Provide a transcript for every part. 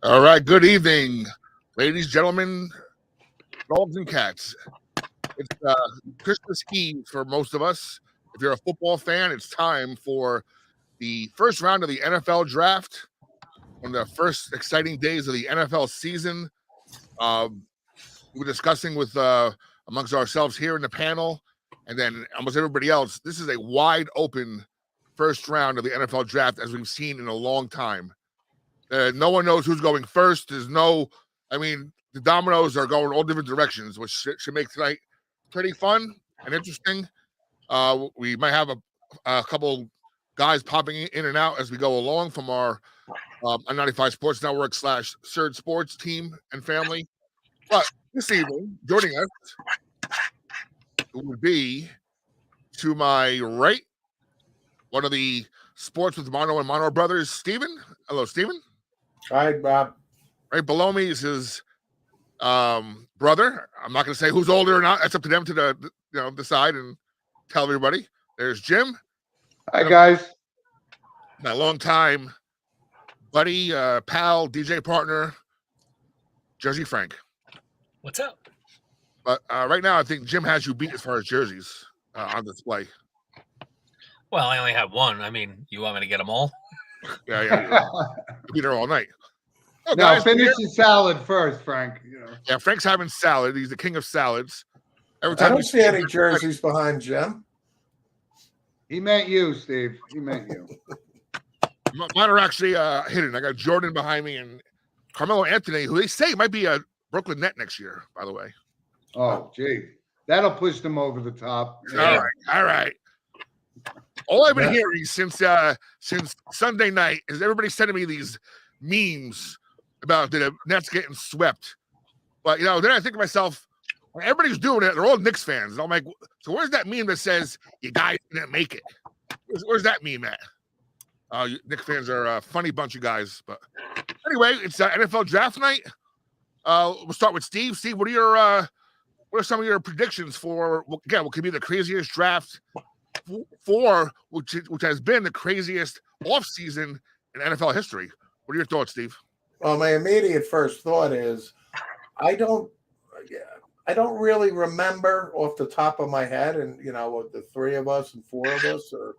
All right, good evening, ladies, gentlemen, dogs, and cats. It's Christmas Eve for most of us. If you're a football fan, it's time for the first round of the NFL draft. On the first exciting days of the NFL season, we're discussing with amongst ourselves here in the panel, and then almost everybody else. This is a wide open first round of the NFL draft as we've seen in a long time. No one knows who's going first. The dominoes are going all different directions, which should make tonight pretty fun and interesting. We might have a couple guys popping in and out as we go along from our N95 Sports Network / Surge Sports team and family. But this evening, joining us would be to my right, one of the Sports with Mono and Mono brothers, Steven. Hello, Steven. Hi, Bob. Right below me is his brother. I'm not going to say who's older or not. That's up to them to decide and tell everybody. There's Jim. Hi, guys. My long time buddy, pal, DJ partner, Jersey Frank. What's up? But right now, I think Jim has you beat as far as jerseys on display. Well, I only have one. I mean, you want me to get them all? Yeah. Be there all night. Oh, now, finish the salad first, Frank. Yeah, Frank's having salad. He's the king of salads. Every time I don't see any jerseys behind Jim. He meant you, Steve. He meant you. Mine are actually hidden. I got Jordan behind me and Carmelo Anthony, who they say might be a Brooklyn Net next year, by the way. Oh, gee. That'll push them over the top. Yeah. All right. All I've been hearing since Sunday night is everybody sending me these memes about the Nets getting swept. But, then I think to myself, when everybody's doing it, they're all Knicks fans. And I'm like, so where's that meme that says you guys didn't make it? Where's that meme at? Knicks fans are a funny bunch of guys. But anyway, it's NFL draft night. We'll start with Steve. Steve, what are some of your predictions for, again, what could be the craziest draft which has been the craziest offseason in NFL history? What are your thoughts, Steve? Well, my immediate first thought is I don't really remember off the top of my head, and the three of us and four of us are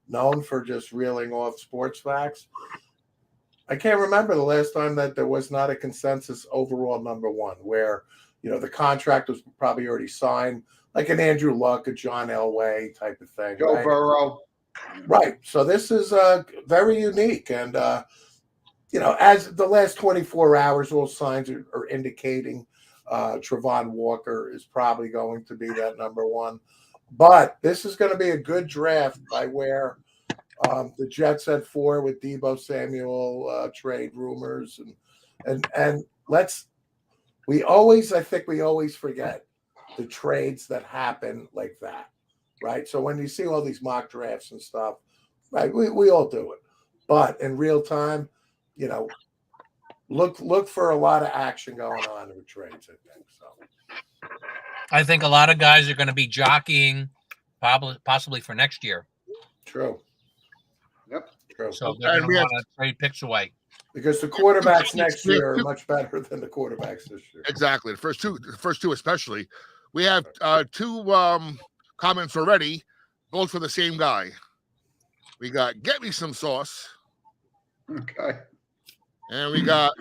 known for just reeling off sports facts. I can't remember the last time that there was not a consensus overall number one, where the contract was probably already signed, like an Andrew Luck, a John Elway type of thing. Joe Burrow. Right. So this is very unique. And, as the last 24 hours, all signs are indicating Trayvon Walker is probably going to be that number one. But this is going to be a good draft by where the Jets at 4 with Deebo Samuel trade rumors. And I think we always forget the trades that happen like that, right? So when you see all these mock drafts and stuff, right, we all do it. But in real time, look for a lot of action going on with trades, I think. So I think a lot of guys are going to be jockeying possibly for next year. True. Yep. True. So they're going to want to trade picks away. Because the quarterbacks next year are much better than the quarterbacks this year. Exactly. The first two especially. We have two comments already, both for the same guy. We got Get Me Some Sauce. Okay. And we got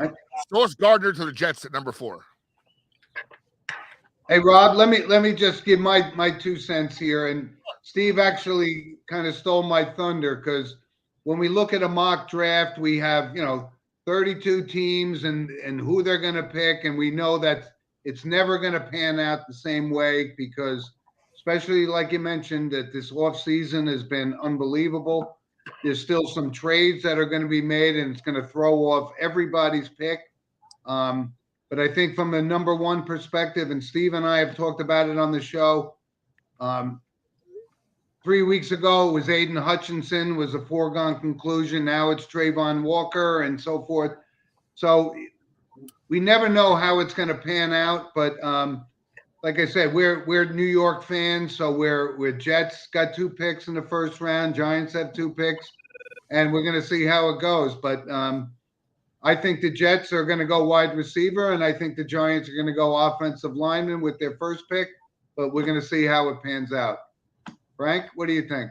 Sauce Gardner to the Jets at number 4. Hey, Rob, let me just give my 2 cents here. And Steve actually kind of stole my thunder, because when we look at a mock draft, we have, 32 teams and who they're going to pick. And we know that it's never going to pan out the same way, because especially like you mentioned, that this offseason has been unbelievable. There's still some trades that are going to be made, and it's going to throw off everybody's pick. But I think from the number one perspective, and Steve and I have talked about it on the show, 3 weeks ago, it was Aiden Hutchinson, was a foregone conclusion. Now it's Trayvon Walker and so forth. So we never know how it's going to pan out. But like I said, we're New York fans, so we're Jets got 2 picks in the first round. Giants have 2 picks, and we're going to see how it goes. But I think the Jets are going to go wide receiver, and I think the Giants are going to go offensive lineman with their first pick, but we're going to see how it pans out. Frank, what do you think?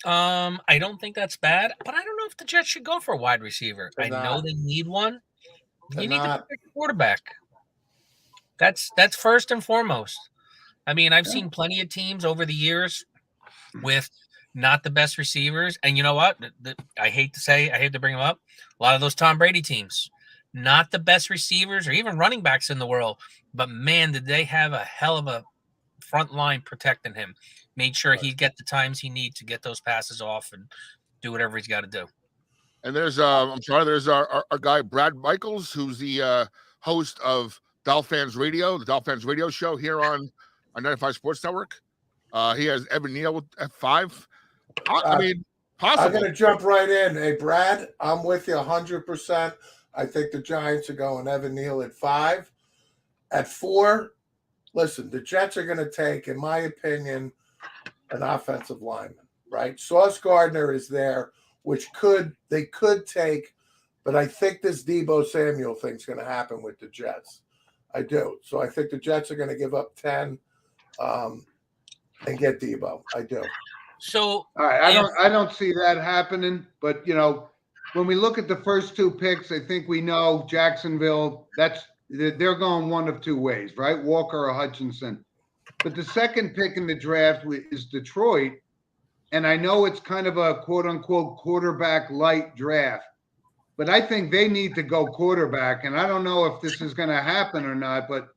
I don't think that's bad, but I don't know if the Jets should go for a wide receiver. They're I know not. they need one. They're You need to not. pick a quarterback. That's first and foremost. I mean, I've Yeah. seen plenty of teams over the years with not the best receivers, and you know what? I hate to bring them up. A lot of those Tom Brady teams, not the best receivers or even running backs in the world, but man, did they have a hell of a front line protecting him. Made sure he'd get the times he needs to get those passes off and do whatever he's got to do. And there's there's our guy Brad Michaels, who's the host of Dolphins Radio, the Dolphins Radio show here on 95 Sports Network. He has Evan Neal at 5. I mean, possible. I'm going to jump right in. Hey, Brad, I'm with you 100%. I think the Giants are going Evan Neal at 5. At 4, listen, the Jets are going to take, in my opinion, an offensive lineman, right? Sauce Gardner is there, which they could take, but I think this Deebo Samuel thing's going to happen with the Jets. I do. So I think the Jets are going to give up 10 and get Deebo. I do. So All right, I don't see that happening, but when we look at the first 2 picks, I think we know Jacksonville, they're going one of 2 ways, right? Walker or Hutchinson. But the second pick in the draft is Detroit, and I know it's kind of a quote-unquote quarterback light draft, but I think they need to go quarterback, and I don't know if this is going to happen or not, but,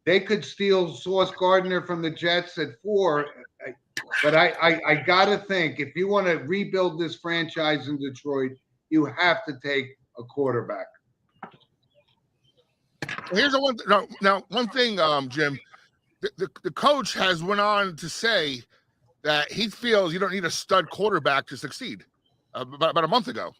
they could steal Sauce Gardner from the Jets at 4, but I got to think, if you want to rebuild this franchise in Detroit, you have to take a quarterback. Here's one thing, Jim. The coach has went on to say that he feels you don't need a stud quarterback to succeed. About a month ago.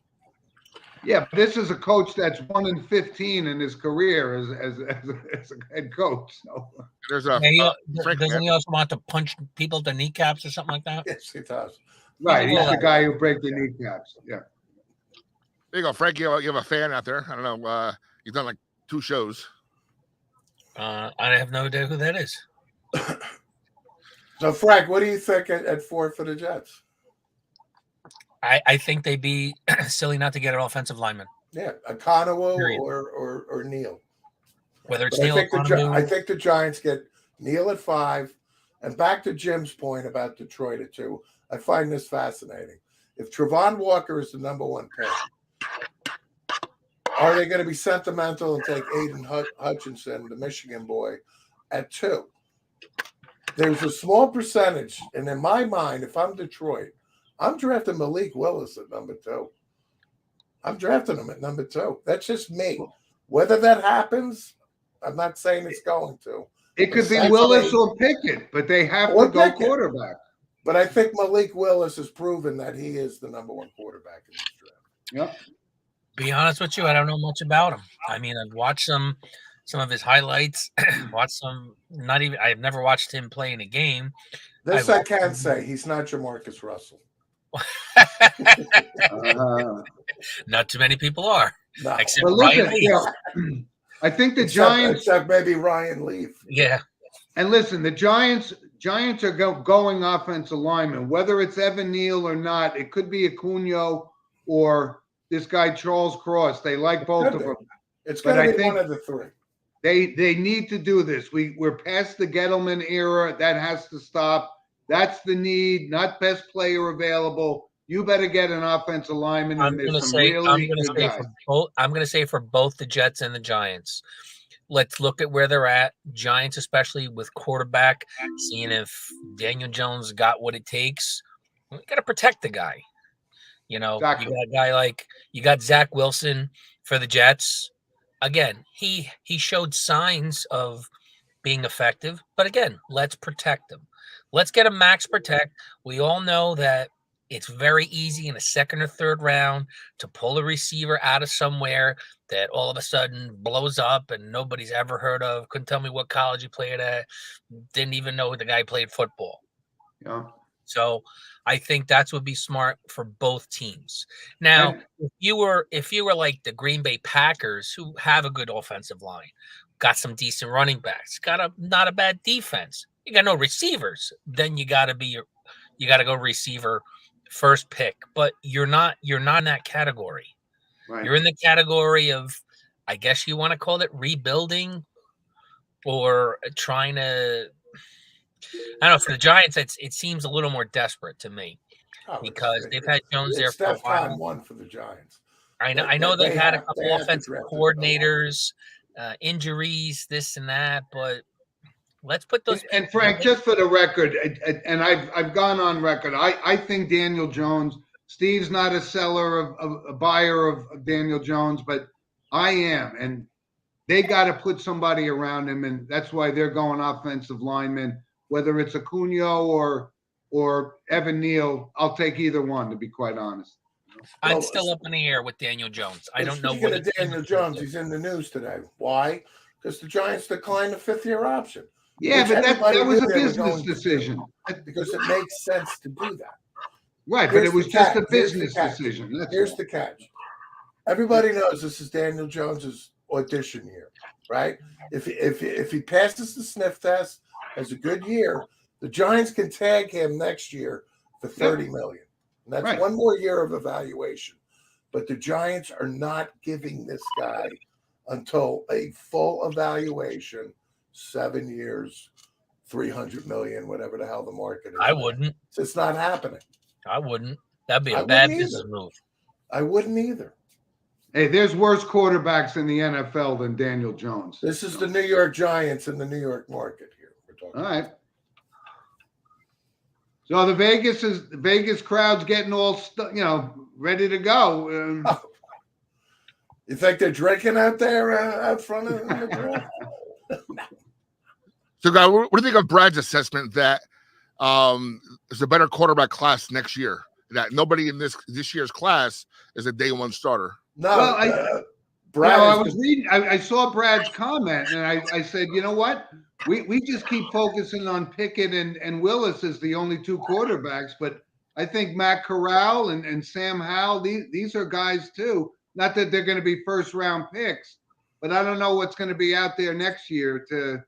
Yeah, but this is a coach that's 1-15 in his career as a head coach. So There's doesn't he also want to punch people to kneecaps or something like that? Yes, he does. right, he's the guy who breaks the kneecaps. Yeah. There you go, Frankie. You have a fan out there. I don't know. He's done like 2 shows. I have no idea who that is. So, Frank, what do you think at 4 for the Jets? I think they'd be silly not to get an offensive lineman. Yeah, a Conowo or Neal. Whether it's But Neal or Conowo. I think the Giants get Neal at 5. And back to Jim's point about Detroit at 2, I find this fascinating. If Trayvon Walker is the number 1 pick, are they going to be sentimental and take Aiden Hutchinson, the Michigan boy, at 2? There's a small percentage, and in my mind, if I'm Detroit, I'm drafting Malik Willis at number 2. I'm drafting him at number 2. That's just me. Whether that happens, I'm not saying it's going to. It could be Willis or Pickett, but they have to go quarterback. But I think Malik Willis has proven that he is the number 1 quarterback in this draft. Yep. Be honest with you, I don't know much about him. I mean, I've watched some of his highlights. Watched some. I've never watched him play in a game. This I can say. He's not Jamarcus Russell. Not too many people are. No. Except Ryan Leaf. I think the Giants. Except maybe Ryan Leaf. Yeah. And listen, the Giants are going offensive linemen. Whether it's Evan Neal or not, it could be Acuna or this guy Charles Cross. They like both of them. It's going to be one of the 3. They need to do this. We're past the Gettleman era. That has to stop. That's the need. Not best player available. You better get an offensive lineman. I'm going to say for both the Jets and the Giants. Let's look at where they're at. Giants, especially with quarterback, seeing if Daniel Jones got what it takes. We got to protect the guy. Exactly. You got a guy you got Zach Wilson for the Jets. Again, he showed signs of being effective, but again, let's protect him. Let's get a max protect. We all know that it's very easy in a 2nd or 3rd round to pull a receiver out of somewhere that all of a sudden blows up and nobody's ever heard of. Couldn't tell me what college he played at. Didn't even know the guy played football. Yeah. So I think that's would be smart for both teams. Now, And- if you were like the Green Bay Packers, who have a good offensive line, got some decent running backs, got a not a bad defense, you got no receivers, then you got to go receiver first pick. But you're not in that category. Right. You're in the category of, I guess you want to call it rebuilding or trying to. I don't know. For the Giants, it seems a little more desperate to me because they've had Jones there for a while. One for the Giants. I know they've had a couple offensive coordinators, injuries, this and that, but let's put those. And Frank, just for the record, and I've gone on record. I think Daniel Jones. Steve's not a seller of a buyer of Daniel Jones, but I am, and they got to put somebody around him, and that's why they're going offensive linemen. Whether it's Acuna or Evan Neal, I'll take either one, to be quite honest. I'm still up in the air with Daniel Jones. I don't know what Daniel Jones. He's in the news today. Why? Because the Giants declined the fifth-year option. Yeah, but that was a business decision. Because it makes sense to do that. Right, but it was just a business decision. Here's the catch. Everybody knows this is Daniel Jones's audition year, right? If he passes the sniff test, has a good year, the Giants can tag him next year for $30 million. And that's one more year of evaluation. But the Giants are not giving this guy until a full evaluation, 7 years, $300 million, whatever the hell the market is. I wouldn't. It's not happening. I wouldn't. That'd be a bad business move. I wouldn't either. Hey, there's worse quarterbacks in the NFL than Daniel Jones. This is the New York Giants in the New York market here. We're talking all right. So the Vegas crowd's getting all ready to go. You think they're drinking out there out front of the draft? So, guys, what do you think of Brad's assessment that there's a better quarterback class next year? That nobody in this year's class is a day one starter. No, well, Brad. I was reading. I saw Brad's comment, and I said, you know what? We just keep focusing on Pickett and Willis as the only two quarterbacks, but I think Matt Corral and Sam Howell, these are guys too. Not that they're going to be first round picks, but I don't know what's going to be out there next year to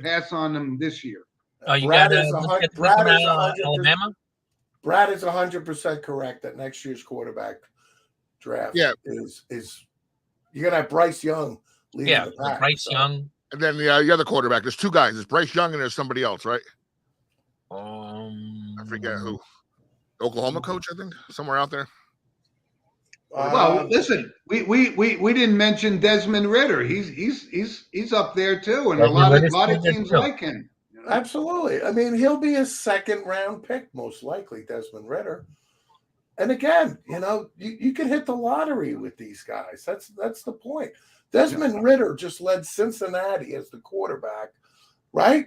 pass on them this year. Brad is 100% correct that next year's quarterback draft is you're gonna have Bryce Young leading the pack. Bryce Young. And then the other quarterback, there's two guys. There's Bryce Young and there's somebody else, right? I forget who. Oklahoma coach, I think, somewhere out there. Well, listen, we didn't mention Desmond Ridder. He's up there too, and a lot of teams like him. You know? Absolutely. I mean, he'll be a second round pick most likely, Desmond Ridder. And again, you can hit the lottery with these guys. That's the point. Desmond Ridder just led Cincinnati as the quarterback, right?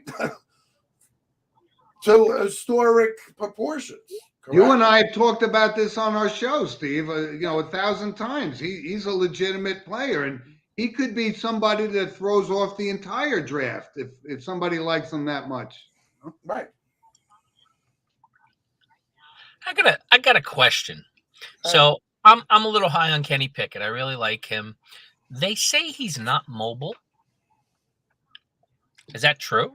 To historic proportions. Correct? You and I have talked about this on our show, Steve, 1,000 times. He's a legitimate player, and he could be somebody that throws off the entire draft if somebody likes him that much. Right. I got a question. So I'm a little high on Kenny Pickett. I really like him. They say he's not mobile. Is that true?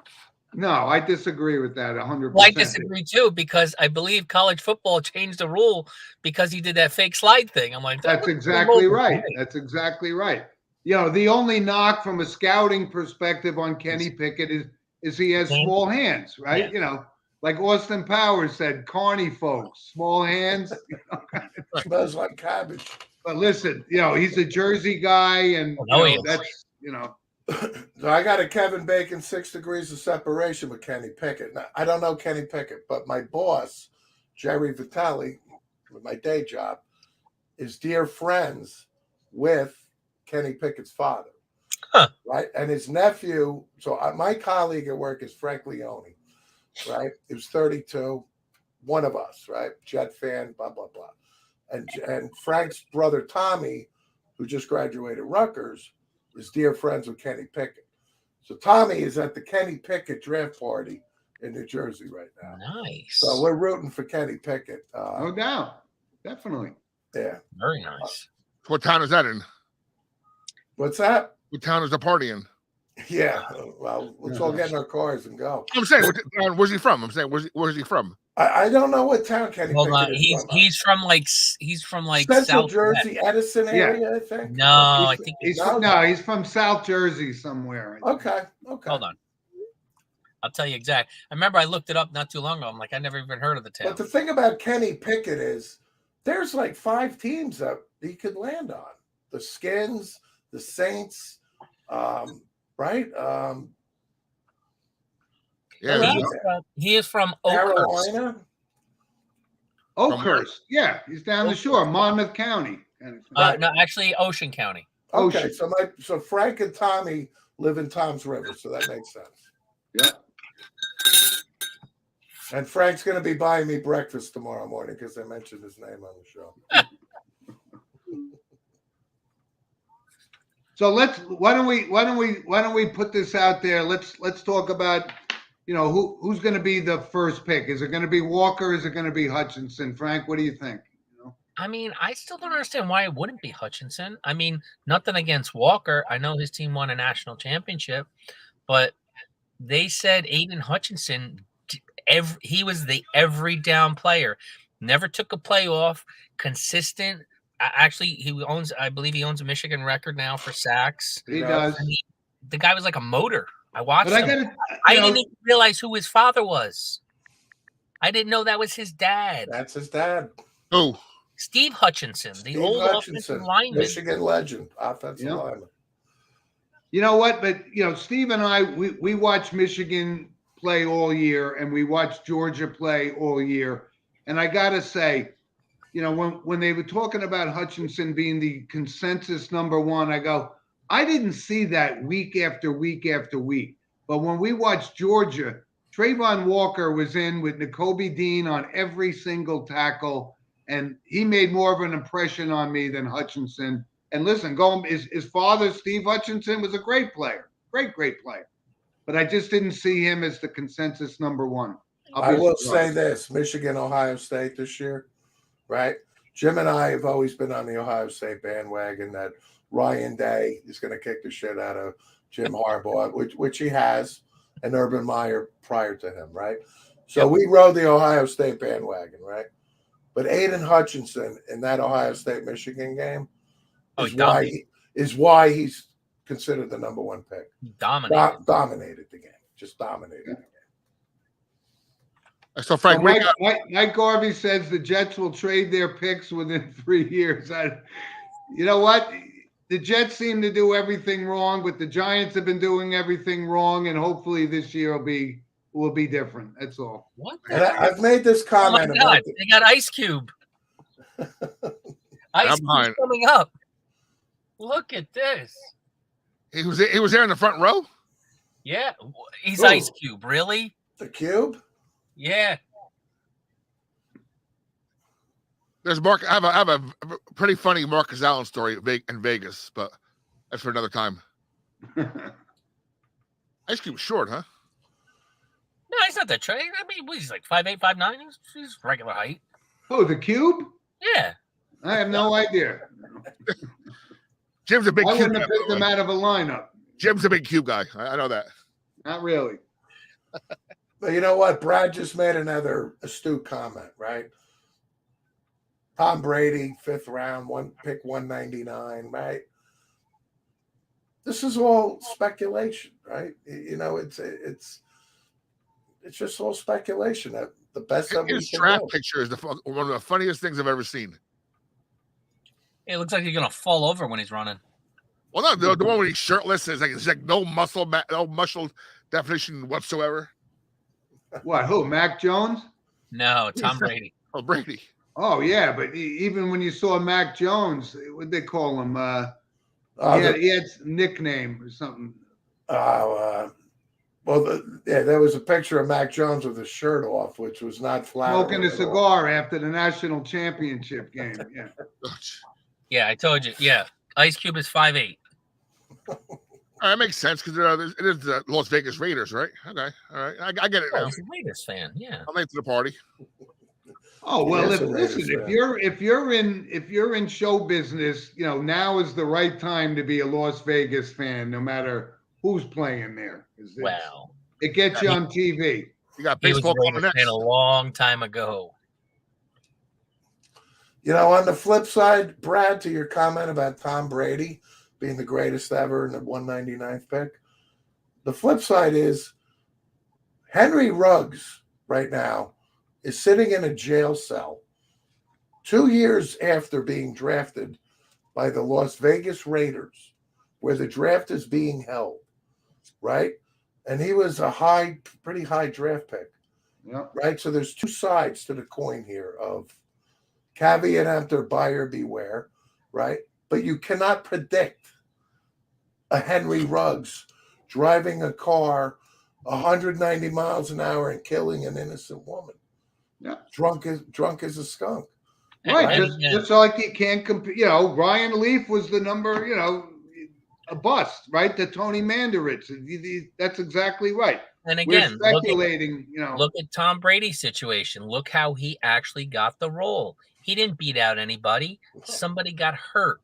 No, I disagree with that 100%. Well, I disagree too, because I believe college football changed the rule because he did that fake slide thing. I'm like, that's exactly right. That's exactly right. The only knock from a scouting perspective on Kenny Pickett is he has small hands, right? Yeah. Like Austin Powers said, carny folks, small hands. Smells like cabbage. But listen, he's a Jersey guy, and that's. So I got a Kevin Bacon 6 degrees of separation with Kenny Pickett. Now, I don't know Kenny Pickett, but my boss, Jerry Vitale, with my day job, is dear friends with Kenny Pickett's father. Huh. Right? And his nephew, so my colleague at work is Frank Leone, right? He was 32, one of us, right? Jet fan, blah, blah, blah. And Frank's brother, Tommy, who just graduated Rutgers, is dear friends with Kenny Pickett. So Tommy is at the Kenny Pickett draft party in New Jersey right now. Nice. So we're rooting for Kenny Pickett. No doubt. Definitely. Yeah. Very nice. What town is that in? What's that? What town is the party in? Yeah. Well, let's all get in our cars and go. I'm saying, where's he from? I'm saying, where's he from? I don't know what town Kenny Hold on. Pickett is He's from like Central South Jersey, Edison area, I think. No, I think He's from South Jersey somewhere. Okay. Hold on. I'll tell you exact. I remember I looked it up not too long ago. I'm like, I never even heard of the town. But the thing about Kenny Pickett is there's like 5 teams that he could land on. The Skins, the Saints, right? Yeah, he is from Oakhurst. Carolina. Oakhurst. Yeah, he's down the shore, Monmouth County. No, actually, Ocean County. Okay, so Frank and Tommy live in Tom's River, so that makes sense. Yeah. And Frank's going to be buying me breakfast tomorrow morning because I mentioned his name on the show. So why don't we put this out there? Let's talk about, who's going to be the first pick. Is it going to be Walker? Is it going to be Hutchinson? Frank, what do you think? I mean, I still don't understand why it wouldn't be Hutchinson. I mean, nothing against Walker. I know his team won a national championship, but they said Aiden Hutchinson, he was the every down player. Never took a playoff, consistent. Actually, I believe he owns a Michigan record now for sacks. He does. The guy was like a motor. I watched him. I didn't even realize who his father was. I didn't know that was his dad. That's his dad. Who? Steve Hutchinson, the old offensive lineman. Michigan legend, offensive lineman. You know what? But, Steve and I, we watch Michigan play all year, and we watch Georgia play all year. And I got to say, when they were talking about Hutchinson being the consensus number one, I go, I didn't see that week after week after week. But when we watched Georgia, Trayvon Walker was in with Nakobe Dean on every single tackle, and he made more of an impression on me than Hutchinson. And listen, his father, Steve Hutchinson, was a great player, great player. But I just didn't see him as the consensus number one. I will say this, Michigan, Ohio State this year, right? Jim and I have always been on the Ohio State bandwagon that Ryan Day is going to kick the shit out of Jim Harbaugh, which he has, and Urban Meyer prior to him, right? So we rode the Ohio State bandwagon, right? But Aiden Hutchinson in that Ohio State-Michigan game is why he's considered the number one pick. Dominated the game. Just dominated the game. So, Frank, Mike Garvey says the Jets will trade their picks within 3 years. You know what? The Jets seem to do everything wrong, but the Giants have been doing everything wrong, and hopefully this year will be different. That's all. What? And I've made this comment. Oh my God, they got Ice Cube. Ice Cube's coming up. Look at this. He was there in the front row? Yeah. He's Ice Cube. Really? The Cube? Yeah. There's Mark. I have a pretty funny Marcus Allen story in Vegas, but that's for another time. Ice Cube's short, huh? No, he's not that short. I mean, he's like 5'8", 5'9". He's regular height. Oh, the Cube? Yeah. I have no idea. Jim's a big I Cube wouldn't have picked him out of a lineup. Jim's a big Cube guy. I know that. Not really. But you know what? Brad just made another astute comment, right? Tom Brady, 5th round, pick 199, right? This is all speculation, right? It's just all speculation. That the best of his draft picture is one of the funniest things I've ever seen. It looks like he's gonna fall over when he's running. Well, no, the one where he's shirtless is like no muscle definition whatsoever. What? Who? Mac Jones? No, Tom Brady. Oh, Brady. Oh yeah, but even when you saw Mac Jones, what they call him? He had a nickname or something. There was a picture of Mac Jones with his shirt off, which was not flattering. Smoking a cigar after the national championship game. Yeah. Yeah, I told you. Yeah, Ice Cube is 5'8". That makes sense because it is the Las Vegas Raiders, right? Okay, all right, I get it Oh, now. he's a Raiders fan. Yeah. I'm late to the party. Oh well, He is a Raiders listen, fan. if you're in show business, now is the right time to be a Las Vegas fan, no matter who's playing there. Wow. It gets you on TV. You got He was a baseball coming Raiders next. fan a long time ago. On the flip side, Brad, to your comment about Tom Brady being the greatest ever and the 199th pick, the flip side is Henry Ruggs right now is sitting in a jail cell 2 years after being drafted by the Las Vegas Raiders, where the draft is being held, right? And he was a pretty high draft pick, right? So there's two sides to the coin here of caveat emptor, buyer beware, right? But you cannot predict a Henry Ruggs driving a car 190 miles an hour and killing an innocent woman. Yeah, drunk as a skunk. Right, And- just like you can't compare. Ryan Leaf was the number, a bust, right? To Tony Mandarich. That's exactly right. And We're again, speculating, look at Tom Brady's situation. Look how he actually got the role. He didn't beat out anybody. Somebody got hurt.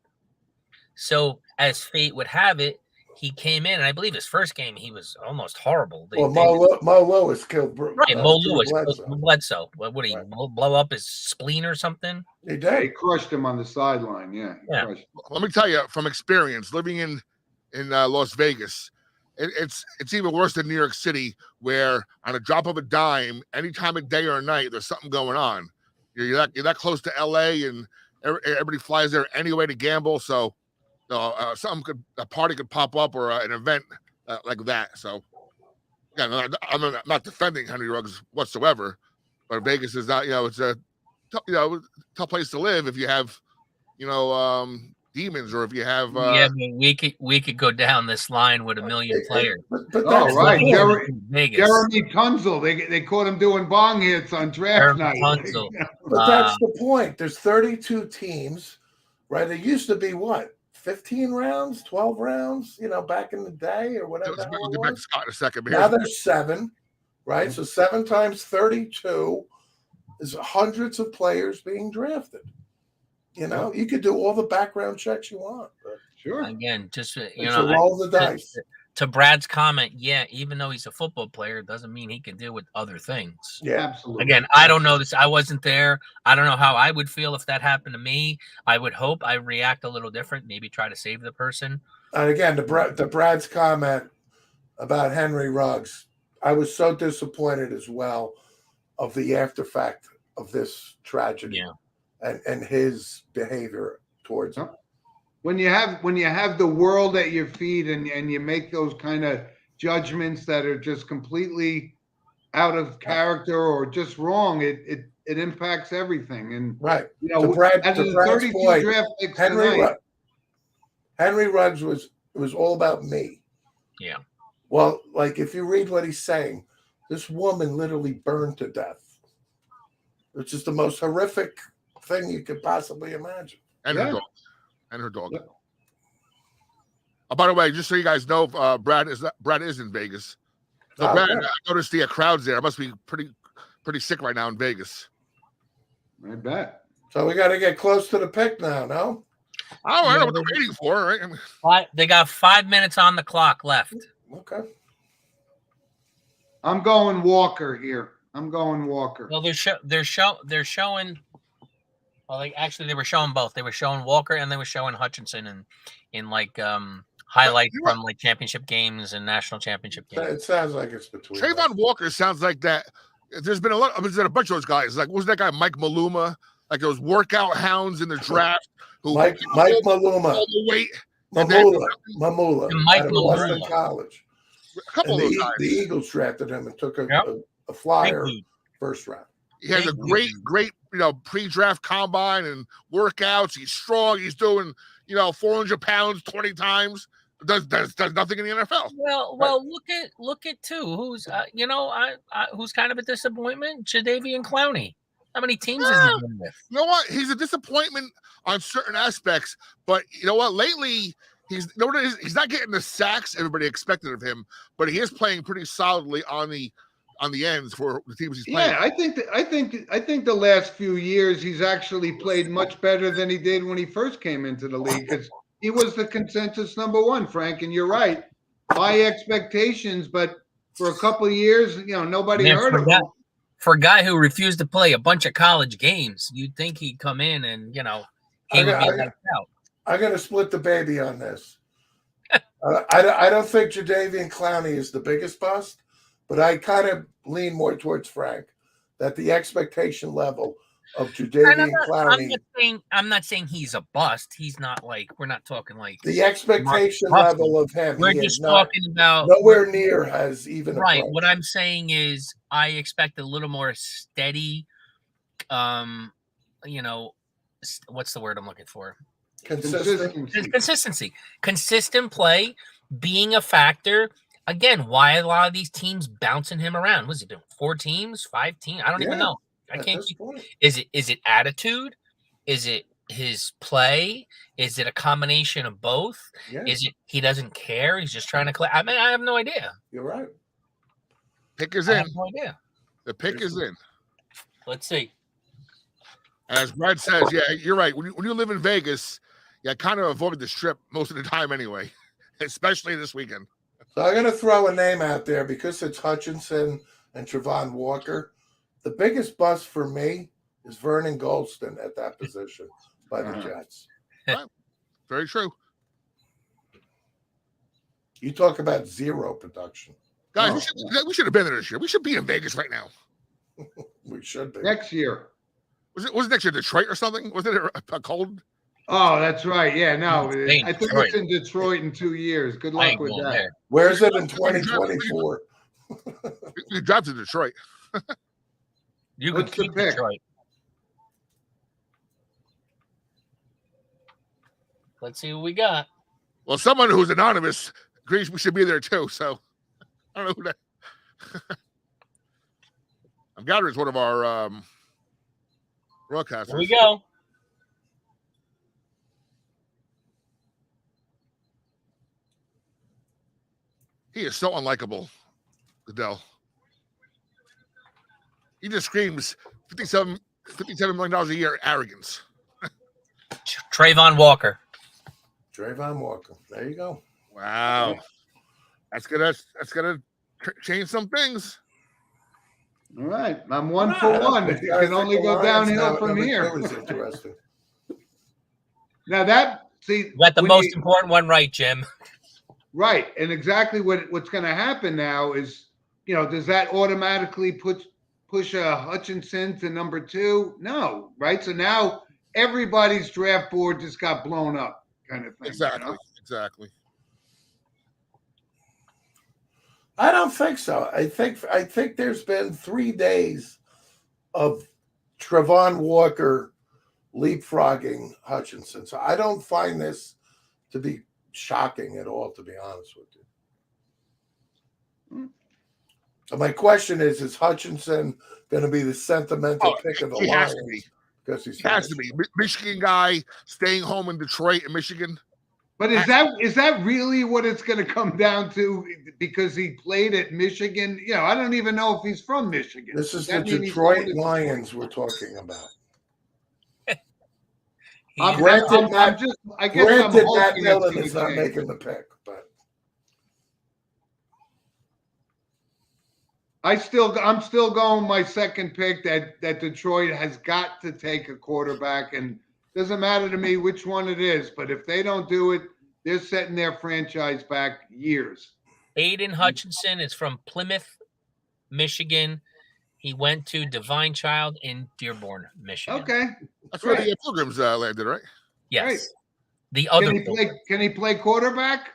So as fate would have it, he came in, and I believe his first game he was almost horrible. Mo Lewis killed Right, Mo Drew Lewis, Bledsoe. Bledsoe. What would he Right. blow up his spleen or something? He They did. crushed him on the sideline. Yeah. Yeah. Let me tell you from experience, living in Las Vegas, it's even worse than New York City, where on a drop of a dime, any time of day or night, there's something going on. You're that close to LA, and everybody flies there anyway to gamble. So, a party could pop up or an event like that. So, yeah, I'm not defending Henry Ruggs whatsoever, but Vegas is not. It's a tough place to live if you have, demons, or if you have. Yeah, but we could go down this line with a million players. But Oh, that's right. the point. Vegas. Jeremy Tunzel. They caught him doing bong hits on draft Jeremy night. Tunzel. But that's the point. There's 32 teams, right? There used to be 15 rounds, 12 rounds, back in the day or whatever. We'll get back to Scott in a second. But Now there's 7, right? So 7 times 32 is hundreds of players being drafted. You could do all the background checks you want. But Sure. Again, just it's a roll of the dice. To Brad's comment, yeah, even though he's a football player, doesn't mean he can deal with other things. Yeah. Absolutely. Again, I don't know this. I wasn't there. I don't know how I would feel if that happened to me. I would hope I react a little different, maybe try to save the person. And again, the Brad's comment about Henry Ruggs, I was so disappointed as well of the after fact of this tragedy. Yeah. And his behavior towards him. When you have the world at your feet and you make those kind of judgments that are just completely out of character or just wrong, it impacts everything. And Right. as To a Brad's 32 point, draft picks Henry tonight, Ruggs was all about me. Yeah. Well, like if you read what he's saying, this woman literally burned to death, which is the most horrific thing you could possibly imagine. And Yeah. her dog. Yeah. Oh, by the way, just so you guys know, Brad is in Vegas. So Oh, Brad, good. I noticed the crowds there. It must be pretty sick right now in Vegas. I bet. So we got to get close to the pick now, no? I don't know what they're waiting for, right? I mean, They got 5 minutes on the clock left. Okay. I'm going Walker here. Well, they're showing. Well, they were showing both. They were showing Walker and they were showing Hutchinson in highlights from championship games and national championship games. It sounds like it's between. Trayvon Walker sounds like that. There's been a bunch of those guys. Like, what was that guy, Mike Maluma? Like those workout hounds in the draft who Mike Maluma. all the weight. Mamula. Mike out of Maluma. Boston College. A couple And of those guys. the Eagles drafted him and took a Yep. flyer Big dude. first round. He has a great, pre-draft combine and workouts. He's strong. He's doing, 400 pounds 20 times. Does nothing in the NFL. Well, look at too. Who's who's kind of a disappointment? Jadavian Clowney. How many teams has he been with? You know what? He's a disappointment on certain aspects, but you know what? Lately, he's not getting the sacks everybody expected of him, but he is playing pretty solidly on the ends for the teams he's playing. Yeah, I think the last few years he's actually played much better than he did when he first came into the league, because he was the consensus number one, Frank. And you're right, high expectations, but for a couple of years, nobody heard of him. For a guy who refused to play a bunch of college games, you'd think he'd come in and he would be left out. I'm going to split the baby on this. I don't think Jadavian Clowney is the biggest bust, but I kind of lean more towards Frank, that the expectation level of Jadavian Clowney. I'm not saying he's a bust. He's not we're not talking the expectation level of him. We're just talking about nowhere near has even right. approached. What I'm saying is I expect a little more steady. What's the word I'm looking for? Consistency. Consistent play being a factor. Again, why a lot of these teams bouncing him around? What's he doing? 4 teams, 5 teams? I don't even know. I can't keep. Is it attitude? Is it his play? Is it a combination of both? Yeah. Is it he doesn't care? He's just trying to I have no idea. You're right. Pick is in. I have no idea. The pick is in. Let's see. As Brad says, yeah, you're right. When you live in Vegas, kind of avoid the strip most of the time anyway, especially this weekend. So I'm going to throw a name out there because it's Hutchinson and Trayvon Walker. The biggest bust for me is Vernon Goldston at that position by the Jets. Right. Very true. You talk about zero production. Guys, we should have been there this year. We should be in Vegas right now. We should be. Next year. Was it next year Detroit or something? Was it a cold? Oh, that's right. Yeah, no. I think Detroit. it's in Detroit in 2 years. Good luck with that. There. Where is it in 2024? You drive to Detroit. You can What's the keep pick? Detroit. Let's see what we got. Well, someone who's anonymous agrees we should be there too. So I don't know who that. I'm gathering it's one of our broadcasters. Here we go. He is so unlikable, Goodell. He just screams $57 million a year arrogance. Trayvon Walker. Trayvon Walker. There you go. Wow. That's gonna change some things. All right. I'm 1 for 1. It can only go downhill from here. That was interesting. Now You got the most important one right, Jim. Right. And exactly what's going to happen now is, does that automatically push a Hutchinson to number 2? No. Right. So now everybody's draft board just got blown up kind of thing. Exactly. Exactly. I don't think so. I think there's been 3 days of Trayvon Walker leapfrogging Hutchinson. So I don't find this to be shocking at all, to be honest with you. So my question is Hutchinson going to be the sentimental pick of the Lions? Has to be. Because he has to be. Michigan guy staying home in Detroit and Michigan. But is that really what it's going to come down to? Because he played at Michigan. I don't even know if he's from Michigan. This is the Detroit Lions we're talking about. Granted, Matt Millen is not making the pick, but I'm still going my second pick that Detroit has got to take a quarterback, and doesn't matter to me which one it is, but if they don't do it, they're setting their franchise back years. Aiden Hutchinson is from Plymouth, Michigan. He went to Divine Child in Dearborn, Michigan. Okay. That's where the Pilgrims landed, right? Yes. Right. The other Can he play quarterback?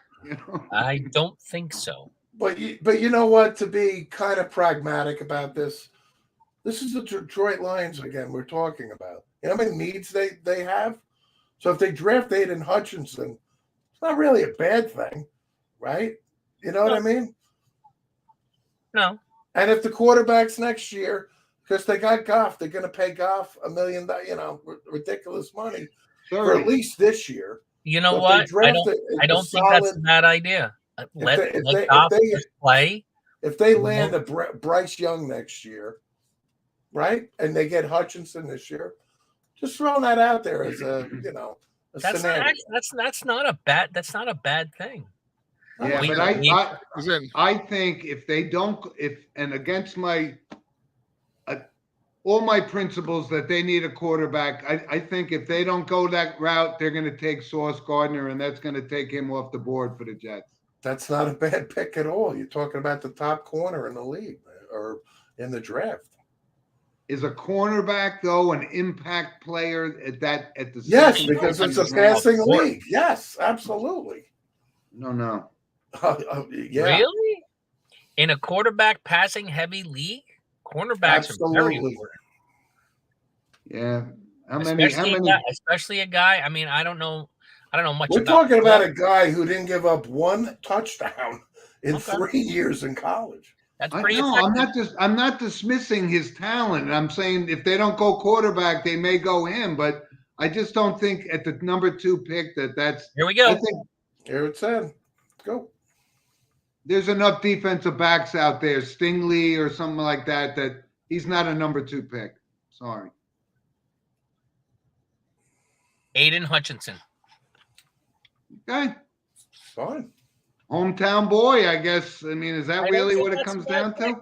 I don't think so. But you know what? To be kind of pragmatic about this is the Detroit Lions again we're talking about. You know how many needs they have? So if they draft Aiden Hutchinson, it's not really a bad thing, right? You know what I mean? No. And if the quarterback's next year, because they got Goff, they're going to pay Goff $1 million, ridiculous money for at least this year. You know But what? I drafted don't think that's a bad idea. Let Goff just play. If they land a Bryce Young next year, right, and they get Hutchinson this year, just throwing that out there as a scenario. That's not a bad thing. Yeah, but I think if they don't, and against my all my principles that they need a quarterback, I think if they don't go that route, they're going to take Sauce Gardner, and that's going to take him off the board for the Jets. That's not a bad pick at all. You're talking about the top corner in the league or in the draft. Is a cornerback though an impact player at the yes, because it's a passing league. Yes, absolutely. No. Yeah. Really? In a quarterback passing heavy league, cornerbacks are very important. Yeah. Especially a guy. I mean, I don't know much. We're talking about a guy who didn't give up one touchdown in 3 years in college. That's pretty. I'm not dismissing his talent. I'm saying if they don't go quarterback, they may go him. But I just don't think at the number 2 pick that's. Here we go. I think, here it said, go. There's enough defensive backs out there, Stingley or something like that he's not a number 2 pick. Sorry. Aiden Hutchinson. Okay. Fine. Hometown boy, I guess. I mean, is that really what it comes down to?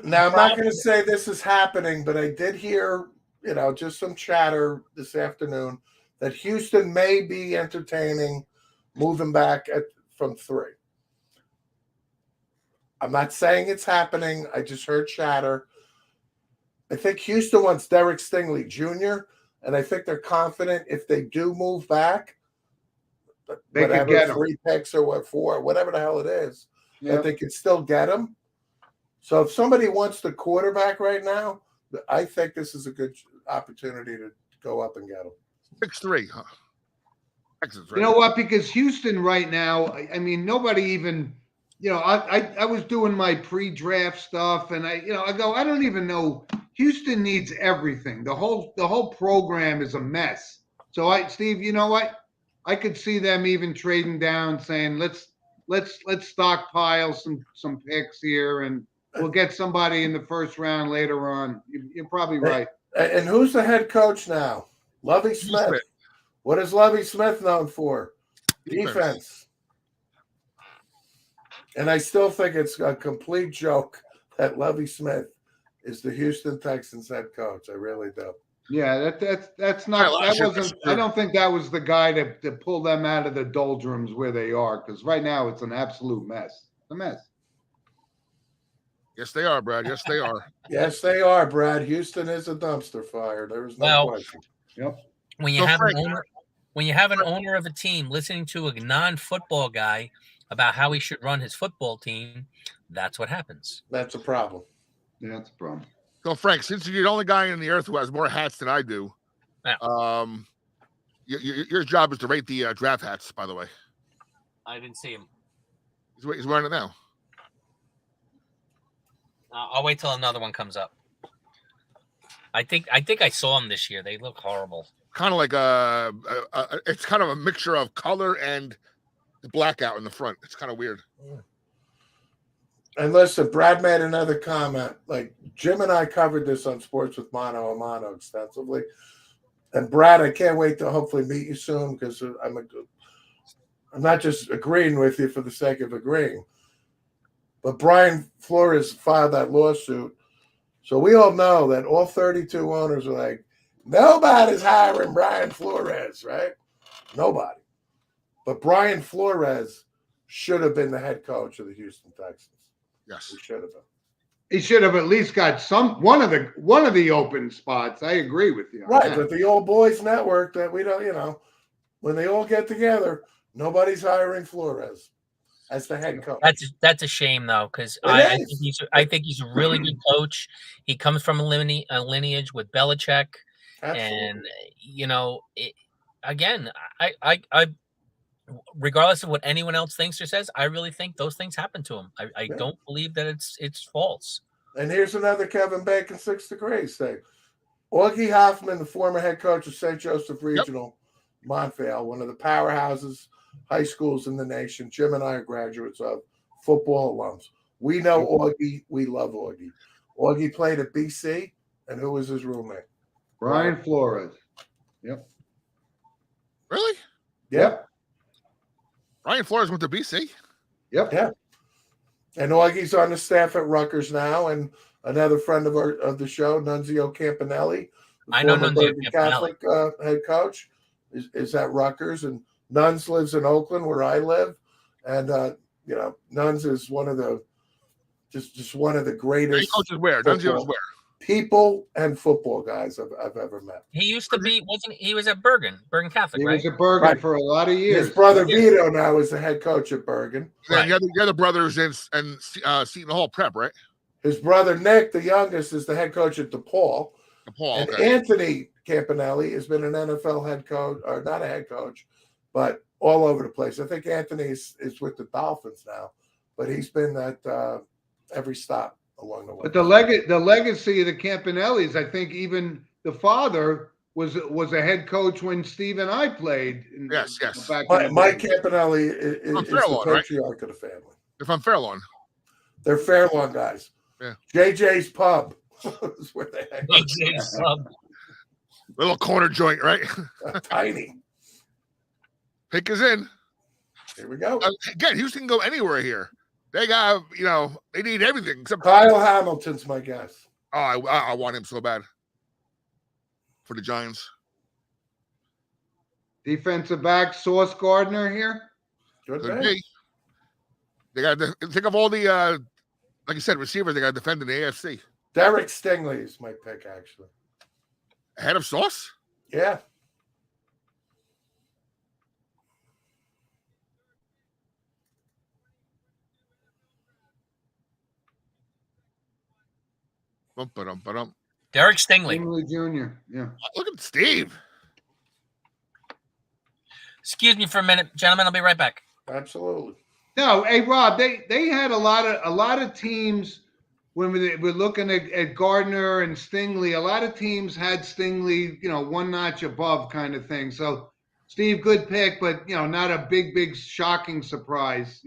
Now, I'm not going to say this is happening, but I did hear, just some chatter this afternoon that Houston may be entertaining moving back from 3. I'm not saying it's happening. I just heard chatter. I think Houston wants Derek Stingley Jr., and I think they're confident if they do move back, they could get 3 picks or 4, whatever the hell it is, that they could still get him. So if somebody wants the quarterback right now, I think this is a good opportunity to go up and get him. 6'3", huh? Texas, right? You know what? Because Houston right now, I mean, nobody even, I was doing my pre-draft stuff, and I go, I don't even know. Houston needs everything. The whole program is a mess. So Steve, you know what? I could see them even trading down, saying let's stockpile some picks here, and we'll get somebody in the first round later on. You're probably right. And who's the head coach now? Lovie Smith. What is Lovie Smith known for? Defense. And I still think it's a complete joke that Lovie Smith is the Houston Texans head coach. I really do. Yeah, that's not. That wasn't. I don't think that was the guy to pull them out of the doldrums where they are. Because right now it's an absolute mess. It's a mess. Yes, they are, Brad. Yes, they are. Yes, they are, Brad. Houston is a dumpster fire. There is no question. Yep. When you have an owner of a team listening to a non-football guy about how he should run his football team, that's what happens. That's a problem. Yeah, that's a problem. So, Frank, since you're the only guy in the earth who has more hats than I do, your job is to rate the draft hats, by the way. I didn't see him. He's wearing it now. I'll wait till another one comes up. I think I saw them this year. They look horrible. Kind of like it's kind of a mixture of color and the blackout in the front. It's kind of weird. And listen, Brad made another comment. Like Jim and I covered this on Sports with Mano a Mano extensively. And Brad, I can't wait to hopefully meet you soon because I'm not just agreeing with you for the sake of agreeing. But Brian Flores filed that lawsuit. So we all know that all 32 owners are like, nobody's hiring Brian Flores, right? Nobody. But Brian Flores should have been the head coach of the Houston Texans. Yes, he should have been. He should have at least got one of the open spots. I agree with you. Right, but the old boys network that we don't, when they all get together, nobody's hiring Flores as the head coach. That's a shame though, because I think he's a really good coach. He comes from a lineage with Belichick. Absolutely. And again, I regardless of what anyone else thinks or says, I really think those things happen to him. I don't believe that it's false. And here's another Kevin Bacon 6 degrees thing. Augie Hoffman, the former head coach of St. Joseph Regional, Montvale, one of the powerhouses, high schools in the nation. Jim and I are graduates of, football alums. We know Augie. We love Augie. Augie played at BC, and who was his roommate? Brian Flores. Yep. Really? Yep. Ryan Flores went to BC. Yep. Yeah. And Augie's on the staff at Rutgers now, and another friend of the show, Nunzio Campanelli, the I know former Nunzio Bergen Catholic head coach, is at Rutgers, and Nuns lives in Oakland, where I live, and Nuns is one of the just one of the He greatest coaches where? Nunzio's where? people and football guys I've ever met. He used to be, wasn't he? Was at Bergen Catholic, He right? was at Bergen Right. for a lot of years. His brother Vito now is the head coach at Bergen. Then the other brothers in Seton Hall Prep, right? His brother Nick, the youngest, is the head coach at DePaul. DePaul, And okay. Anthony Campanelli has been an NFL head coach, or not a head coach, but all over the place. I think Anthony is with the Dolphins now, but he's been at every stop along the way. But the legacy of the Campanellis, I think even the father was a head coach when Steve and I played. Yes. Back in the Mike day. Campanelli is the Fairlawn, right? patriarch of the family. If I'm Fairlawn. They're Fairlawn guys. Yeah. JJ's Pub is where they hang out. AJ's sub. Little corner joint, right? Tiny. Pick is in. Here we go. Again, Houston can go anywhere here. They got, they need everything except. Kyle Hamilton's my guess. Oh, I want him so bad for the Giants. Defensive back Sauce Gardner here. Good Could man. be. They got to think of all the, like you said, receivers they got to defend in the AFC. Derek Stingley is my pick, actually. Ahead of Sauce? Yeah. Bum-ba-dum-ba-dum. Derek Stingley. Stingley Jr. Yeah. Look at Steve. Excuse me for a minute, gentlemen. I'll be right back. Absolutely. No, hey Rob, they had a lot of teams when we were looking at Gardner and Stingley. A lot of teams had Stingley, one notch above kind of thing. So Steve, good pick, but not a big shocking surprise.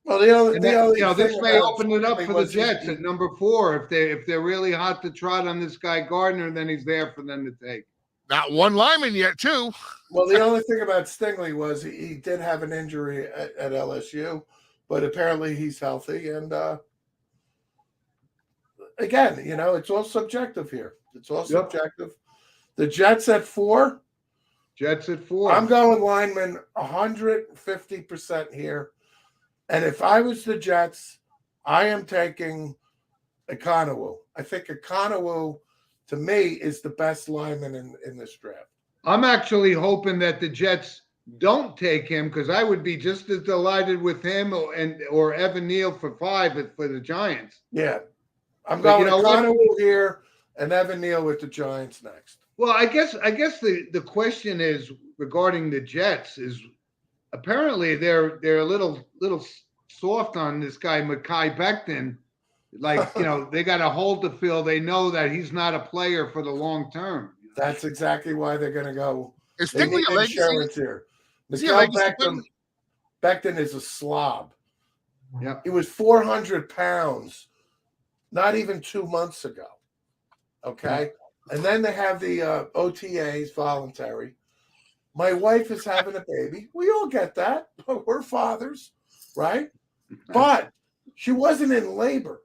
Well, the only This thing may about open it up Stingley for the was Jets at number 4. If they're really hot to trot on this guy Gardner, then he's there for them to take. Not one lineman yet, too. Well, the only thing about Stingley was he did have an injury at LSU, but apparently he's healthy. And again, it's all subjective here. It's all subjective. The Jets at 4. Jets at 4. I'm going lineman 150% here. And if I was the Jets, I am taking Econowu. I think Econowu, to me, is the best lineman in this draft. I'm actually hoping that the Jets don't take him because I would be just as delighted with him or Evan Neal for 5 for the Giants. Yeah. I'm But going Econowu here and Evan Neal with the Giants next. Well, I guess the question is regarding the Jets is apparently they're a little soft on this guy Mekhi Becton. Like, they got a hole to fill. They know that he's not a player for the long term. That's exactly why they're going to go. Is They Stingley need a legacy? insurance here. Is he a Mekhi legacy? Becton is a slob. Yeah. He was 400 pounds not even 2 months ago. Okay. And then they have the OTAs, voluntary. My wife is having a baby. We all get that. We're fathers, right? But she wasn't in labor.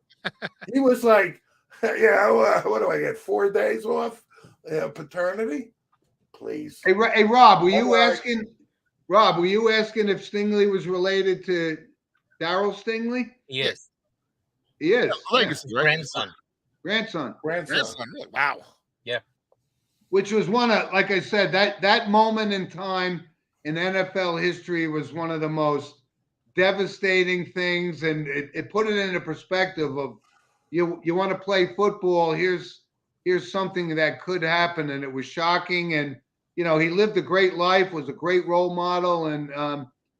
He was like, what do I get? 4 days off paternity? Please. Hey, Rob, were you All right. asking? Rob, were you asking if Stingley was related to Darryl Stingley? He is. He is. Legacy, right? Grandson. Grandson. Grandson. Really? Wow. Which was one of, like I said, that moment in time in NFL history was one of the most devastating things, and it put it into perspective of you want to play football. Here's something that could happen, and it was shocking. And he lived a great life, was a great role model, and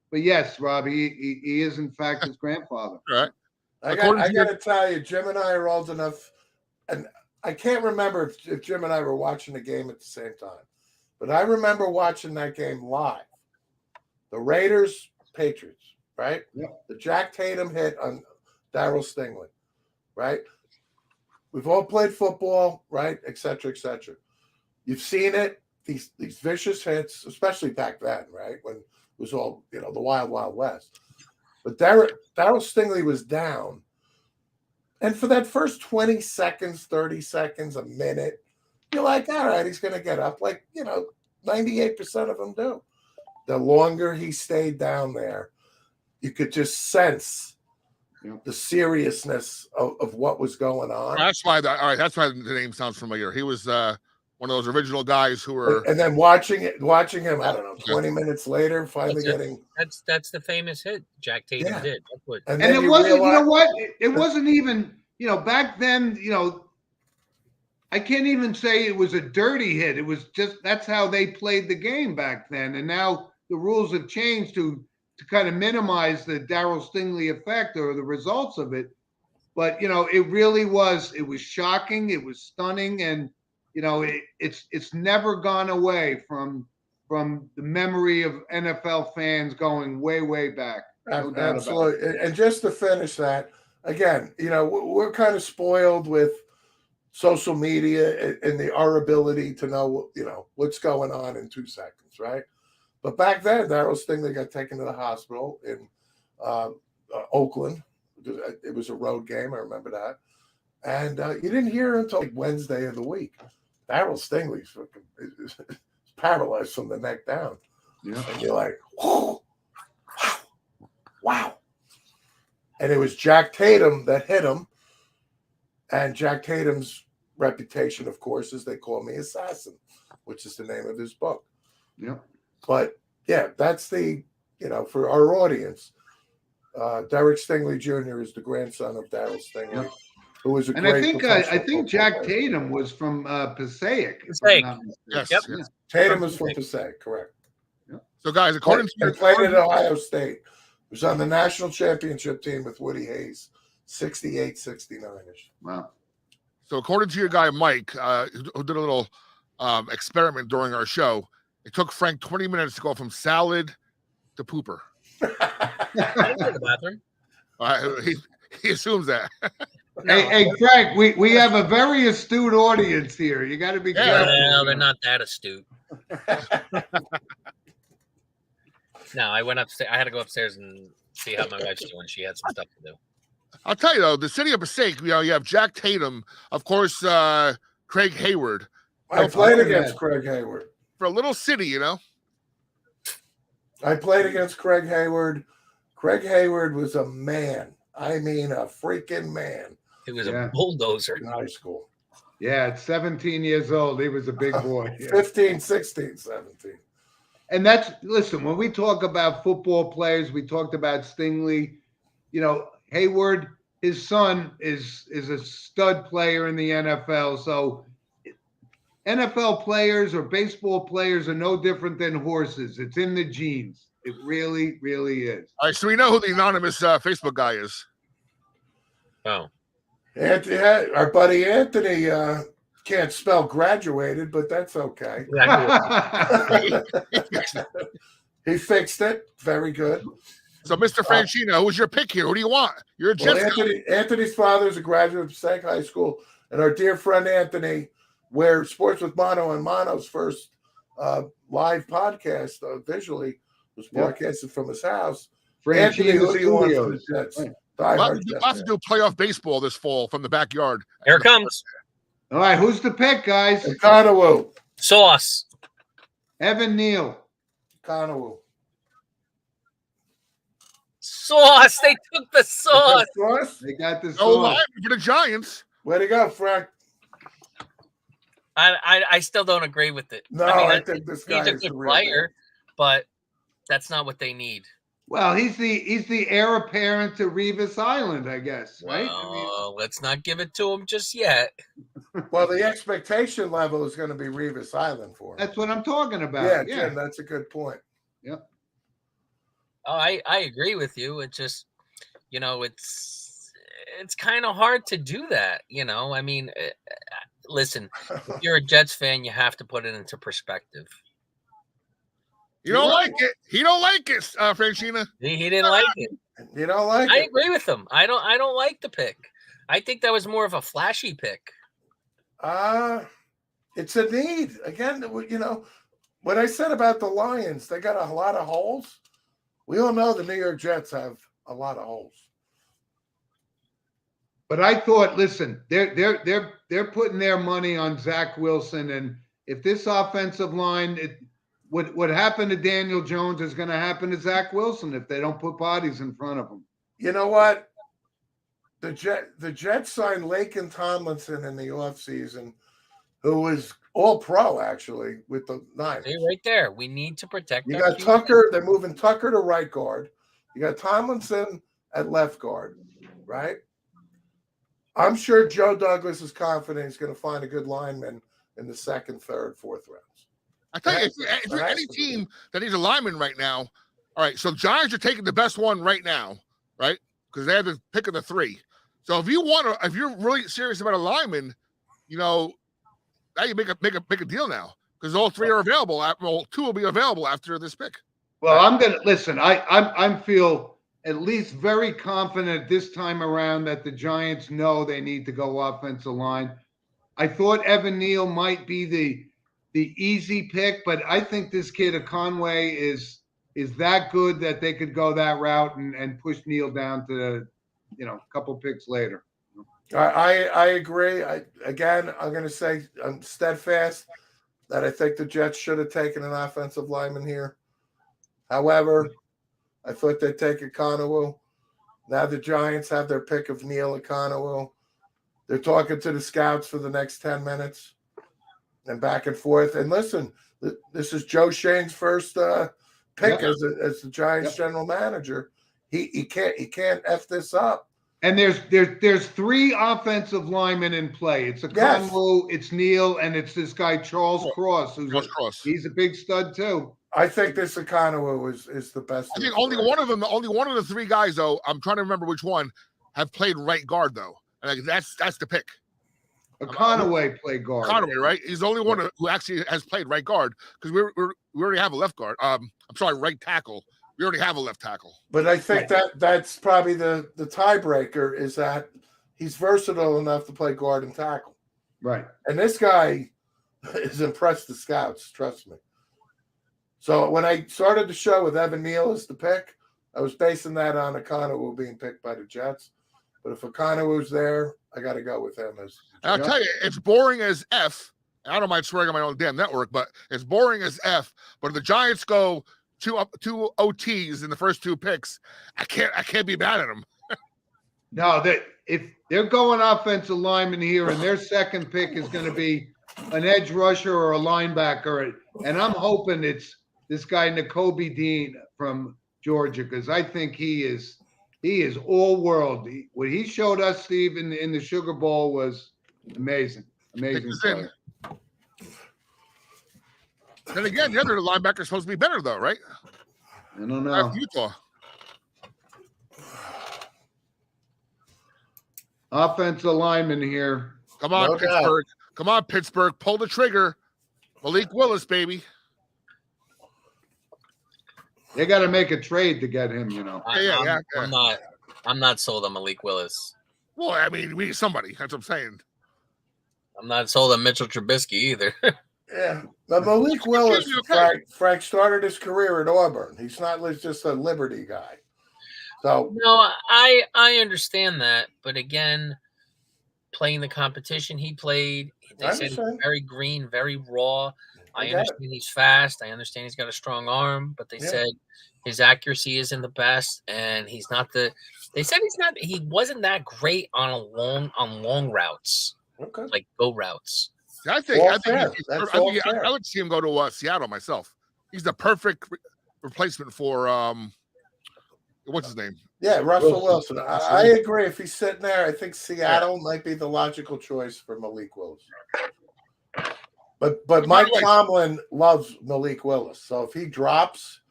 but yes, Rob, he is in fact his grandfather. Right. I got to tell you, Jim and I are old enough, and I can't remember if Jim and I were watching the game at the same time. but I remember watching that game live. The Raiders, Patriots, right? Yep. The Jack Tatum hit on Darryl Stingley, right? We've all played football, right? Et cetera, et cetera. You've seen it, these vicious hits, especially back then, right? When it was all, the wild, wild west. But Darryl Stingley was down. And for that first 20 seconds, 30 seconds, a minute, you're like, all right, he's going to get up. Like, 98% of them do. The longer he stayed down there, you could just sense the seriousness of what was going on. That's why the name sounds familiar. He was one of those original guys who were. And then watching him, I don't know, 20 minutes later, finally That's the famous hit Jack Tatum did. That's what, and it wasn't, you know what? It wasn't even, back then, I can't even say it was a dirty hit. It was just, that's how they played the game back then. And now the rules have changed to kind of minimize the Darryl Stingley effect or the results of it. But, it really was, it was shocking. It was stunning. And, it's never gone away from the memory of NFL fans going way, way back. No Absolutely. And just to finish that, again, we're kind of spoiled with social media and our ability to know, what's going on in 2 seconds, right? But back then, Darryl Stingley got taken to the hospital in Oakland. It was a road game. I remember that. And you didn't hear until like Wednesday of the week. Darryl Stingley's paralyzed from the neck down. Yeah. And you're like, whoa, wow. And it was Jack Tatum that hit him. And Jack Tatum's reputation, of course, is they call me Assassin, which is the name of his book. Yeah. But, yeah, that's the, for our audience, Derek Stingley Jr. is the grandson of Darryl Stingley, who was a great I think Jack Tatum was from Passaic. Yes. Yep. Yes. Tatum was from Passaic, correct. Yeah. So, guys, according to He played at Ohio State. He was on the national championship team with Woody Hayes, 68, 69-ish. Wow. So, according to your guy Mike, who did a little experiment during our show, it took Frank 20 minutes to go from salad to pooper. I go to the bathroom. He assumes that. No. Hey, Frank, we have a very astute audience here. You got to be careful. Well, they're not that astute. No, I went upstairs. I had to go upstairs and see how my wife's doing. She had some stuff to do. I'll tell you, though, the city of Passaic, you have Jack Tatum, of course, Craig Hayward. I played against Craig Hayward. For a little city, I played against Craig Hayward. Craig Hayward was a man. I mean, a freaking man. He was a bulldozer in high school. Yeah, at 17 years old, he was a big boy. 15, 16, 17. And listen, when we talk about football players, we talked about Stingley. Hayward, his son is a stud player in the NFL. So NFL players or baseball players are no different than horses. It's in the genes. It really, really is. All right, so we know who the anonymous Facebook guy is. Oh. Anthony, our buddy Anthony can't spell graduated, but that's okay. He fixed it. Very good. So, Mr. Franchino, who's your pick here? Who do you want? You're a Jets guy. Anthony's father is a graduate of Passaic High School, and our dear friend Anthony, where Sports with Mono and Mono's first live podcast visually was broadcasted from his house. Anthony, who do you want for the Jets? We'll have to do playoff baseball this fall from the backyard. Here it comes. All right, who's the pick, guys? Conawoo. Sauce. Evan Neal. Conawoo. Sauce. They took the sauce. They got the No sauce. line for the Giants. Way to go, Frank. I still don't agree with it. No, I think this guy he's a is good a real player, but that's not what they need. Well, he's the heir apparent to Revis Island, I guess, right? Well, let's not give it to him just yet. Well, the expectation level is going to be Revis Island for him. That's what I'm talking about. Yeah, Jim, that's a good point. Yep. Oh, I agree with you. It just, it's kind of hard to do that. I mean, listen, if you're a Jets fan, you have to put it into perspective. You don't like it. He don't like it, Franchina. He didn't like it. You don't like I it. agree with him. I don't like the pick. I think that was more of a flashy pick. It's a need. Again, what I said about the Lions, they got a lot of holes. We all know the New York Jets have a lot of holes. But I thought, listen, they're putting their money on Zach Wilson, and if this offensive line, what happened to Daniel Jones is going to happen to Zach Wilson if they don't put bodies in front of him. You know what? The Jets signed Laken Tomlinson in the offseason, who was all pro actually with the Niners. See right there. We need to protect. You got Tucker. They're moving Tucker to right guard. You got Tomlinson at left guard, right? I'm sure Joe Douglas is confident he's going to find a good lineman in the second, third, fourth rounds. I tell you, if you're any team that needs a lineman right now, all right, so Giants are taking the best one right now, right? Because they have the pick of the 3. So if you're really serious about a lineman, now you make a deal now because all 3 are available. Well, 2 will be available after this pick. Well, I'm gonna listen. I feel at least very confident this time around that the Giants know they need to go offensive line. I thought Evan Neal might be the easy pick, but I think this kid Conway is that good that they could go that route and push Neal down to a couple picks later. I agree. I'm going to say I'm steadfast that I think the Jets should have taken an offensive lineman here. However, I thought they'd take Econowu. Now the Giants have their pick of Neal Econowu. They're talking to the scouts for the next 10 minutes and back and forth. And listen, this is Joe Shane's first pick as the Giants general manager. He can't F this up. And there's 3 offensive linemen in play. It's Conway, it's Neal, and it's this guy Charles Cross. He's a big stud too. I think this Econowu is the best. I think only one of the 3 guys, though, I'm trying to remember which one, have played right guard though. And that's the pick. Conway played guard. Conway, right? He's the only one who actually has played right guard because we already have a left guard. I'm sorry, right tackle. We already have a left tackle. But I think that's probably the tiebreaker is that he's versatile enough to play guard and tackle. Right. And this guy has impressed the scouts, trust me. So when I started the show with Evan Neal as the pick, I was basing that on Econowu being picked by the Jets. But if Econowu's there, I got to go with him. I'll tell you, it's boring as F. I don't mind swearing on my own damn network, but it's boring as F. But if the Giants go two OTs in the first 2 picks, I can't be mad at them. No, if they're going offensive lineman here and their second pick is going to be an edge rusher or a linebacker, and I'm hoping it's this guy Nakobe Dean from Georgia because I think he is all world. What he showed us, Steve, in the Sugar Bowl was amazing. Amazing player. Then again, the other linebacker is supposed to be better, though, right? I don't know. Utah. Offensive lineman here. Come on, Pittsburgh. Come on, Pittsburgh. Pull the trigger. Malik Willis, baby. They got to make a trade to get him, I'm not sold on Malik Willis. Well, I mean, we need somebody. That's what I'm saying. I'm not sold on Mitchell Trubisky either. Yeah. But Malik Willis, Frank started his career at Auburn. He's not just a Liberty guy. So no, I understand that. But again, playing the competition he played, they said he's very green, very raw. I understand he's fast. I understand he's got a strong arm, but they said his accuracy isn't the best, and he's not the. They said he wasn't that great on long routes, like go routes. I think I would see him go to Seattle myself. He's the perfect replacement for what's his name? Yeah, Russell Wilson. I agree. If he's sitting there, I think Seattle might be the logical choice for Malik Willis. But Mike Tomlin loves Malik Willis, so if he drops,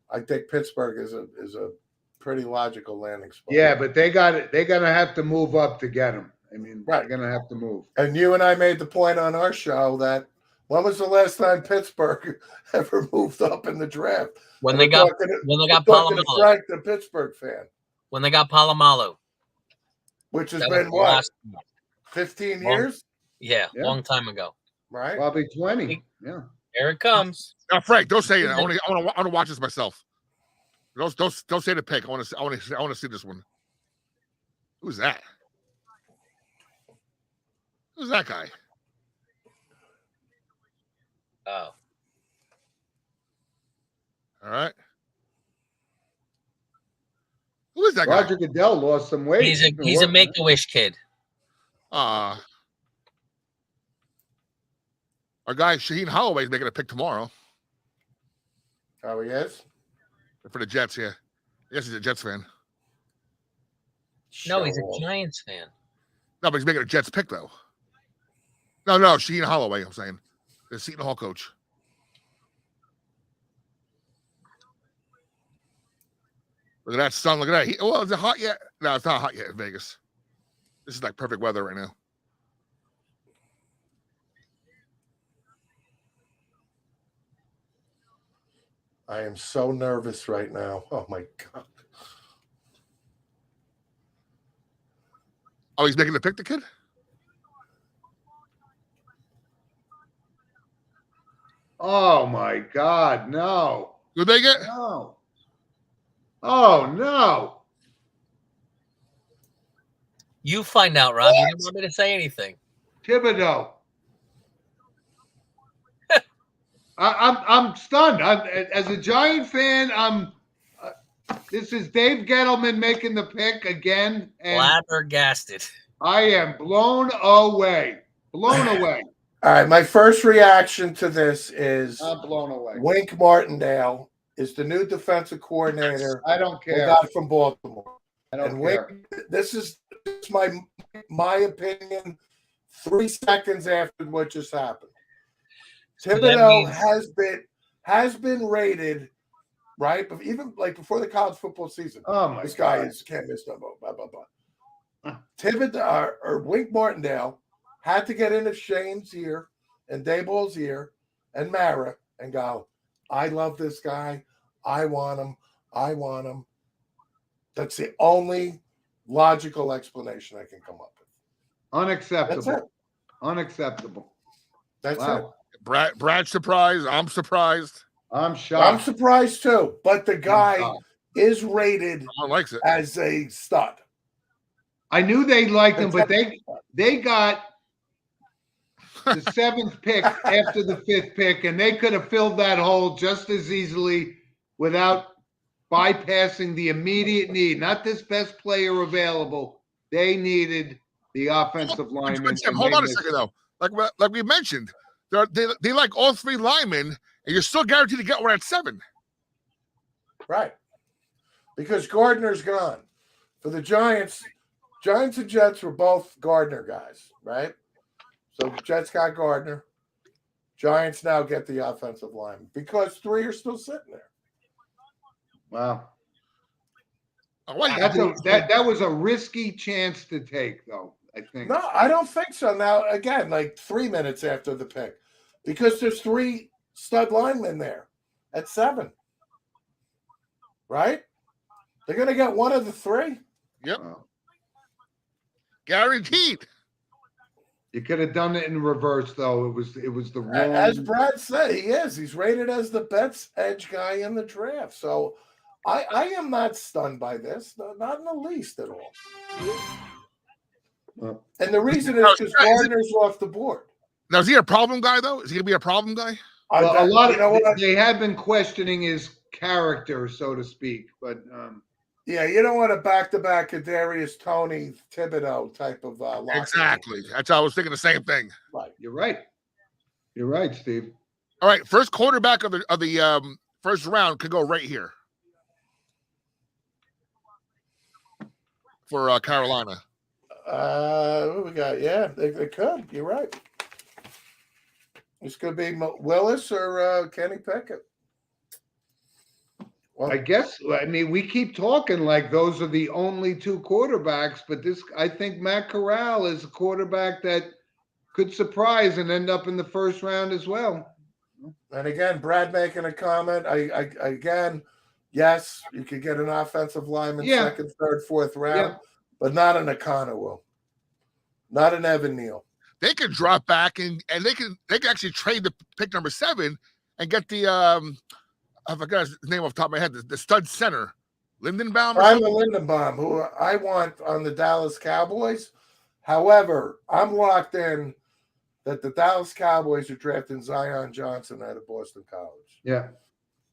I think Pittsburgh is a pretty logical landing spot. Yeah, but they're gonna have to move up to get him. I mean, they're gonna have to move. And you and I made the point on our show that When was the last time Pittsburgh ever moved up in the draft? When they got Talking to Frank, the Pittsburgh fan. When they got Palomalu. Which has That been was what? 15 years? Yeah, long time ago. Right? Probably 20. Yeah. Here it comes. Now, Frank, don't say it. I want to watch this myself. Don't say the pick. I want to see this one. Who's that? Who's that guy? Oh. All right. Who is that guy? Roger Goodell lost some weight. He's a Make-A-Wish kid. Our guy Shaheen Holloway is making a pick tomorrow. Oh, he is? For the Jets, yeah. I guess he's a Jets fan. No, he's a Giants fan. No, but he's making a Jets pick, though. No, Shaheen Holloway, I'm saying. The Seton Hall coach. Look at that sun. Look at that. Is it hot yet? No, it's not hot yet in Vegas. This is like perfect weather right now. I am so nervous right now. Oh, my God. Oh, he's making the pick, the kid? Oh, my God. No. Who'd they get? No. Oh, no. You find out, Rob. You didn't want me to say anything. Thibodeau. I'm stunned. As a Giant fan, this is Dave Gettleman making the pick again. And Flabbergasted. I am blown away. Blown away. All right, my first reaction to this is I'm blown away. Wink Martindale is the new defensive coordinator. I don't We care. got from Baltimore. I don't And care. this is my opinion 3 seconds after what just happened. Thibodeau has been rated, right? But even like before the college football season. Oh my this God. guy can't miss no more. Blah, blah, blah. Thibodeau or Wink Martindale had to get into Shane's ear and Dayball's ear and Mara and go, I love this guy. I want him. I want him. That's the only logical explanation I can come up with. Unacceptable. That's it. Unacceptable. That's Wow. it. Brad's surprised. I'm surprised. I'm shocked. I'm surprised too, but the guy shocked. is rated No one likes it. as a stud. I knew they liked him, but they got the 7th pick after the 5th pick, and they could have filled that hole just as easily without bypassing the immediate need. Not this best player available. They needed the offensive lineman. Tim, hold on a second, though. Like we mentioned, they like all 3 linemen, and you're still guaranteed to get one at 7. Right. Because Gardner's gone. For the Giants and Jets were both Gardner guys, right? So the Jets got Gardner. Giants now get the offensive line because 3 are still sitting there. Wow. Oh, That was a risky chance to take, though, I think. No, I don't think so. Now, again, like 3 minutes after the pick, because there's 3 stud linemen there at 7. Right? They're going to get one of the 3. Yep. Wow. Guaranteed. You could have done it in reverse, though. It was the wrong. As Brad said, he is. He's rated as the best edge guy in the draft. So I am not stunned by this, not in the least at all. Well, And the reason is because Gardner's off the board. Now, is he a problem guy, though? Is he going to be a problem guy? a lot you know what? they have been questioning his character, so to speak. But Yeah, you don't want a back-to-back Kadarius Toney Thibodeau type of locker. Exactly. That's how I was thinking the same thing. Right. you're right. You're right, Steve. All right, first quarterback of the first round could go right here for Carolina. What we got? Yeah, they could. You're right. It's going to be Willis or Kenny Pickett. Well, I mean, we keep talking like those are the only 2 quarterbacks, but I think Matt Corral is a quarterback that could surprise and end up in the first round as well. And again, Brad making a comment. Again, yes, you could get an offensive lineman second, third, fourth round, but not an Econo, not an Evan Neal. They could drop back and they can actually trade the pick number 7 and get the I forgot his name off the top of my head, the stud center, Lindenbaum. Lindenbaum, who I want on the Dallas Cowboys. However, I'm locked in that the Dallas Cowboys are drafting Zion Johnson out of Boston College. Yeah.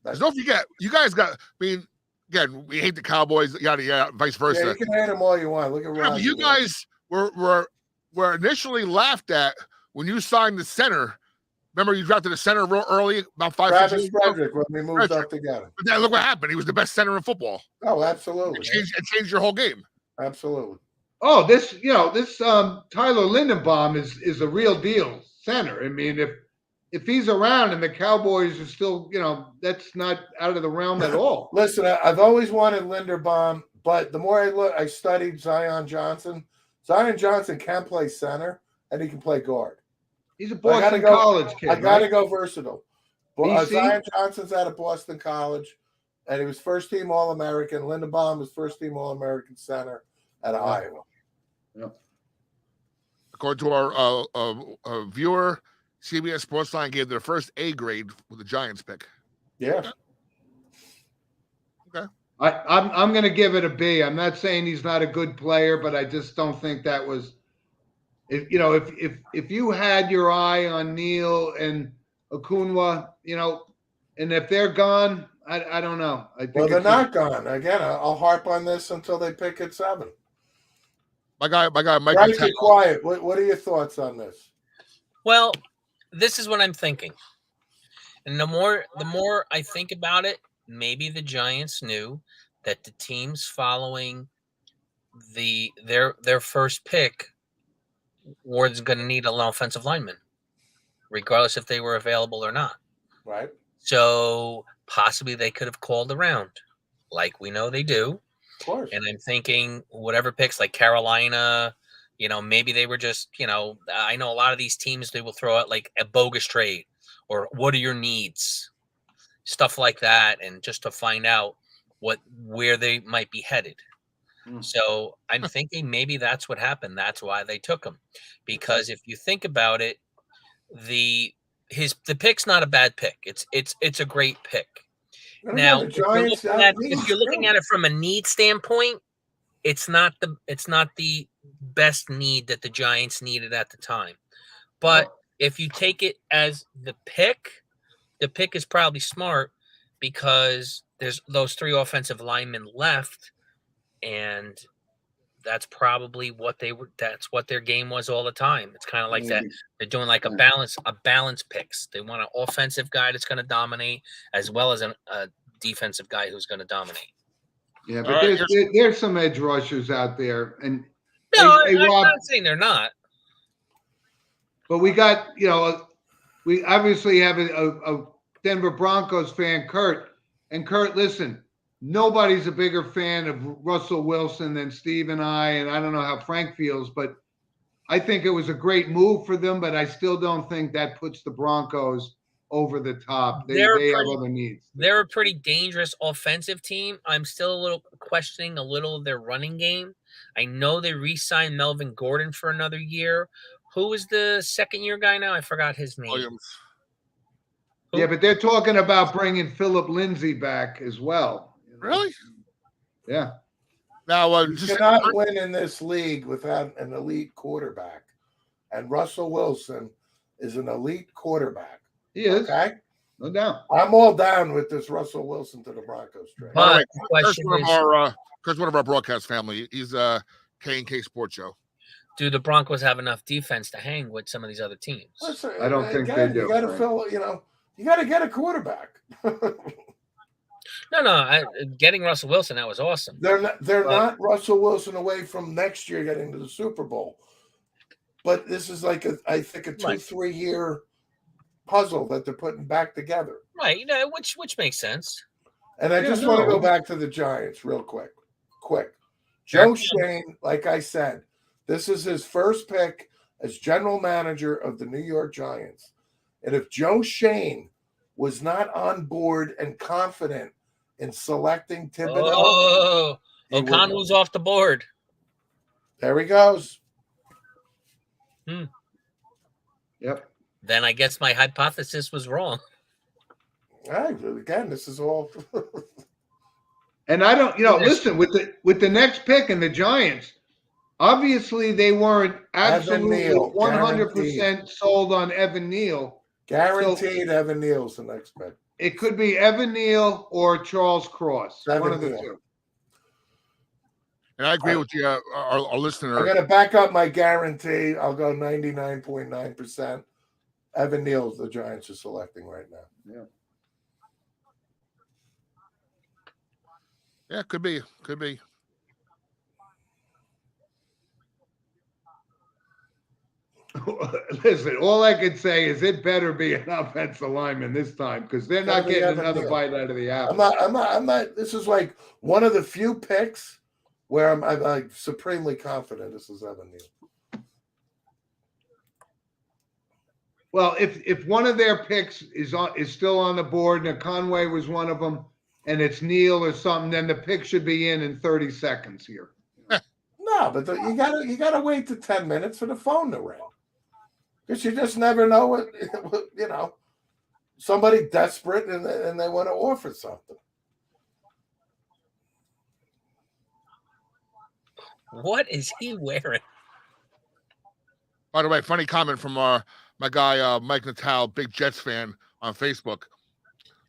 Don't forget, you guys got. I mean, again, we hate the Cowboys, yada yada, vice versa. Yeah, you can hate them all you want. Look at Roger. You guys were initially laughed at when you signed the center. Remember, you drafted the center real early, about 5 Travis years ago? Frederick when we moved up together. But then look what happened. He was the best center in football. Oh, absolutely. It changed your whole game. Absolutely. Oh, this Tyler Lindenbaum is a real deal center. I mean, if he's around and the Cowboys are still, that's not out of the realm at all. Listen, I've always wanted Linderbaum, but the more I studied Zion Johnson. Zion Johnson can play center and he can play guard. He's a Boston College kid. I got to go versatile. BC? Zion Johnson's out of Boston College, and he was first team All-American. Linderbaum was first team All-American center at Iowa. Yep. According to our viewer, CBS Sportsline gave their first A grade with the Giants pick. Yeah. Okay. I'm going to give it a B. I'm not saying he's not a good player, but I just don't think that was. If you had your eye on Neal and Okunwa, and if they're gone, I don't know. I think they're not gone. Again, I'll harp on this until they pick at 7. My guy, Mike. Right, be quiet. What are your thoughts on this? Well, this is what I'm thinking, and the more I think about it, maybe the Giants knew that the teams following their first pick was going to need an offensive lineman, regardless if they were available or not. Right. So possibly they could have called around, like we know they do. Of course. And I'm thinking whatever picks, like Carolina, maybe they were just, I know a lot of these teams, they will throw out like a bogus trade or what are your needs, stuff like that, and just to find out where they might be headed. So I'm thinking maybe that's what happened. That's why they took him, because if you think about it, the pick's not a bad pick. It's a great pick. Now, if you're looking at it from a need standpoint, it's not the best need that the Giants needed at the time. But if you take it as the pick is probably smart because there's those 3 offensive linemen left. And that's probably that's what their game was all the time. It's kind of like that. They're doing like a balance picks. They want an offensive guy that's going to dominate as well as a defensive guy who's going to dominate. Yeah, but there's some edge rushers out there. And no, I'm not saying they're not. But we got, we obviously have a Denver Broncos fan, Kurt. And Kurt, listen. Nobody's a bigger fan of Russell Wilson than Steve and I don't know how Frank feels, but I think it was a great move for them, but I still don't think that puts the Broncos over the top. They have other needs. They're a pretty dangerous offensive team. I'm still questioning of their running game. I know they re-signed Melvin Gordon for another year. Who is the second-year guy now? I forgot his name. Williams. Yeah, but they're talking about bringing Philip Lindsay back as well. Really? Yeah. Now, you cannot win in this league without an elite quarterback, and Russell Wilson is an elite quarterback. He is. Okay, no doubt. I'm all down with this Russell Wilson to the Broncos trade. But Kurt's one of our broadcast family. He's K&K Sports Show. Do the Broncos have enough defense to hang with some of these other teams? Listen, I don't think they do. You got to fill. You got to get a quarterback. No. Getting Russell Wilson, that was awesome. They're not Russell Wilson away from next year getting to the Super Bowl. But this is like I think a 2-3 year puzzle that they're putting back together. Right, which makes sense. And I just want to go back to the Giants real quick. Joe Shane, like I said, this is his first pick as general manager of the New York Giants. And if Joe Shane was not on board and confident in selecting Thibodeau, Oh, O'Connell's off the board. There he goes. Yep. Then I guess my hypothesis was wrong. Again, this is all. And I don't, listen, with the next pick in the Giants, obviously they weren't absolutely Neal, 100% sold on Evan Neal. Guaranteed Evan Neal's the next pick. It could be Evan Neal or Charles Cross, Evan one of the Neal. two. And I agree with you, our listener. I'm going to back up my guarantee. I'll go 99.9%. Evan Neal's the Giants are selecting right now. Yeah. Yeah, could be. Listen, all I can say is it better be an offensive lineman this time because they're not getting another bite out of the apple. I'm not. This is like one of the few picks where I'm like supremely confident this is Evan Neal. Well, if one of their picks is still on the board and Conway was one of them, and it's Neal or something, then the pick should be in 30 seconds here. No, but you gotta wait to 10 minutes for the phone to ring. Because you just never know what somebody desperate and they want to offer something. What is he wearing? By the way, funny comment from my guy Mike Natal, big Jets fan on Facebook.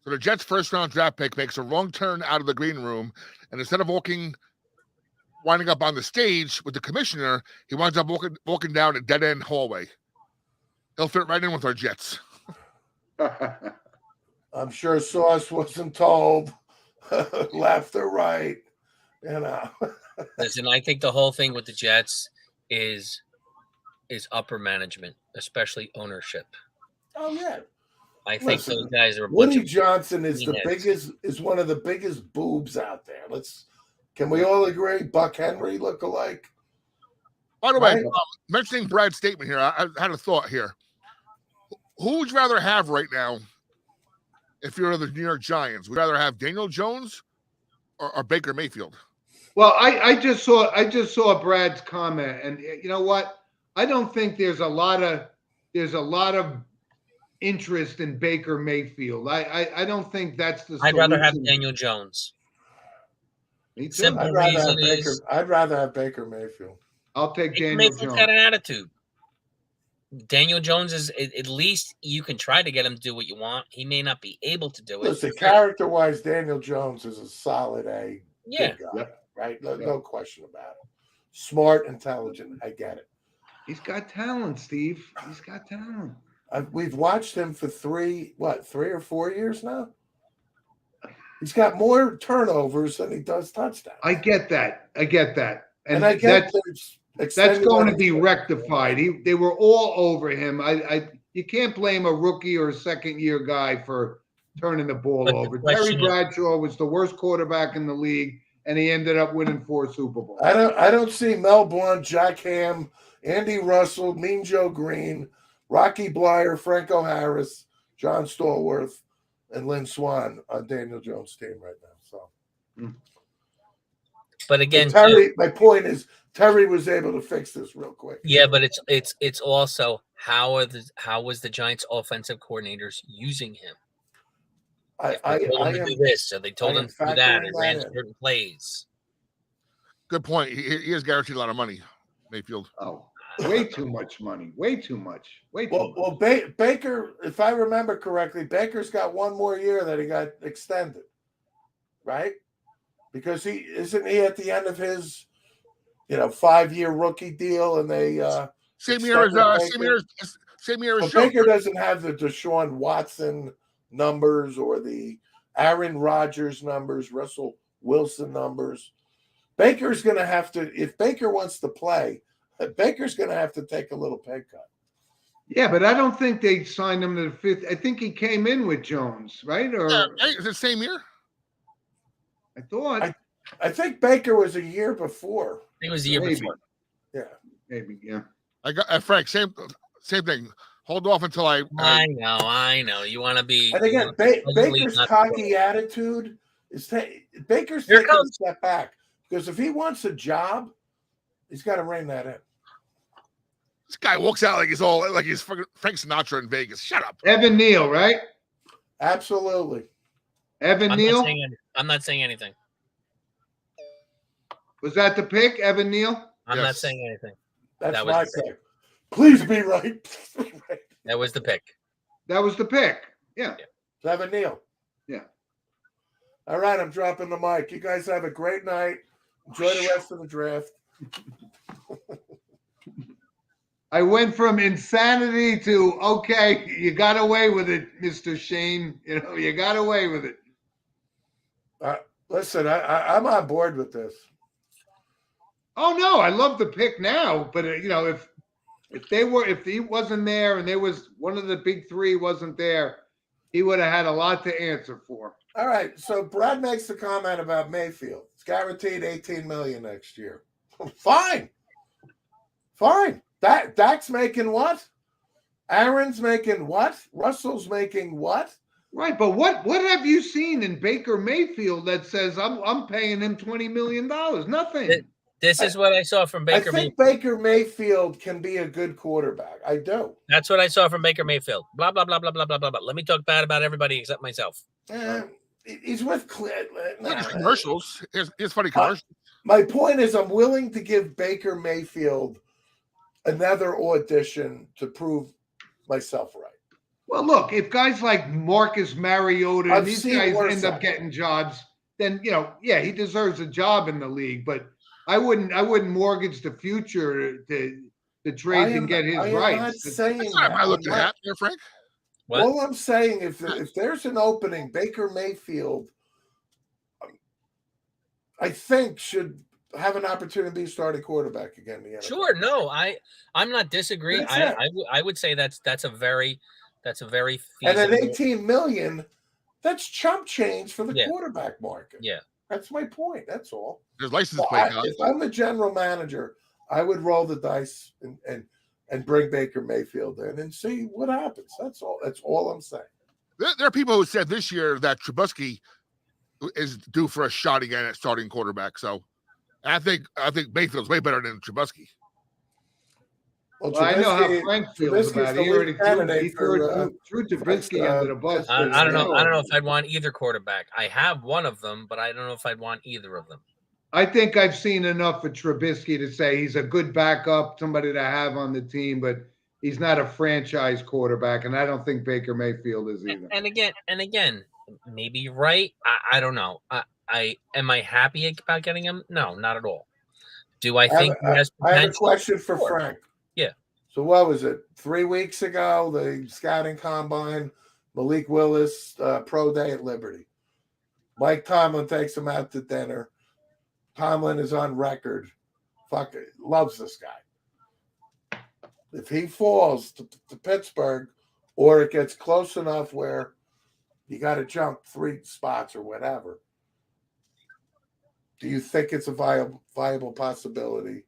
So the Jets' first-round draft pick makes a wrong turn out of the green room, and instead of winding up on the stage with the commissioner, he winds up walking down a dead-end hallway. He'll fit right in with our Jets. I'm sure Sauce wasn't told left or right. Listen, I think the whole thing with the Jets is upper management, especially ownership. Oh yeah. I think those guys are. Woody Johnson is is one of the biggest boobs out there. Can we all agree? Buck Henry look alike. By the way, mentioning Brad's statement here, I had a thought here. Who would you rather have right now if you're the New York Giants? Would you rather have Daniel Jones or Baker Mayfield? Well, I just saw Brad's comment, and you know what? I don't think there's a lot of interest in Baker Mayfield. I don't think that's the solution. I'd rather have Daniel Jones. Me too. Simple reason is I'd rather have Baker Mayfield. I'll take Baker Daniel Mayfield's Jones. got an attitude. Daniel Jones is at least you can try to get him to do what you want. He may not be able to do it. Listen, character-wise, Daniel Jones is a solid A. Yeah. Good guy, right? No question about it. Smart, intelligent. I get it. He's got talent, Steve. He's got talent. We've watched him for 3 or 4 years now. He's got more turnovers than he does touchdowns. I get that. And I get that's going to be rectified. They were all over him. You can't blame a rookie or a second-year guy for turning the ball over. Terry Bradshaw was the worst quarterback in the league, and he ended up winning 4 Super Bowls. I don't see Mel Blount, Jack Ham, Andy Russell, Mean Joe Green, Rocky Blyer, Franco Harris, John Stallworth, and Lynn Swan on Daniel Jones' team right now. So, but again, Terry, my point is Terry was able to fix this real quick. Yeah, but it's also how was the Giants' offensive coordinators using him? They told him to do this, so they told him to do that, and ran certain plays. Good point. He has guaranteed a lot of money, Mayfield. Oh, way too much money. Way too much. Well, Baker, if I remember correctly, Baker's got 1 more year that he got extended, right? Because he isn't at the end of his 5-year rookie deal, and they same year as Baker doesn't have the Deshaun Watson numbers or the Aaron Rodgers numbers, Russell Wilson numbers. Baker's going to have to, if Baker wants to play, Baker's going to have to take a little pay cut. Yeah, but I don't think they signed him to the 5th. I think he came in with Jones, right? Or is it the same year? I thought. I think Baker was a year before. I think it was the year before. Yeah. Maybe, yeah. I got Frank. Same thing. Hold off until I know. You want to be. And again, Baker's cocky attitude is Baker's taking a step back because if he wants a job, he's got to rein that in. This guy walks out like he's Frank Sinatra in Vegas. Shut up. Evan Neal, right? Absolutely. Evan Neal? I'm not saying anything. Was that the pick, Evan Neal? I'm not saying anything. That's my pick. Please be right. That was the pick. That was the pick. Yeah. Evan Neal. Yeah. All right, I'm dropping the mic. You guys have a great night. Enjoy the rest of the draft. I went from insanity to, okay, you got away with it, Mr. Shane. You got away with it. Listen, I'm on board with this. Oh, no, I love the pick now. But, if he wasn't there and there was one of the big three wasn't there, he would have had a lot to answer for. All right. So Brad makes the comment about Mayfield. It's guaranteed $18 million next year. Fine. Dak's making what? Aaron's making what? Russell's making what? Right, but what have you seen in Baker Mayfield that says I'm paying him $20 million? Nothing. This is what I saw from Baker. I think Baker Mayfield can be a good quarterback. I do. That's what I saw from Baker Mayfield. Blah blah blah blah blah blah blah blah. Let me talk bad about everybody except myself. He's with commercials. Here's funny commercials. My point is, I'm willing to give Baker Mayfield another audition to prove myself right. Well, look, if guys like Marcus Mariota and these guys end up getting jobs, then he deserves a job in the league. But I wouldn't mortgage the future to trade and get his rights. Not saying I looked at that there, Frank. What? All I'm saying, if there's an opening, Baker Mayfield, I think should have an opportunity to be a starting quarterback again in the NFL. Sure, no, I'm not disagreeing. I would say that's a very feasible. And at $18 million, that's chump change for the quarterback market. Yeah, that's my point. That's all. There's license plate. If I'm the general manager, I would roll the dice and bring Baker Mayfield in and see what happens. That's all. That's all I'm saying. There are people who said this year that Trubisky is due for a shot again at starting quarterback. So I think Mayfield's way better than Trubisky. Well, I know how Frank feels about it. He already threw Trubisky under the bus. I don't know if I'd want either quarterback. I have one of them, but I don't know if I'd want either of them. I think I've seen enough of Trubisky to say he's a good backup, somebody to have on the team, but he's not a franchise quarterback, and I don't think Baker Mayfield is either. And again, maybe you're right. I don't know. Am I happy about getting him? No, not at all. Do I think he has potential? I have a question for Frank. Yeah. So what was it? 3 weeks ago, the scouting combine, Malik Willis, pro day at Liberty. Mike Tomlin takes him out to dinner. Tomlin is on record. Loves this guy. If he falls to Pittsburgh, or it gets close enough where you got to jump 3 spots or whatever, do you think it's a viable possibility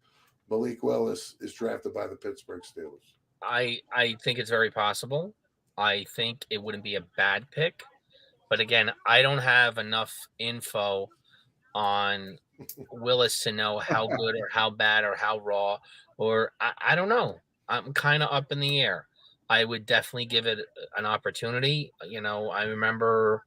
Malik Willis is drafted by the Pittsburgh Steelers? I think it's very possible. I think it wouldn't be a bad pick. But again, I don't have enough info on Willis to know how good or how bad or how raw, or I don't know. I'm kind of up in the air. I would definitely give it an opportunity. I remember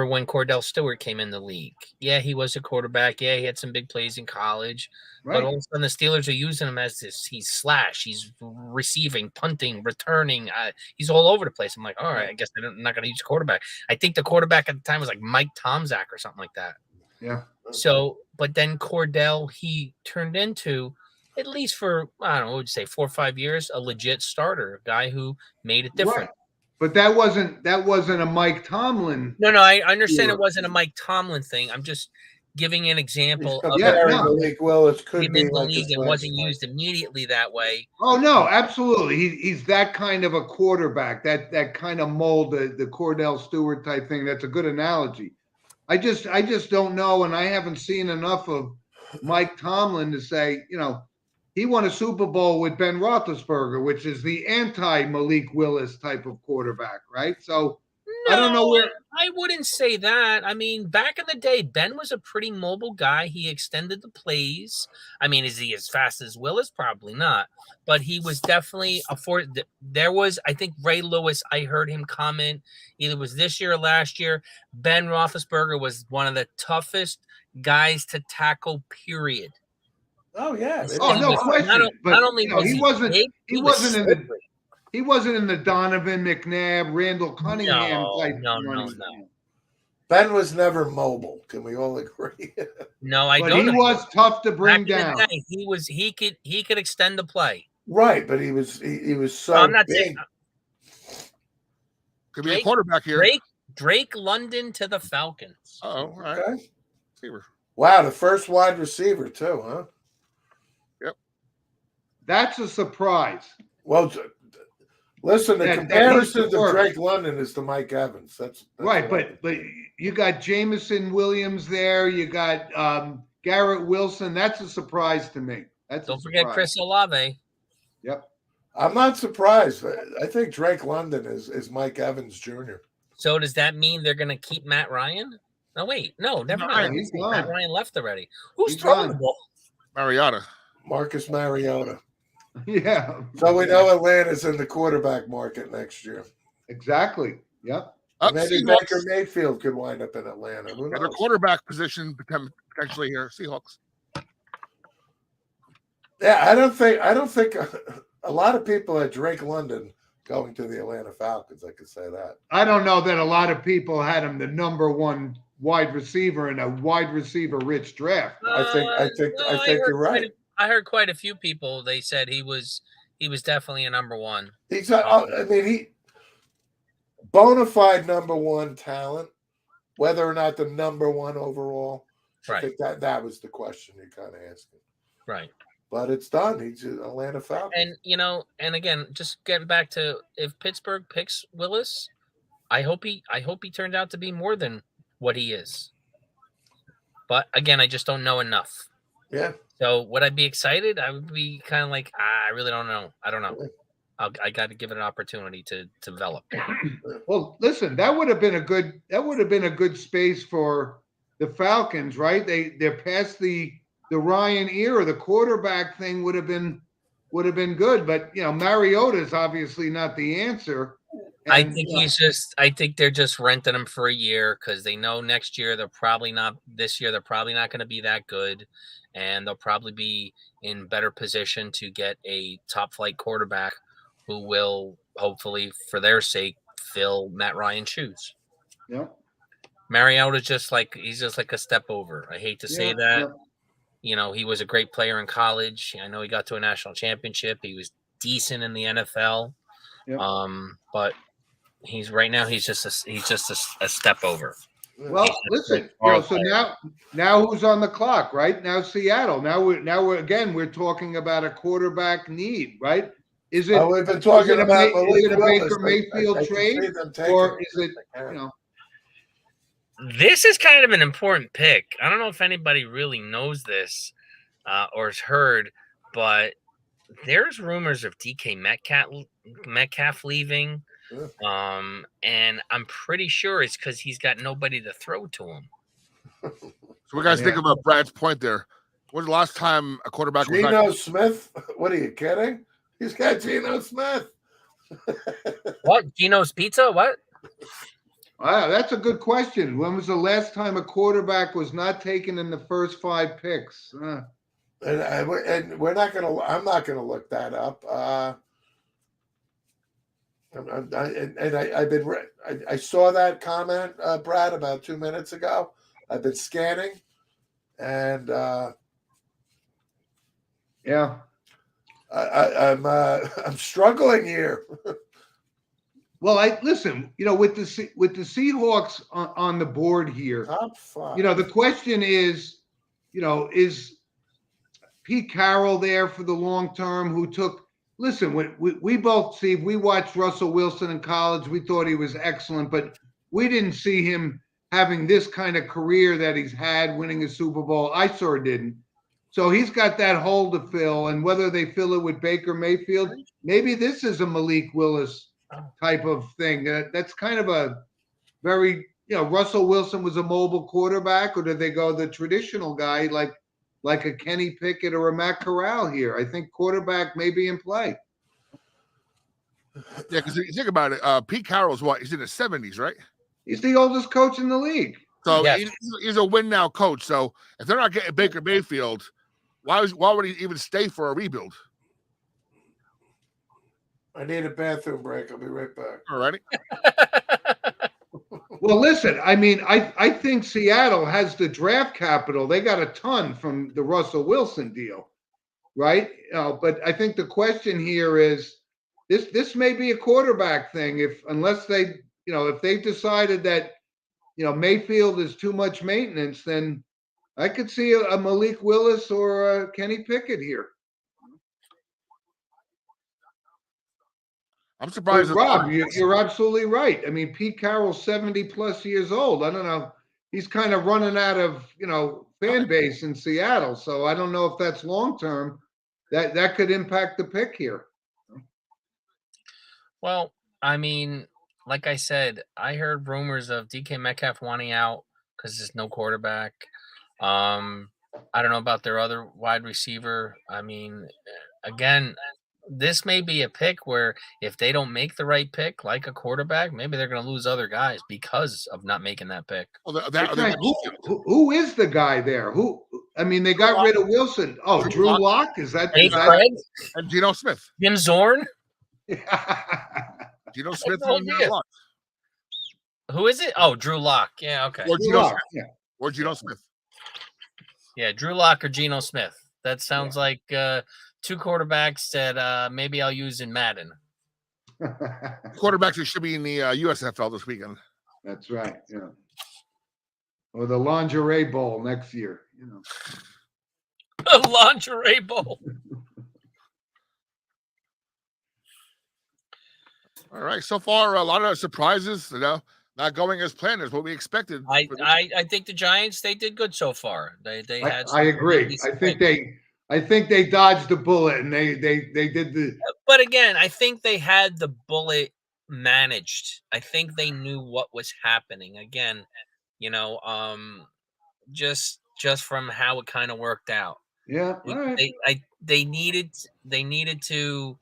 when Cordell Stewart came in the league. Yeah, he was a quarterback. Yeah, he had some big plays in college. Right. But all of a sudden, the Steelers are using him as this. He's slash. He's receiving, punting, returning. He's all over the place. I'm like, all right, I guess I'm not going to use quarterback. I think the quarterback at the time was like Mike Tomczak or something like that. Yeah. So, but then Cordell, he turned into, at least for, I don't know, what would you say, 4 or 5 years, a legit starter, a guy who made it different. Right. But that wasn't a Mike Tomlin. No, I understand it wasn't a Mike Tomlin thing. I'm just giving an example of Malik Willis could be in the league and wasn't used immediately that way. Oh no, absolutely. He's that kind of a quarterback, that kind of mold, the Cordell Stewart type thing. That's a good analogy. I just don't know, and I haven't seen enough of Mike Tomlin to say, he won a Super Bowl with Ben Roethlisberger, which is the anti-Malik Willis type of quarterback, right? So I don't know where. I wouldn't say that. I mean, back in the day, Ben was a pretty mobile guy. He extended the plays. I mean, is he as fast as Willis? Probably not. But he was definitely there was, I think, Ray Lewis. I heard him comment, either it was this year or last year. Ben Roethlisberger was one of the toughest guys to tackle. Period. Oh yeah. Oh, no question. Not only was he wasn't. big, He wasn't in the. He wasn't in the Donovan McNabb, Randall Cunningham type. No. Ben was never mobile. Can we all agree? No, I but don't. He was tough to bring down. He could extend the play. Right, but he was so I'm not big. saying Could be a quarterback here. Drake London to the Falcons. All right. Okay. Receiver. Wow, the first wide receiver too, huh? Yep. That's a surprise. Well, listen, the comparison to Drake London is to Mike Evans. That's right, but you got Jamison Williams there. You got Garrett Wilson. That's a surprise to me. Don't forget Chris Olave. Yep. I'm not surprised. I think Drake London is Mike Evans Jr. So does that mean they're going to keep Matt Ryan? No, wait. No, never mind. He's gone. Matt Ryan left already. Who's He's throwing gone. the ball? Mariota. Marcus Mariota. Yeah. So we know Atlanta's in the quarterback market next year. Exactly. Yep. Maybe Baker Mayfield could wind up in Atlanta. Who knows? Their quarterback position potentially here. Seahawks. Yeah, I don't think a lot of people had Drake London going to the Atlanta Falcons. I could say that. I don't know that a lot of people had him the number one wide receiver in a wide receiver rich draft. I think you're right. I heard quite a few people. They said he was definitely a number one. He's he bona fide number one talent, whether or not the number one overall. Right. I think that was the question you're kind of asking. Right. But it's done. He's an Atlanta Falcon. And and again, just getting back to if Pittsburgh picks Willis, I hope he turned out to be more than what he is. But again, I just don't know enough. Yeah. So would I be excited? I would be kind of like, I really don't know. I don't know. I got to give it an opportunity to develop. Well, listen, that would have been a good space for the Falcons, right? They're past the Ryan era. The quarterback thing would have been good, but Mariota is obviously not the answer. I think they're just renting him for a year because they know next year they're probably not. This year they're probably not going to be that good, and they'll probably be in better position to get a top flight quarterback who will hopefully, for their sake, fill Matt Ryan's shoes. Yeah, Mariota's just like a step over. I hate to say that. Yeah. He was a great player in college. I know he got to a national championship. He was decent in the NFL. Yeah. But he's just a step over. Well, listen, so now who's on the clock, right? Now Seattle. Now we're talking about a quarterback need, right? Is it? We've been talking about is it a Baker Mayfield trade, or is it? This is kind of an important pick. I don't know if anybody really knows this or has heard, but there's rumors of DK Metcalf leaving. And I'm pretty sure it's because he's got nobody to throw to him. So what guys think about Brad's point there? When's the last time a quarterback was Geno Smith? What are you kidding? He's got Geno Smith. What? Geno's Pizza? What? Wow, that's a good question. When was the last time a quarterback was not taken in the first 5 picks? And we're not gonna. I'm not gonna look that up. I saw that comment, Brad, about 2 minutes ago. I've been scanning, and I'm struggling here. Well, listen, with the Seahawks on the board here, top 5. The question is Pete Carroll there for the long term? Who took? Listen, we both, Steve, we watched Russell Wilson in college. We thought he was excellent, but we didn't see him having this kind of career that he's had, winning a Super Bowl. I sure didn't. So he's got that hole to fill, and whether they fill it with Baker Mayfield, maybe this is a Malik Willis type of thing. That's kind of a very, Russell Wilson was a mobile quarterback, or did they go the traditional guy like a Kenny Pickett or a Matt Corral here? I think quarterback may be in play. Yeah, because you think about it, Pete Carroll's what? He's in his 70s, right? He's the oldest coach in the league. So Yes. he's a win now coach. So if they're not getting Baker Mayfield, why would he even stay for a rebuild? I need a bathroom break. I'll be right back. All righty. Well, listen, I mean, I think Seattle has the draft capital. They got a ton from the Russell Wilson deal, right? But I think the question here is this may be a quarterback thing unless they, if they've decided that, Mayfield is too much maintenance, then I could see a Malik Willis or a Kenny Pickett here. I'm surprised. Rob, you're absolutely right. I mean, Pete Carroll's 70 plus years old. I don't know. He's kind of running out of, fan base in Seattle. So I don't know if that's long term. That could impact the pick here. Well, I mean, like I said, I heard rumors of DK Metcalf wanting out because there's no quarterback. I don't know about their other wide receiver. I mean, again, this may be a pick where if they don't make the right pick, like a quarterback, maybe they're going to lose other guys because of not making that pick. Well, who is the guy there? They got rid of Wilson. Oh, Drew Lock? Is that? And Geno Smith. Jim Zorn? Geno Smith. Who is it? Oh, Drew Lock. Yeah, okay. Or Geno Smith. Yeah. Or Geno Smith. Yeah, Drew Lock or Geno Smith. That sounds like two quarterbacks that maybe I'll use in Madden. Quarterbacks that should be in the USFL this weekend. That's right. Yeah. Or the lingerie bowl next year. The lingerie bowl. All right. So far, a lot of surprises. Not going as planned as what we expected. I think the Giants, they did good so far. They had. I agree. I think they dodged the bullet and they did the. But again, I think they had the bullet managed. I think they knew what was happening. Again, just from how it kind of worked out. Yeah. All right. They needed to.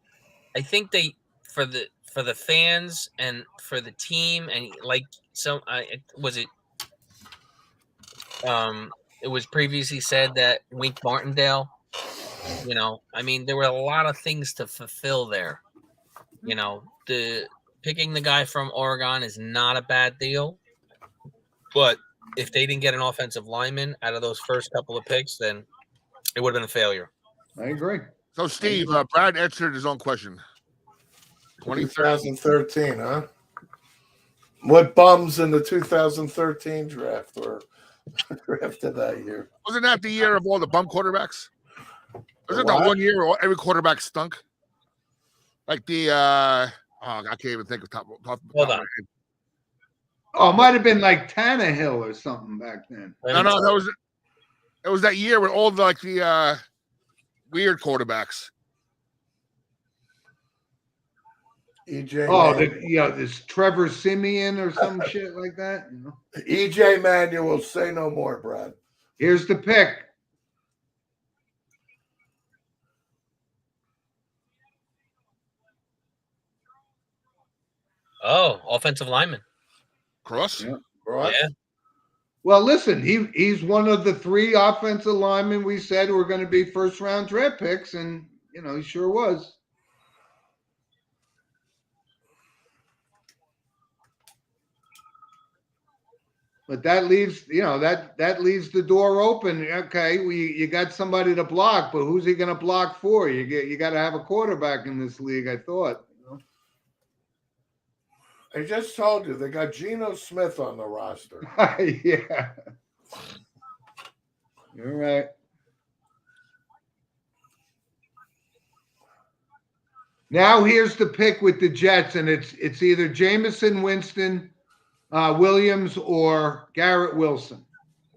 I think they for the fans and for the team and it was previously said that Wink Martindale. There were a lot of things to fulfill there. The picking the guy from Oregon is not a bad deal, but if they didn't get an offensive lineman out of those first couple of picks, then it would have been a failure. I agree. So, Steve, Brad answered his own question. 2013, huh? What bums in the 2013 draft were drafted that year? Wasn't that the year of all the bum quarterbacks? Wasn't that 1 year where every quarterback stunk? Like the I can't even think of top. Hold on. Oh, it might have been like Tannehill or something back then. No, it was that year with all the weird quarterbacks. EJ. Oh, this Trevor Simeon or some shit like that. EJ Manuel, say no more, Brad. Here's the pick. Oh, offensive lineman. Cross? Yeah. Right. Yeah. Well, listen, he's one of the 3 offensive linemen we said were going to be first-round draft picks, and, he sure was. But that leaves, that leaves the door open. Okay, you got somebody to block, but who's he going to block for? You got to have a quarterback in this league, I thought. I just told you they got Geno Smith on the roster. Yeah. You're right. Now here's the pick with the Jets, and it's either Jamison Williams or Garrett Wilson.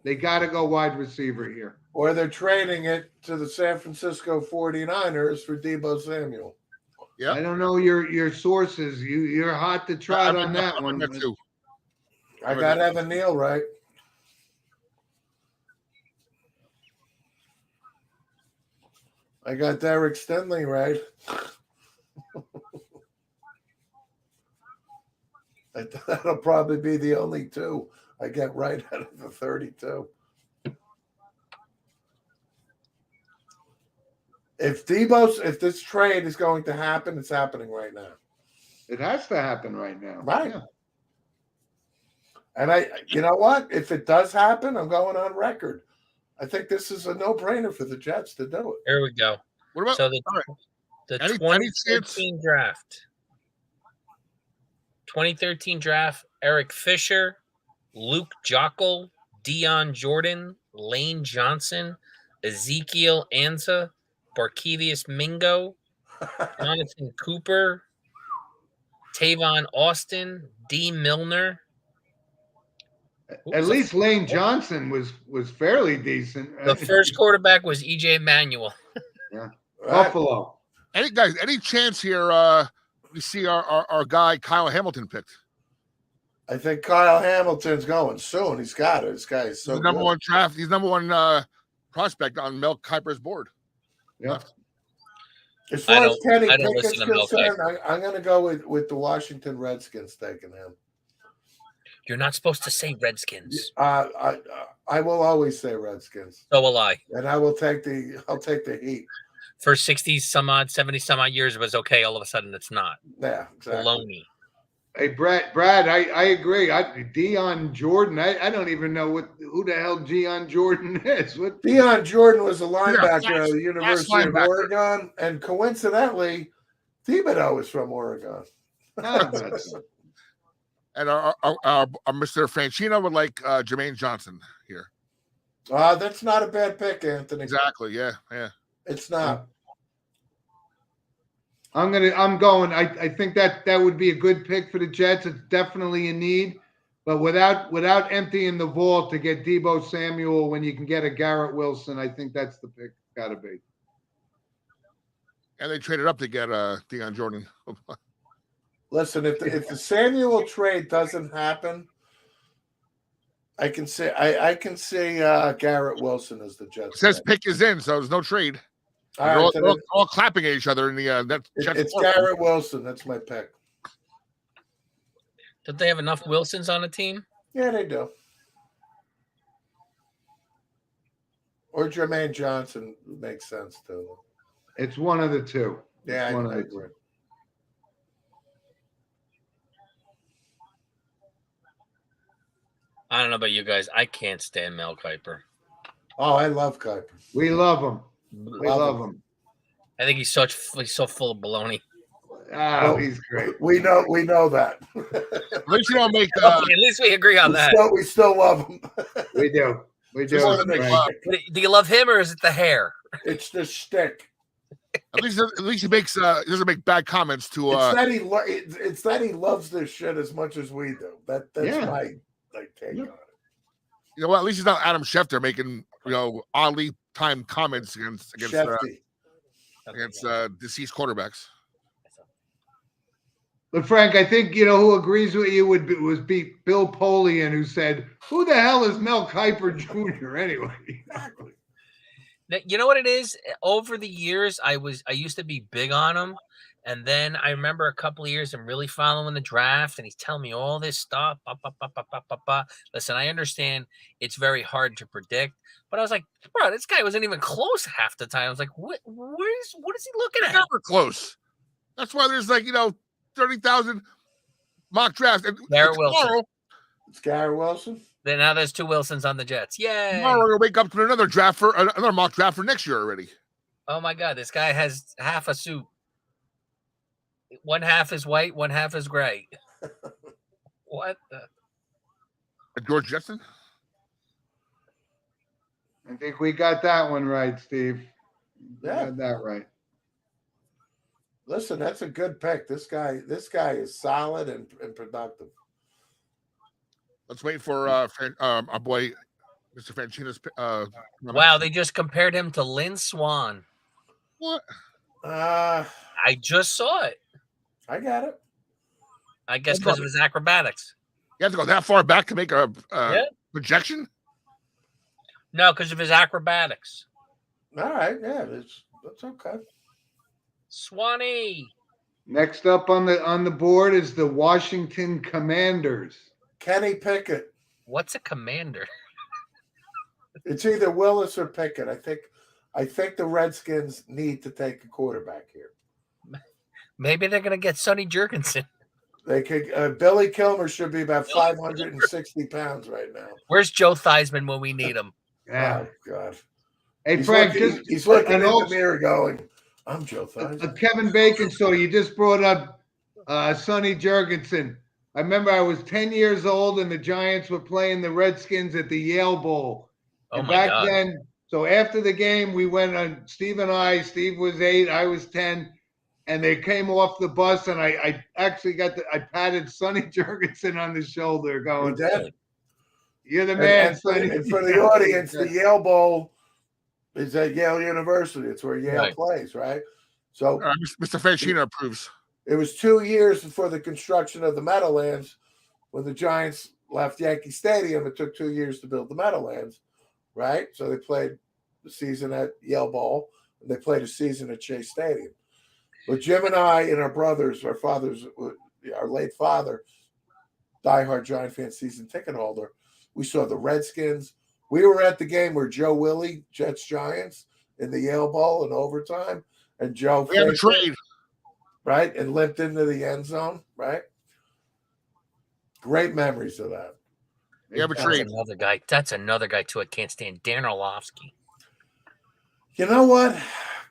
They got to go wide receiver here. or they're trading it to the San Francisco 49ers for Deebo Samuel. Yeah. I don't know your sources. You're hot to trot on that one. That too. I got Evan Neal right. I got Derek Stingley right. That'll probably be the only two I get right out of the 32. If this trade is going to happen, it's happening right now. It has to happen right now. Right. Yeah. And you know what? If it does happen, I'm going on record. I think this is a no-brainer for the Jets to do it. Here we go. What about So the Any 2013 draft. 2013 draft, Eric Fisher, Luke Joeckel, Dion Jordan, Lane Johnson, Ezekiel Anza, Barkevius Mingo, Jonathan Cooper, Tavon Austin, D. Milner. At least Lane Johnson was fairly decent. The first quarterback was E.J. Manuel. Yeah. Right. Buffalo. Any chance here we see our guy Kyle Hamilton picked? I think Kyle Hamilton's going soon. He's got it. This guy is so He's number good. one draft. He's number one prospect on Mel Kiper's board. Yeah. As far as Kenny I don't Pickett's listen to Mel concerned, I'm going to go with the Washington Redskins taking him. You're not supposed to say Redskins. I will always say Redskins, So will I. and I'll take the Heat. For 60 some odd, 70 some odd years, it was okay. All of a sudden, it's not. Yeah, exactly. Baloney. Hey, Brad, I agree. Dion Jordan, I don't even know who the hell Dion Jordan is. What? Dion Jordan was a linebacker at the University of linebacker. Oregon, and coincidentally, Thibodeau is from Oregon. And our Mr. Franchino would like Jermaine Johnson here. That's not a bad pick, Anthony. Exactly. Yeah. It's not. I'm going. I think that would be a good pick for the Jets. It's definitely a need, but without emptying the vault to get Deebo Samuel when you can get a Garrett Wilson, I think that's the pick. Got to be. And they traded up to get Dion Jordan. Listen, if the Samuel trade doesn't happen, I can say Garrett Wilson as the Jets. It says pick is in, so there's no trade. All They're right, all clapping at each other in the it's Garrett Wilson. That's my pick. Don't they have enough Wilsons on the team? Yeah, they do. Or Jermaine Johnson makes sense too. It's one of the two. Yeah, One I of the agree. I don't know about you guys. I can't stand Mel Kiper. Oh, I love Kuiper. We love him. We love him. I think he's so full of baloney. Oh, he's great. We know that. At least you don't make Okay, at least we agree on that. We still love him. We do. We do. Just wanna make love. Do you love him or is it the hair? It's the shtick. at least he makes he doesn't make bad comments to It's that he loves this shit as much as we do. That's my take on it. you know what, at least he's not Adam Schefter making oddly timed comments against deceased quarterbacks. But Frank, I think who agrees with you was Bill Polian, who said, "Who the hell is Mel Kiper Jr. anyway?" Exactly. You know what it is? Over the years, I used to be big on him, and then I remember a couple of years I'm really following the draft, and he's telling me all this stuff. Listen, I understand it's very hard to predict, but I was like, bro, this guy wasn't even close half the time. I was like, what is he looking at? Never close. That's why there's 30,000 mock drafts. And Garrett Wilson. It's Garrett Wilson. Then now there's two Wilsons on the Jets. Yay! Tomorrow we're gonna wake up to another mock draft for next year already. Oh my God, this guy has half a suit. One half is white, one half is gray. What the? George Jetson? I think we got that one right, Steve. We Yeah. got that right. Listen, that's a good pick. This guy is solid and productive. Let's wait for our boy Mr. Franchina's. Wow, they just compared him to Lynn Swan. What? I I just saw it. got it. I guess because of his acrobatics. You have to go that far back to make a Yeah. projection? No, because of his acrobatics. All right, yeah, that's okay. Swanee. Next up on the board is the Washington Commanders. Kenny Pickett. What's a commander? It's either Willis or Pickett. I think the Redskins need to take a quarterback here. Maybe they're going to get Sonny Jurgensen. They could. Billy Kilmer should be about 560 pounds right now. Where's Joe Theismann when we need him? Yeah. Oh God. Hey, Frank, He's looking in also- the mirror going, I'm Joe a Theismann. Kevin Bacon story. You just brought up Sonny Jurgensen. I remember I was 10 years old and the Giants were playing the Redskins at the Yale Bowl. Oh And my back God. then, so after the game, we went on, Steve and I, Steve was 8, I was 10, and they came off the bus and I actually I patted Sonny Jurgensen on the shoulder We going, did. you're the man, And Sonny. for the audience, the Yale Bowl is at Yale University. It's where Yale plays, right? So Mr. Franchina approves. it was 2 years before the construction of the Meadowlands. When the Giants left Yankee Stadium, it took 2 years to build the Meadowlands, right? So they played the season at Yale Bowl, and they played a season at Chase Stadium. But Jim and I and our brothers, our fathers, our late father, diehard Giant fan season ticket holder, we saw the Redskins. We were at the game where Joe Willie, Jets Giants, in the Yale Bowl in overtime, and Joe We have a trade. right, and limped into the end zone, right? Great memories of that. We have a That's trade. another guy. That's another guy too. I can't stand Dan Orlovsky. You know what?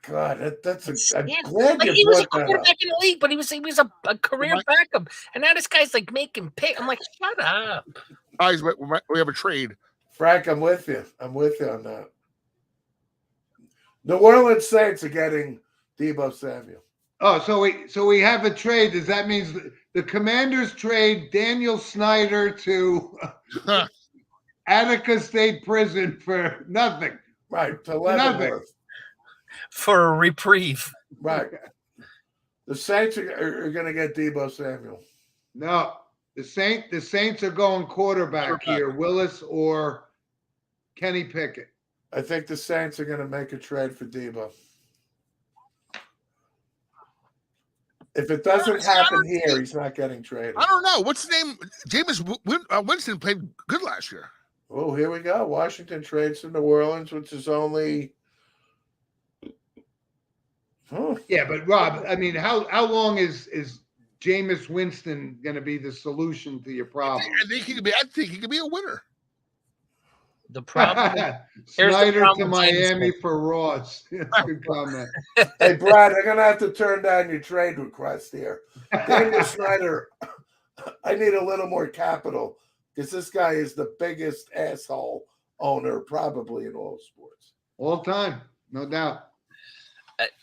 God, I'm glad Like, you he was a brought that up. quarterback in the league, but he was a career backup, and now this guy's like making pick. I'm like, shut up. Guys, we have a trade. Frank, I'm with you. I'm with you on that. New Orleans Saints are getting Deebo Samuel. Oh, so we have a trade. Does that mean the Commanders trade Daniel Snyder to Attica State Prison for nothing? Right, to Nothing. Leavenworth. For a reprieve. Right. The Saints are going to get Deebo Samuel. No, the Saints are going quarterback here, Willis or Kenny Pickett. I think the Saints are going to make a trade for Deebo. If it doesn't happen here, he's not getting traded. I don't know. What's his name? Jamison Winston played good last year. Oh, here we go. Washington trades to New Orleans, which is only. Yeah, but Rob, I mean, how long is Jameis Winston going to be the solution to your problem? I think he could be a winner. The problem. Here's the Snyder problem to with James Miami Winston. for Ross. Good comment. Hey, Brad, I'm going to have to turn down your trade request here. Daniel Snyder, I need a little more capital because this guy is the biggest asshole owner probably in all sports. All time, no doubt.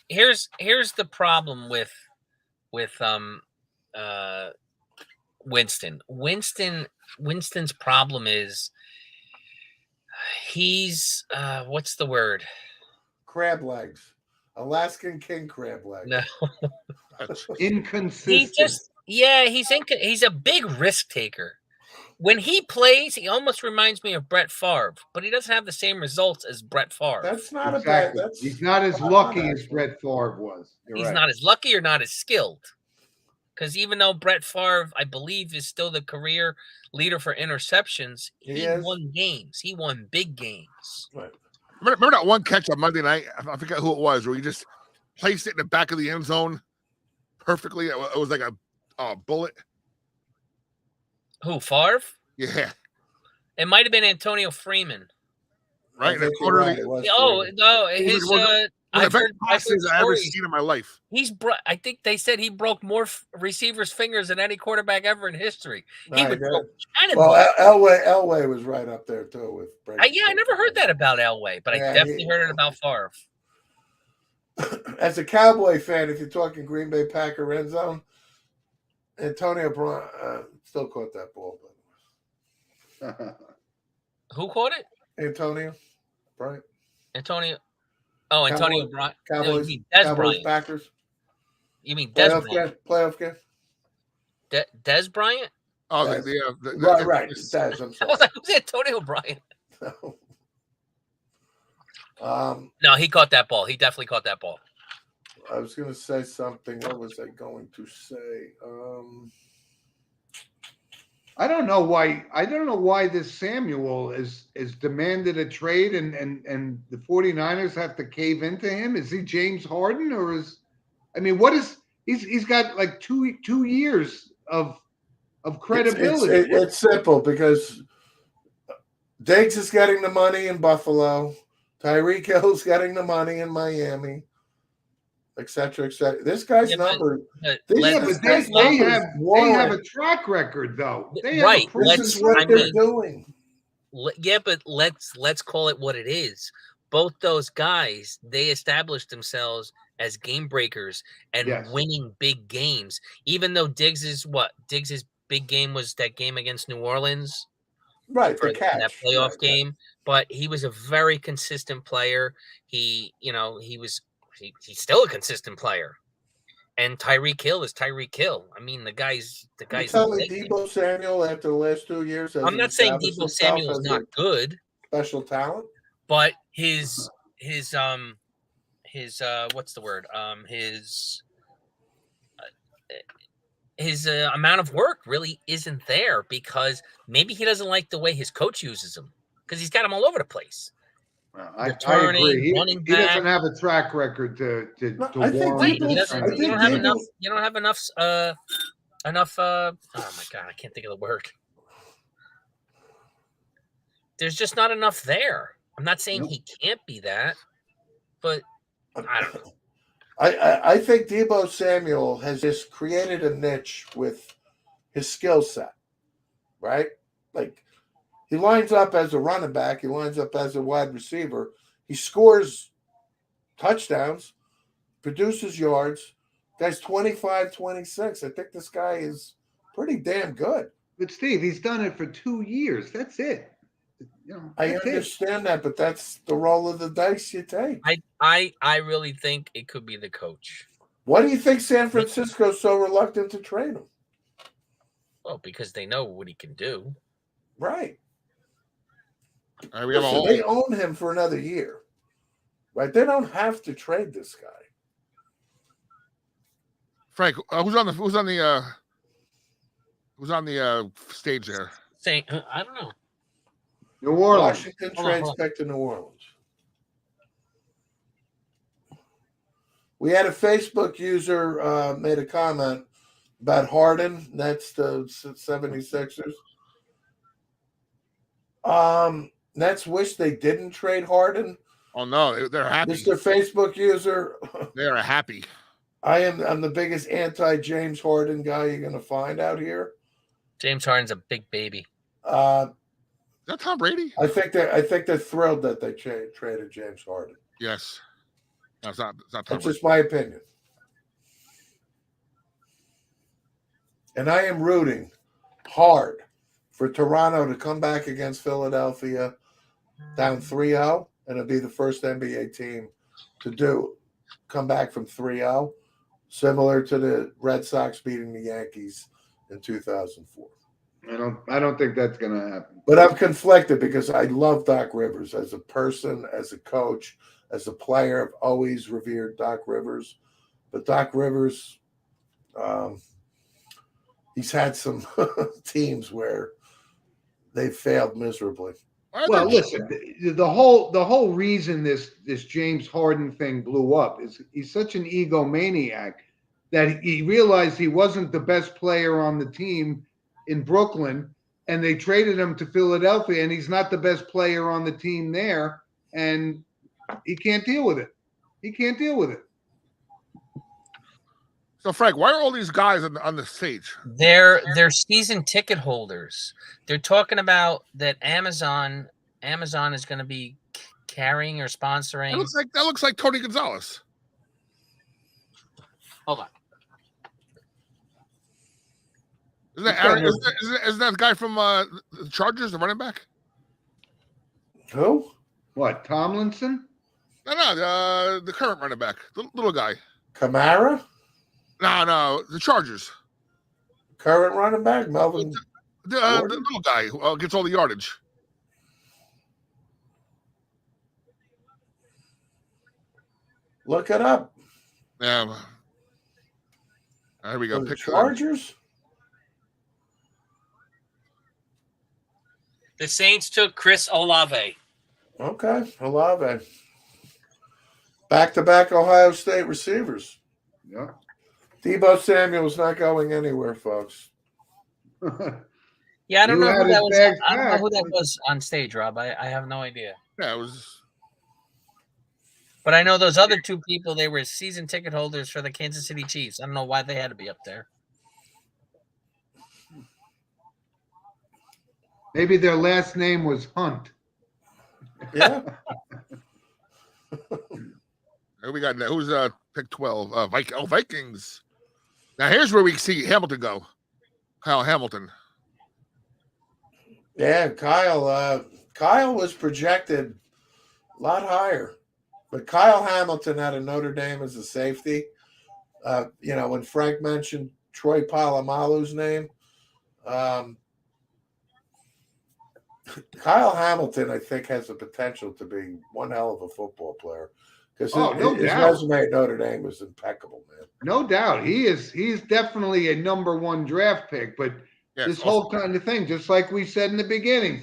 Here's the problem with Winston. Winston's problem is he's what's the word? Crab legs. Alaskan king crab legs. No. Inconsistent. He's a big risk taker. When he plays, he almost reminds me of Brett Favre, but he doesn't have the same results as Brett Favre. That's not Exactly. a bad. He's not as lucky as Brett Favre was. He's not as lucky or not as skilled. Because even though Brett Favre, I believe, is still the career leader for interceptions, he won games. He won big games. Right. Remember that one catch on Monday night? I forget who it was, where he just placed it in the back of the end zone perfectly. It was like a bullet. Who, Favre? Yeah. It might have been Antonio Freeman. Right. In the corner of the, No, It was his. one of the best passes I've ever seen in my life. I think they said he broke more receivers' fingers than any quarterback ever in history. He would throw well, Elway was right up there too with. I never heard that about Elway, but I definitely heard it about Favre. As a Cowboy fan, if you're talking Green Bay Packer end zone, Antonio Brown still caught that ball. Who caught it? Antonio Bryant. Antonio. Oh, Antonio Cowboys, Bryant. Cowboys, No, you mean Des Cowboys, Bryant. Packers. You mean Des Playoff Bryant? game. Playoff game. Des Bryant? Oh, Des. the Right. Des, I'm I sorry. was like, who's Antonio Bryant? No, he caught that ball. He definitely caught that ball. I was going to say something. What was I going to say? I don't know why this Samuel is demanded a trade and the 49ers have to cave into him. Is he James Harden or what is he's got like two years of credibility. It's simple because Diggs is getting the money in Buffalo. Tyreek Hill's getting the money in Miami, et cetera, et cetera. This guy's number. They have a track record, though. This is what they're doing. Yeah, but let's call it what it is. Both those guys, they established themselves as game breakers and winning big games. Even though Diggs's big game was that game against New Orleans. Right, for that playoff game, but he was a very consistent player. He's still a consistent player. And Tyreek Hill is Tyreek Hill. I mean, the guy's. You tell me Deebo Samuel after the last 2 years. I'm not saying Deebo Samuel is not good, special talent, but his what's the word? His amount of work really isn't there because maybe he doesn't like the way his coach uses him because he's got him all over the place. I agree. He doesn't have a track record to warrant. You don't have enough. Oh my God, I can't think of the word. There's just not enough there. I'm not saying he can't be that, but I don't know. I think Deebo Samuel has just created a niche with his skill set, right? Like he lines up as a running back, he lines up as a wide receiver, he scores touchdowns, produces yards. Guy's 25, 26. I think this guy is pretty damn good. But Steve, he's done it for 2 years. That's it. I understand that, but that's the roll of the dice you take. I really think it could be the coach. Why do you think San Francisco's so reluctant to trade him? Well, because they know what he can do. Right. Listen, they own him for another year. Right? They don't have to trade this guy. Frank, who's on the stage there? I don't know. New Orleans. Washington trades back to New Orleans. We had a Facebook user made a comment about Harden. That's the 76ers. Nets wish they didn't trade Harden. Oh no, they're happy. Mr. Facebook user. They are happy. I'm the biggest anti-James Harden guy you're going to find out here. James Harden's a big baby. Is that Tom Brady? I think they're thrilled that they traded James Harden. Yes. No, it's not Tom That's Brady. just my opinion. And I am rooting hard for Toronto to come back against Philadelphia down 3-0, and it'll be the first NBA team to come back from 3-0, similar to the Red Sox beating the Yankees in 2004. I don't think that's going to happen. But I'm conflicted because I love Doc Rivers as a person, as a coach, as a player. I've always revered Doc Rivers. But Doc Rivers, he's had some teams where they failed miserably. Well, listen, the whole reason this James Harden thing blew up is he's such an egomaniac that he realized he wasn't the best player on the team in Brooklyn, and they traded him to Philadelphia, and he's not the best player on the team there, and he can't deal with it. So, Frank, why are all these guys on the stage? They're season ticket holders. They're talking about that Amazon is going to be carrying or sponsoring. That looks like Tony Gonzalez. Hold on. Isn't that the guy from the Chargers, the running back? Who? What, Tomlinson? No, the current running back, the little guy. Kamara? No, the Chargers. Current running back? Melvin? The little guy who gets all the yardage. Look it up. Yeah. Here we go. The Pick Chargers? The Saints took Chris Olave. Okay, Olave. Back-to-back Ohio State receivers. Yeah. Deebo Samuel's not going anywhere, folks. Yeah, I don't You know who had his that was. bags I don't know back. who that was on stage, Rob. I have no idea. Yeah, it was. But I know those other two people, they were season ticket holders for the Kansas City Chiefs. I don't know why they had to be up there. Maybe their last name was Hunt. Yeah. Here we got who's pick 12? Vikings. Now here's where we see Hamilton go. Kyle Hamilton. Yeah, Kyle was projected a lot higher. But Kyle Hamilton out of Notre Dame as a safety. When Frank mentioned Troy Polamalu's name, Kyle Hamilton, I think, has the potential to be one hell of a football player because his resume at Notre Dame was impeccable, man. No doubt. He's definitely a number one draft pick, but this whole kind of thing, just like we said in the beginning,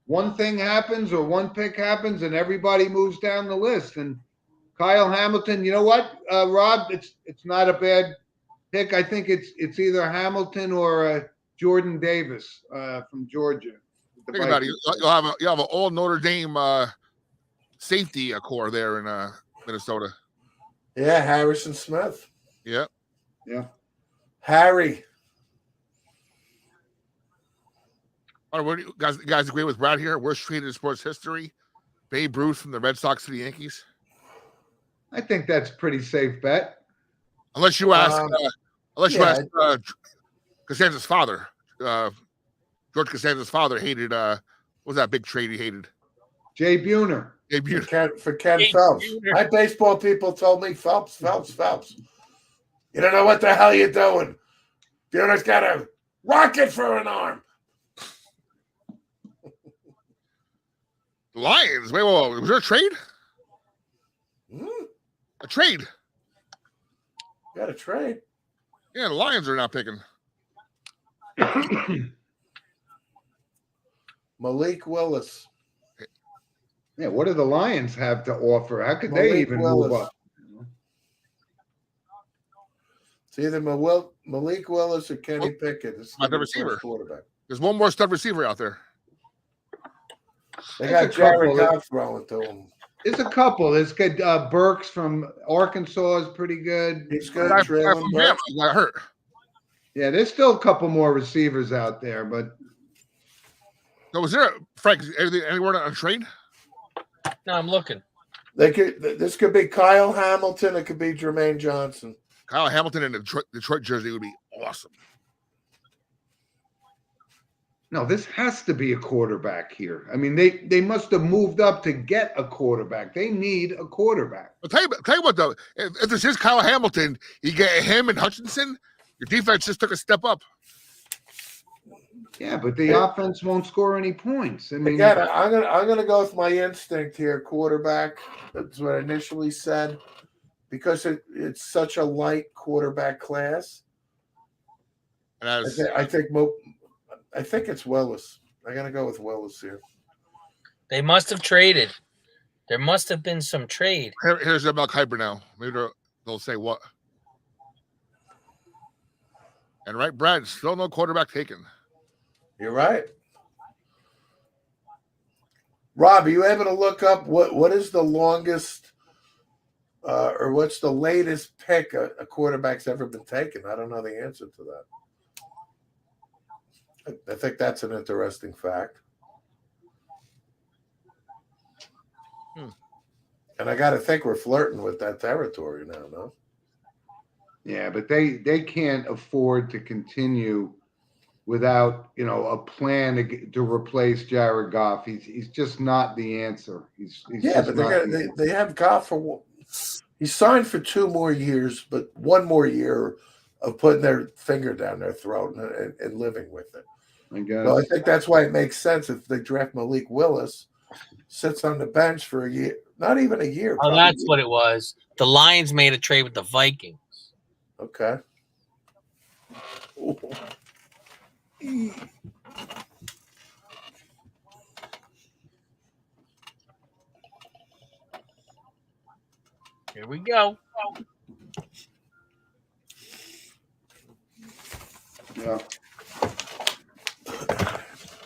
one thing happens or one pick happens and everybody moves down the list. And Kyle Hamilton, you know what, Rob, it's not a bad pick. I think it's either Hamilton or Jordan Davis from Georgia. Think about it. You'll have an all Notre Dame safety core there in Minnesota. Yeah, Harrison Smith. Yeah. Harry. All right, what do you guys agree with Brad here? Worst trade in sports history? Babe Ruth from the Red Sox to the Yankees? I think that's a pretty safe bet. Unless you ask Costanza's father. George Costanza's father hated what was that big trade he hated? Jay Buhner. For Ken Phelps. My baseball people told me Phelps. You don't know what the hell you're doing. Buhner's got a rocket for an arm. The Lions. Wait, was there a trade? A trade. Got a trade. Yeah, the Lions are not picking. Malik Willis. Yeah, what do the Lions have to offer? How could Malik they even Willis. move up? It's either Malik Willis or Kenny Pickett. This is Not the receiver. Quarterback. There's one more stud receiver out there. They got Jared Goff throwing to him. There's a couple. There's good. Burks from Arkansas is pretty good. He's good. Guy from Bama got hurt. Yeah, there's still a couple more receivers out there, but So was there, Frank, any word on a trade? No, I'm looking. This could be Kyle Hamilton. It could be Jermaine Johnson. Kyle Hamilton in the Detroit jersey would be awesome. no, this has to be a quarterback here. I mean, they must have moved up to get a quarterback. They need a quarterback. I'll tell you what, though. If this is Kyle Hamilton, you get him and Hutchinson, your defense just took a step up. Yeah, but the offense won't score any points. I mean, Again, I'm gonna go with my instinct here, quarterback. That's what I initially said, because it's such a light quarterback class. And as, I think it's Willis. I'm gonna go with Willis here. They must have traded. There must have been some trade. here's Mel Kiper now. Maybe they'll say what. And right, Brad, still no quarterback taken. You're right. Rob, are you able to look up what is the longest or what's the latest pick a quarterback's ever been taken? I don't know the answer to that. I think that's an interesting fact. And I got to think we're flirting with that territory now, no? yeah, but they can't afford to continue without, a plan to replace Jared Goff. He's just not the answer. He's Yeah, just but not the answer. they have Goff for he signed for 2 more years, but 1 more year of putting their finger down their throat and living with it. I guess. So I think that's why it makes sense if they draft Malik Willis, sits on the bench for a year, not even a year. Oh, that's what it was. The Lions made a trade with the Vikings. Okay. Here we go. Yeah.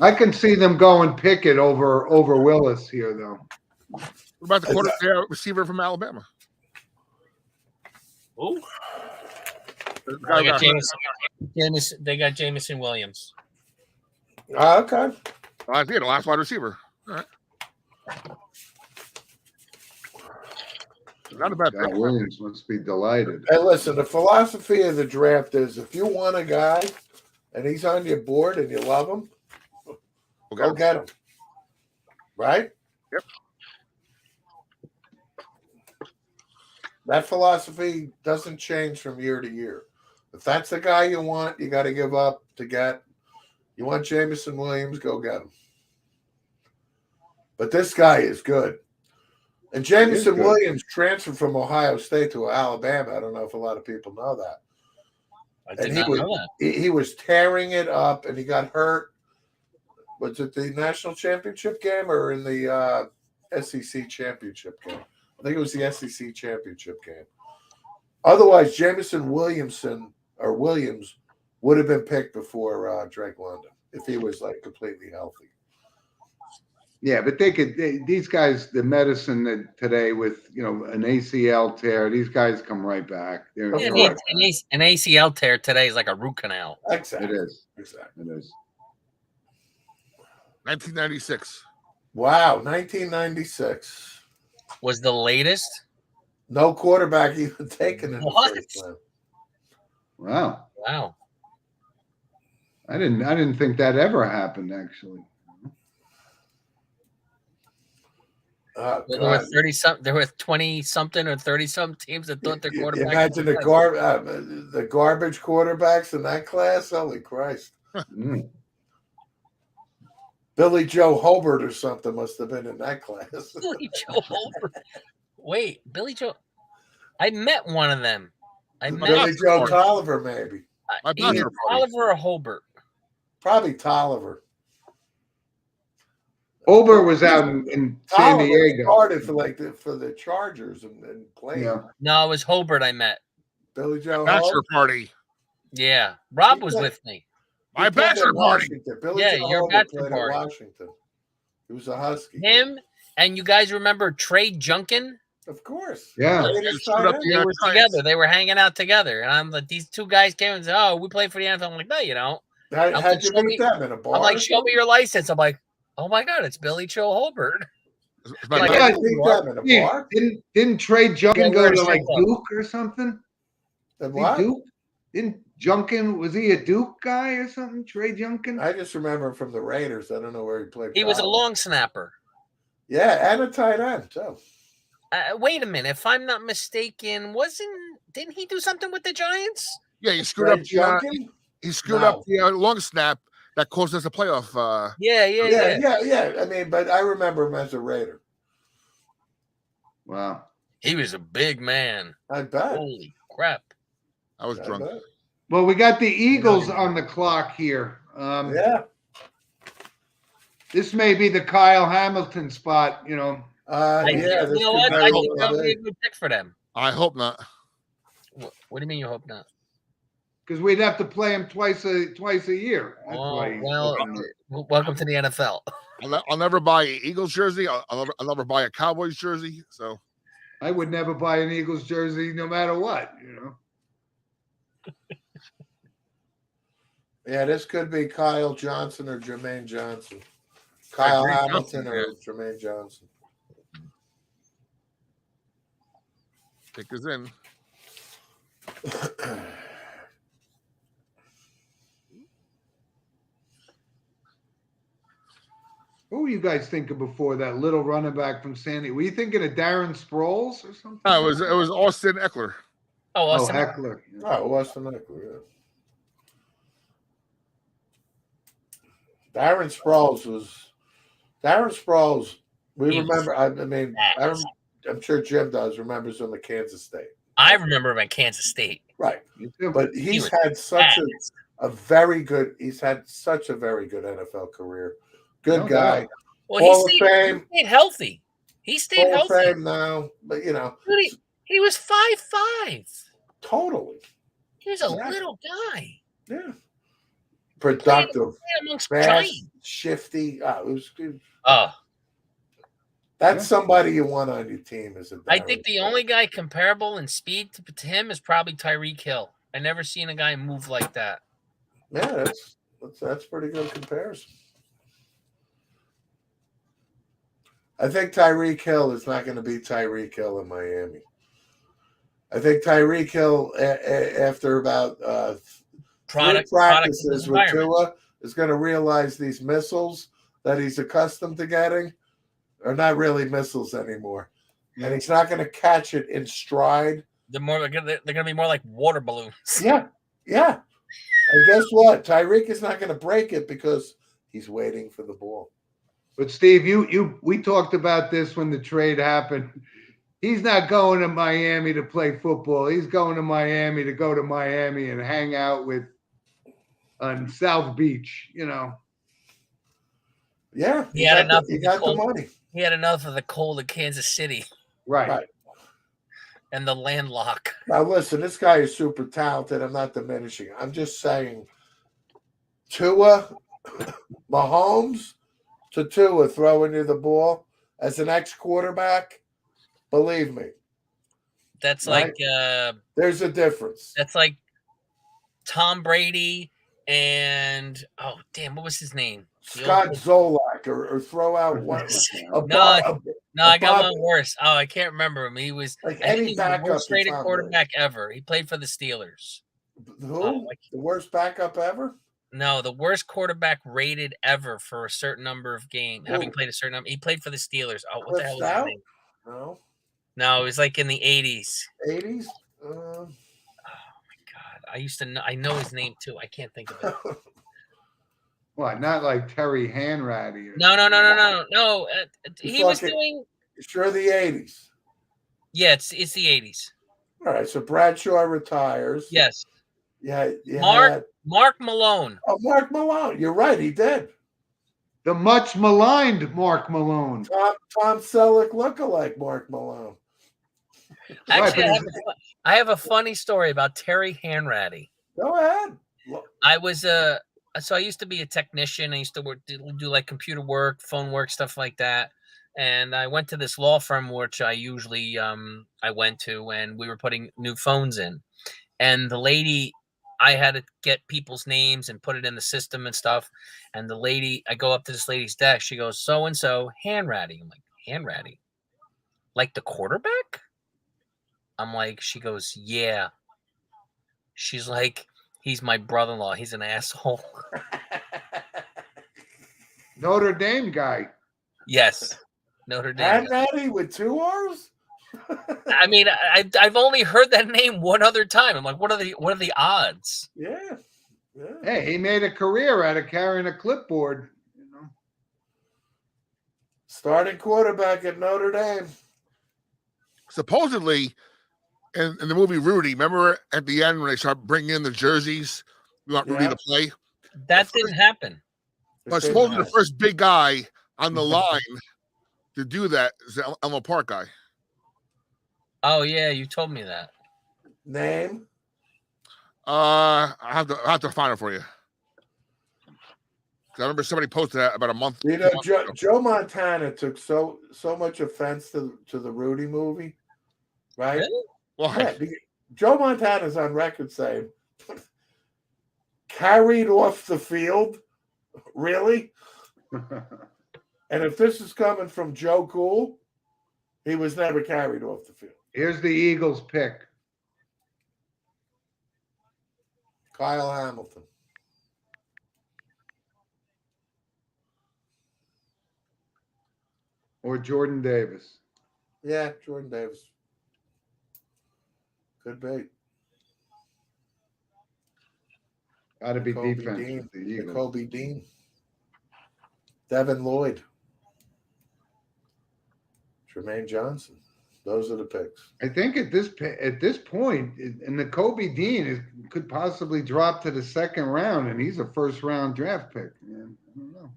I can see them going Pickett over Willis here, though. What about the receiver from Alabama? Oh, they got Jamison Williams. Okay. I think the last wide receiver. All right. Not a bad pick. Williams must be delighted. Hey, listen, the philosophy of the draft is if you want a guy and he's on your board and you love him, go get him. Right? Yep. That philosophy doesn't change from year to year. If that's the guy you want, you got to give up to get. You want Jamison Williams, go get him. But this guy is good. And Jamison Williams transferred from Ohio State to Alabama. I don't know if a lot of people know that. I did not know that. He was tearing it up, and he got hurt. Was it the national championship game or in the SEC championship game? I think it was the SEC championship game. Otherwise, Jamison Williams would have been picked before Drake London if he was like completely healthy. Yeah, but these guys, the medicine that today with, an ACL tear, these guys come right back. An ACL tear today is like a root canal. Exactly. It is. Exactly. It is. 1996. Wow, 1996. Was the latest? No quarterback even taken in the first round. Wow. Wow. I didn't think that ever happened, actually. There were 30-something. There were 20-something or 30-something teams that thought their quarterback. Imagine the garbage quarterbacks in that class. Holy Christ! Billy Joe Hobart or something must have been in that class. Billy Joe Hobart. Wait, Billy Joe. I met one of them. Billy Joe Tolliver, maybe. Either Tolliver or Hobart. Probably Tolliver. Ober was out in San Diego. Started for the Chargers and played. Yeah. No, it was Hobart I met. Billy Joe. Bachelor party. Yeah, Rob was with me. My bachelor party. Billy Joe your Hobart bachelor played party. at Washington. He was a Husky. Him and you guys remember Trey Junkin? Of course. Yeah. They were together. They were hanging out together. And I'm like, these two guys came and said, "Oh, we play for the NFL." I'm like, "No, you don't." How'd you meet them in a bar? I'm like, "Show me your license." I'm like, "Oh my God, it's Billy Joe Hobart." Like, I meet them in a bar. Didn't Trey Junkin go to like Duke or something? What? Duke? Didn't Junkin, was he a Duke guy or something? Trey Junkin? I just remember him from the Raiders. I don't know where he played. He was a long snapper. Yeah, and a tight end too. Wait a minute. If I'm not mistaken, didn't he do something with the Giants? Yeah, he screwed up. He screwed up the long snap that caused us a playoff. Yeah. I mean, but I remember him as a Raider. Wow. He was a big man. I bet. Holy crap. I was drunk. Well, we got the Eagles on the clock here. Yeah. This may be the Kyle Hamilton spot, you know what? I think that would be a good pick for them. I hope not. What do you mean you hope not? Because we'd have to play him twice a year. That's welcome to the NFL. I'll never buy an Eagles jersey. I'll never buy a Cowboys jersey. So I would never buy an Eagles jersey no matter what, Yeah, this could be Kyle Johnson or Jermaine Johnson. Kyle Hamilton or Jermaine Johnson. Pick is in. Who were you guys thinking before that little running back from Sandy? Were you thinking of Darren Sproles or something? No, it was Austin Eckler. Oh, Oh, Austin. Heckler. Oh, Western Eckler, yeah. Darren Sproles. We He was remember. I mean, fast. I'm sure Jim does remembers him at Kansas State. I remember him at Kansas State. Right, Me too. but he's was had such fast. a very good. He's had such a very good NFL career. Good No guy. doubt. Well, Hall of he Fame. stayed healthy. He stayed Hall of healthy. Fame now, but you know, Dude, he was 5'5". totally. He was a Exactly. little guy. Yeah. Productive, Playing amongst fast, giants. shifty. Oh, That's somebody you want on your team. Is a I think the Darren only Sproles. guy comparable in speed to him is probably Tyreek Hill. I never seen a guy move like that. Yeah, that's pretty good comparison. I think Tyreek Hill is not going to be Tyreek Hill in Miami. I think Tyreek Hill, after about three practices with Tua, is going to realize these missiles that he's accustomed to getting are not really missiles anymore. And he's not going to catch it in stride. They're going to be more like water balloons. Yeah. And guess what? Tyreek is not going to break it because he's waiting for the ball. But Steve, we talked about this when the trade happened. He's not going to Miami to play football. He's going to Miami to go to Miami and hang out with on South Beach, you know. Yeah, He had enough. He got the money. He had enough of the cold of Kansas City. Right. And the landlock. Now listen, this guy is super talented. I'm not diminishing. I'm just saying, Tua, Mahomes to Tua throwing you the ball as an ex-quarterback. Believe me, That's right? like there's a difference. That's like Tom Brady and what was his name? Scott Zolak, or throw out one. I got one worse. Oh, I can't remember him. He was like I think any he was the backup. worst rated quarterback ever. He played for the Steelers. Who? The worst backup ever? No, the worst quarterback rated ever for a certain number of games. Having played a certain number, he played for the Steelers. Oh, what the hell was his name? No, it was like in the 80s. 80s? Oh my God. I used to know. I know his name too. I can't think of it. What, not like Terry Hanratty? No. He was doing. Sure, the 80s. Yeah, it's the 80s. All right, so Bradshaw retires. Yes. Yeah. Mark Malone. Oh, Mark Malone. You're right. He did. The much maligned Mark Malone. Tom Selleck lookalike Mark Malone. Actually, I have a funny story about Terry Hanratty. Go ahead. I was so I used to be a technician. I used to do like computer work, phone work, stuff like that. And I went to this law firm, which I usually I went to, and we were putting new phones in. And the lady, I had to get people's names and put it in the system and stuff. And the lady, I go up to this lady's desk. She goes, so and so, Hanratty. I'm like, Hanratty, like the quarterback? I'm like, she goes, yeah. She's like, he's my brother-in-law. He's an asshole. Notre Dame guy. Yes. Notre Dame. Hanratty with 2 R's? I mean, I've only heard that name one other time. I'm like, what are the odds? Yeah. Hey, he made a career out of carrying a clipboard. You know, starting quarterback at Notre Dame. Supposedly, in the movie Rudy, remember at the end when they start bringing in the jerseys, we want Rudy to play. That didn't happen. But supposedly the first big guy on the line to do that is the Elmo Park guy. Oh yeah, you told me that. Name? I have to find it for you. I remember somebody posted that about a month. You know, Joe Montana took so much offense to the Rudy movie, right? Really? Why? Yeah, Joe Montana's on record saying, carried off the field? Really? And if this is coming from Joe Cool, he was never carried off the field. Here's the Eagles pick. Kyle Hamilton. or Jordan Davis? Yeah, Jordan Davis. Could be. Got to be Kobe defense Dean. with the Eagles. Kobe Dean. Devin Lloyd. Jermaine Johnson. Those are the picks. I think at this point, and the Kobe Dean could possibly drop to the second round, and he's a first round draft pick. Man, I don't know.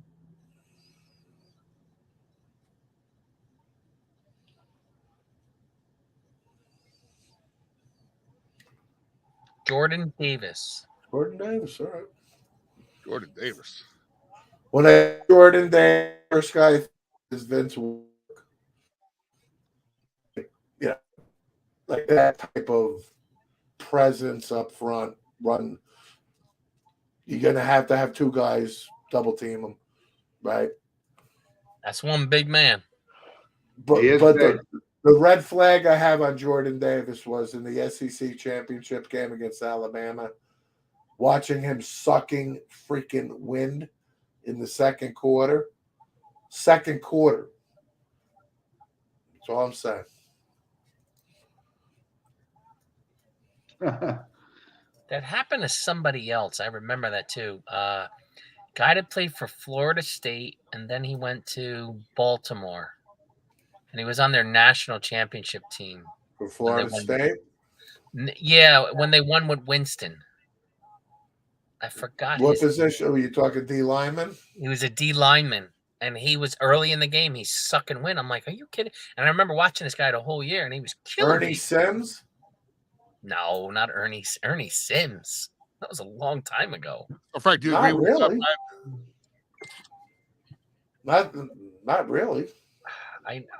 Jordan Davis. Jordan Davis, all right. Jordan Davis. When I Jordan Davis, first guy is Vince Wilk. Yeah, like that type of presence up front. Run. You're gonna have to have two guys double team him, right? That's one big man. But He is but big. the red flag I have on Jordan Davis was in the SEC championship game against Alabama, watching him sucking freaking wind in the second quarter. Second quarter. That's all I'm saying. That happened to somebody else. I remember that too. Guy that played for Florida State, and then he went to Baltimore, and he was on their national championship team. For Florida State? Yeah, when they won with Winston. I forgot. What position? Were you talking D lineman? He was a D lineman, and he was early in the game. He's sucking wind. I'm like, are you kidding? And I remember watching this guy the whole year, and he was killing Ernie me. Sims? No, not Ernie. Ernie Sims. That was a long time ago. Oh, Frank, do you agree with really? Not really.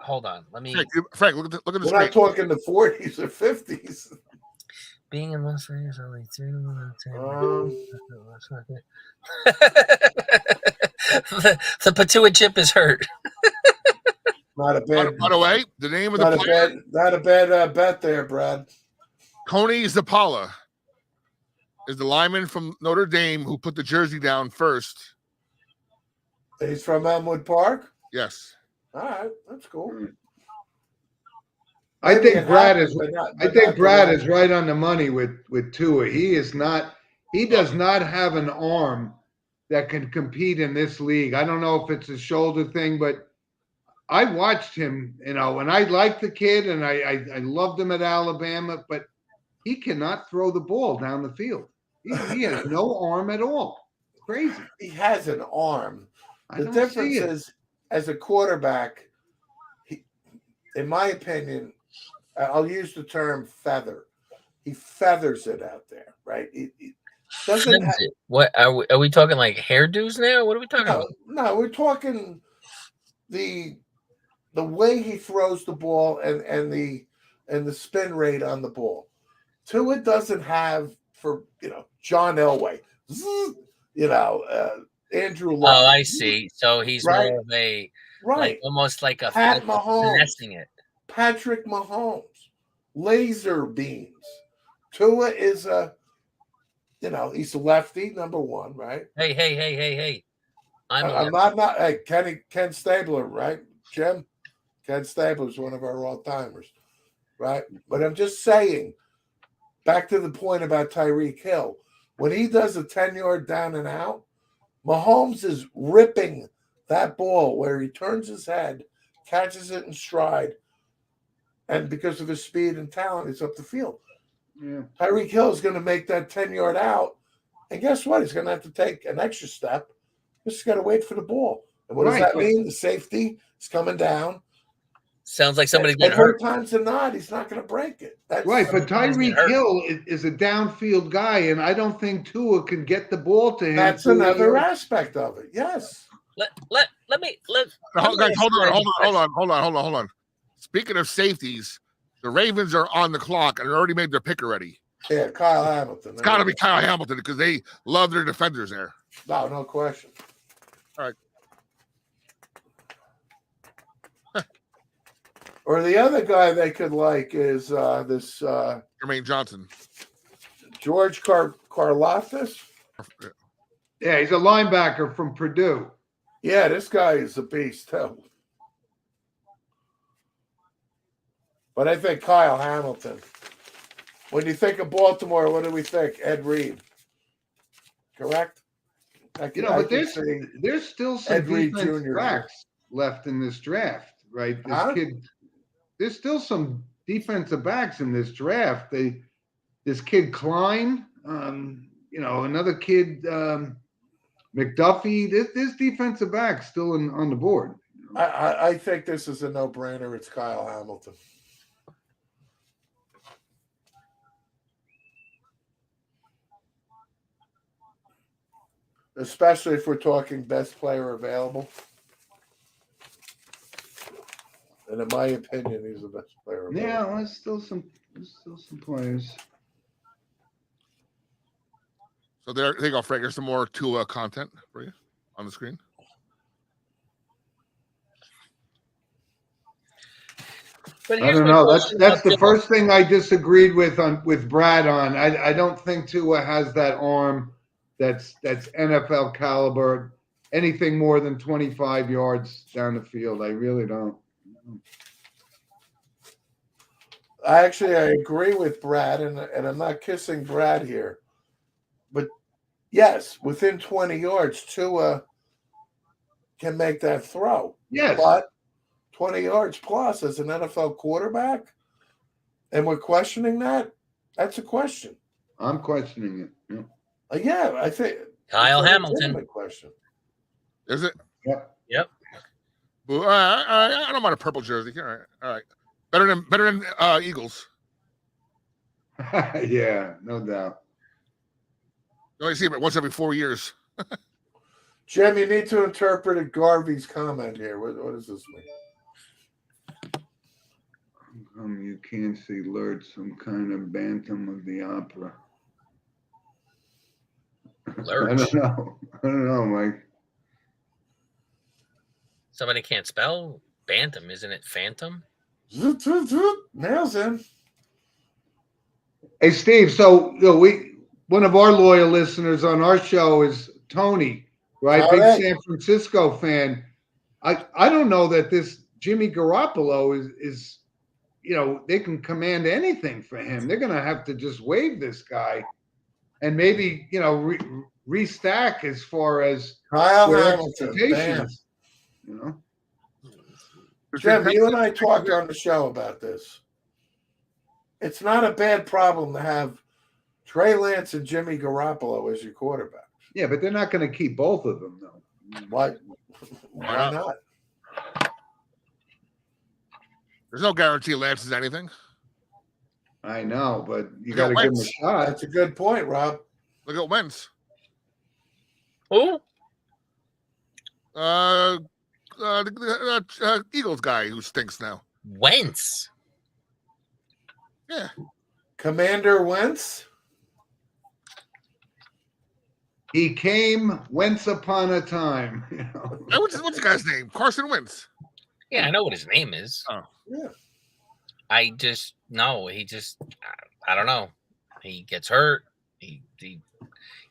Hold on. Let me. Frank, look at the We're screen. not talking the 40s or 50s. Being in Las Vegas only 3 the Patua chip is hurt. Not a bad. By the way, the name of the player, not a bad bet there, Brad. Coney Zapala is the lineman from Notre Dame who put the jersey down first. He's from Elmwood Park? Yes. All right, that's cool. I think Brad is. I think Brad is is right on the money with Tua. He is not. He does not have an arm that can compete in this league. I don't know if it's a shoulder thing, but I watched him, and I liked the kid, and I loved him at Alabama, but he cannot throw the ball down the field. He has no arm at all. Crazy. He has an arm. The don't difference see it. is, as a quarterback, in my opinion, I'll use the term feather. He feathers it out there, right? He doesn't have, What are we talking like hairdos now? What are we talking about? No, we're talking the way he throws the ball and the spin rate on the ball. Tua doesn't have for John Elway, Andrew Luck. Oh, I see. So he's Right. more of a Right, almost like a Pat Mahomes. finessing it. Patrick Mahomes, laser beams. Tua is he's a lefty, number one, right? Hey. I'm not. Hey, Ken Stabler, right? Jim, Ken Stabler is one of our all-timers, right? But I'm just saying, back to the point about Tyreek Hill, when he does a 10-yard down and out, Mahomes is ripping that ball where he turns his head, catches it in stride, and because of his speed and talent, it's up the field. Yeah. Tyreek Hill is going to make that 10-yard out, and guess what? He's going to have to take an extra step. He's just got to wait for the ball. And what does that mean? The safety is coming down. Sounds like somebody's and getting more hurt. times than not, he's not going to break it. That's Right, but Tyreek Hill is a downfield guy, and I don't think Tua can get the ball to him. That's another aspect of it. Yes. Let me. Guys, hold on. Speaking of safeties, the Ravens are on the clock and already made their pick already. Yeah, Kyle Hamilton. It's got to be Kyle Hamilton because they love their defenders there. No question. All right. Or the other guy they could like is this Jermaine Johnson. George Karlaftis. Yeah, he's a linebacker from Purdue. Yeah, this guy is a beast too. But I think Kyle Hamilton. When you think of Baltimore, what do we think? Ed Reed. Correct? But there's still some Ed Reed defensive Jr. backs left in this draft, right? There's still some defensive backs in this draft. This kid Klein, another kid McDuffie. There's defensive backs still on the board. I think this is a no-brainer. It's Kyle Hamilton. Especially if we're talking best player available. And in my opinion, he's the best player available. Yeah, well, there's still some players. So there you go, Frank. There's some more Tua content for you on the screen. But I don't know. That's the first thing I disagreed with Brad on. I don't think Tua has that arm that's NFL caliber. Anything more than 25 yards down the field, I really don't. I agree with Brad, and I'm not kissing Brad here. But yes, within 20 yards, Tua can make that throw. Yes. But 20 yards plus as an NFL quarterback, and we're questioning that, that's a question. I'm questioning it. Yeah. Yeah, I think Kyle Hamilton. Question. Is it? Yep. Well, I don't mind a purple jersey. All right. Better than Eagles. Yeah, no doubt. You only see it once every 4 years. Jim, you need to interpret Garvey's comment here. What does this mean? You can't see Lurch, some kind of bantam of the opera. Lurch. I don't know, Mike. Somebody can't spell bantam, isn't it? Phantom. Nails in. Hey, Steve. So one of our loyal listeners on our show is Tony, right? Big San Francisco fan. I don't know that this Jimmy Garoppolo is they can command anything for him. They're going to have to just waive this guy and maybe, restack as far as Kyle their Hamilton. expectations. Jim, you and I talked on the show about this. It's not a bad problem to have Trey Lance and Jimmy Garoppolo as your quarterback. Yeah, but they're not going to keep both of them, though. Why not? There's no guarantee Lance is anything. I know, but you got to give him a shot. That's a good point, Rob. Look at Wentz. Who? The Eagles guy who stinks now. Wentz. Yeah. Commander Wentz. He came once upon a time. What's the guy's name? Carson Wentz. Yeah, I know what his name is. Oh. Yeah. I don't know. He gets hurt. He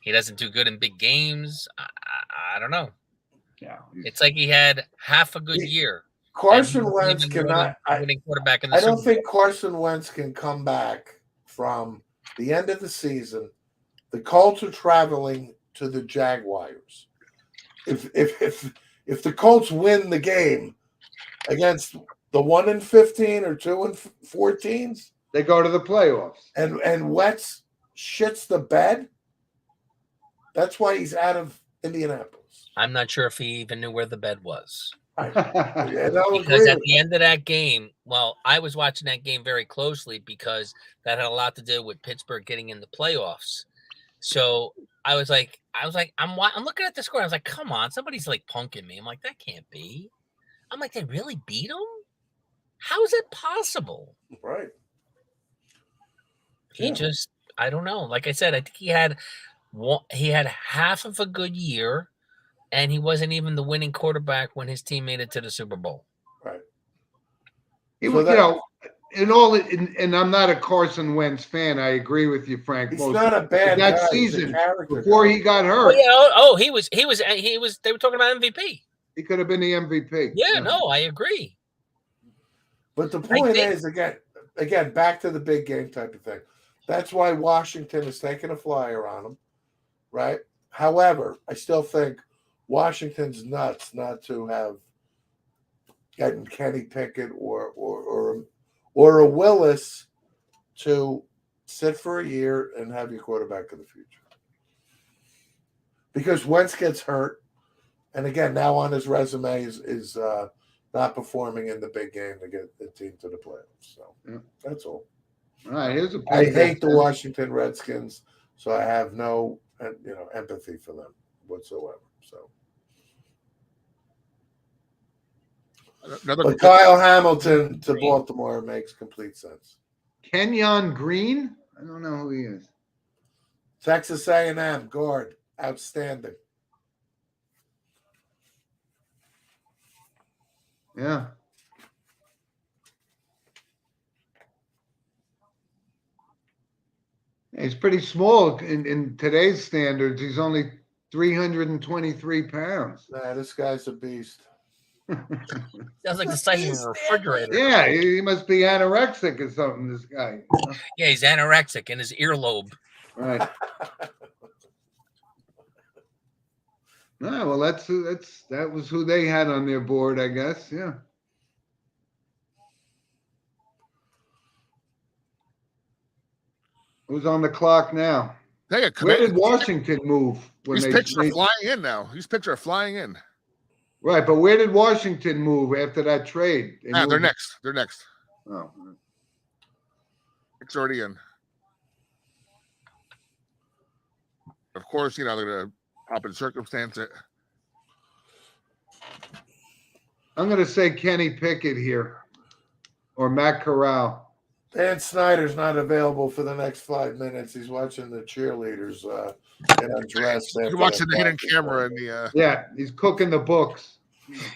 doesn't do good in big games. I don't know. Yeah, it's like he had half a good year. Carson Wentz cannot. Winning quarterback in the I don't Super Bowl. think Carson Wentz can come back from the end of the season. The Colts are traveling to the Jaguars. If the Colts win the game against the 1-15 or 2-14, they go to the playoffs. And Wentz shits the bed. That's why he's out of Indianapolis. I'm not sure if he even knew where the bed was. Because at the end of that game, I was watching that game very closely because that had a lot to do with Pittsburgh getting in the playoffs. So I'm looking at the score. I was like, come on, somebody's like punking me. I'm like, that can't be. I'm like, they really beat him? How is it possible? Right. I don't know. Like I said, I think he had half of a good year. And he wasn't even the winning quarterback when his team made it to the Super Bowl. Right. He was, and I'm not a Carson Wentz fan. I agree with you, Frank. He's not a bad that guy. Season before he got hurt. He was. They were talking about MVP. He could have been the MVP. Yeah, no, I agree. But the point is, again, again, back to the big game type of thing. That's why Washington is taking a flyer on them, right? However, I still think Washington's nuts not to have gotten Kenny Pickett or a Willis to sit for a year and have your quarterback of the future. Because Wentz gets hurt, and again, now on his resume is not performing in the big game to get the team to the playoffs. So that's all. All right, here's a I pick. hate the Washington Redskins, so I have no empathy for them whatsoever. So, but Kyle Hamilton to Baltimore makes complete sense. Kenyon Green? I don't know who he is. Texas A&M guard, outstanding. Yeah. He's pretty small in today's standards. He's only 323 pounds. Nah, this guy's a beast. Sounds like the size of a refrigerator. Yeah, he must be anorexic or something, this guy. Yeah, he's anorexic in his earlobe. Right. No, well, that was who they had on their board, I guess. Yeah. Who's on the clock now? Where did Washington move when these pictures are flying in now? These pictures are flying in. Right, but where did Washington move after that trade? They're next. They're next. Oh. It's already in. Of course, they're going to pop in circumstance it. I'm going to say Kenny Pickett here or Matt Corral. Dan Snyder's not available for the next 5 minutes. He's watching the cheerleaders get undressed. He's watching the hidden camera in the. Yeah, he's cooking the books.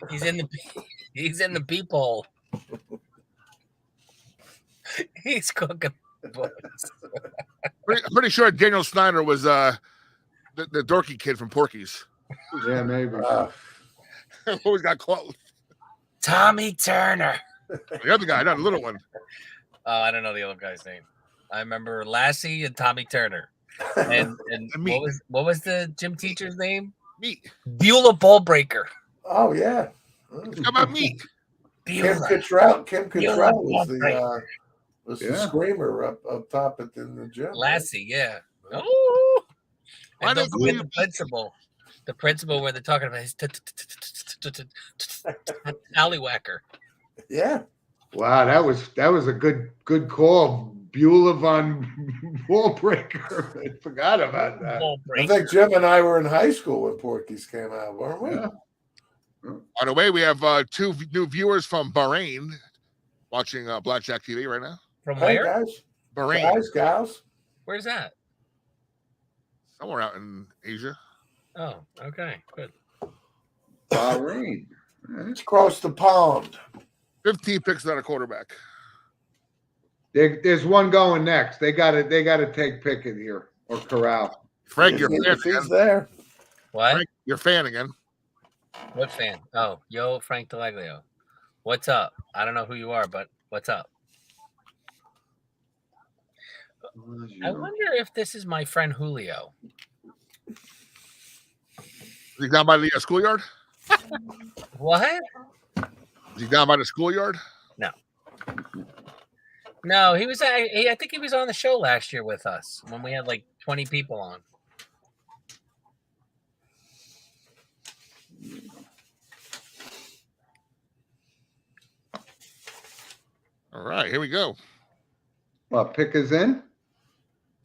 He's in the peephole. He's cooking the books. Pretty sure Daniel Snyder was the dorky kid from Porky's. Yeah, maybe. Always got caught. Tommy Turner. The other guy, not the little one. Oh, I don't know the other guy's name. I remember Lassie and Tommy Turner. And what was the gym teacher's name? Meat. Beulah Ballbreaker. Oh yeah. How about Meat? Kim Cattrall was the screamer up top in the gym. Lassie, yeah. Oh, Why and don't don't forget you- the principal. The principal where they're talking about his alleywacker. Yeah. Wow, that was a good call. Beulah von Ballbreaker. I forgot about that. I think Jim and I were in high school when Porky's came out, weren't we? Yeah. By the way, we have 2 new viewers from Bahrain watching Blackjack TV right now. From Hey where? guys, Bahrain, gals. Where's that? somewhere out in Asia. Oh, okay, good. Bahrain. It's across the pond. 15 picks on a quarterback. There's one going next. They got to take Pickett here or Corral. Frank, you're If fan he's again. there. What? Frank, you're fan again. What fan? Oh, yo, Frank DeLaglio. What's up? I don't know who you are, but what's up? I wonder if this is my friend Julio. Is he down by the schoolyard? What? Is he down by the schoolyard? No, he was. I think he was on the show last year with us when we had like 20 people on. All right, here we go. Well, Pickett's in.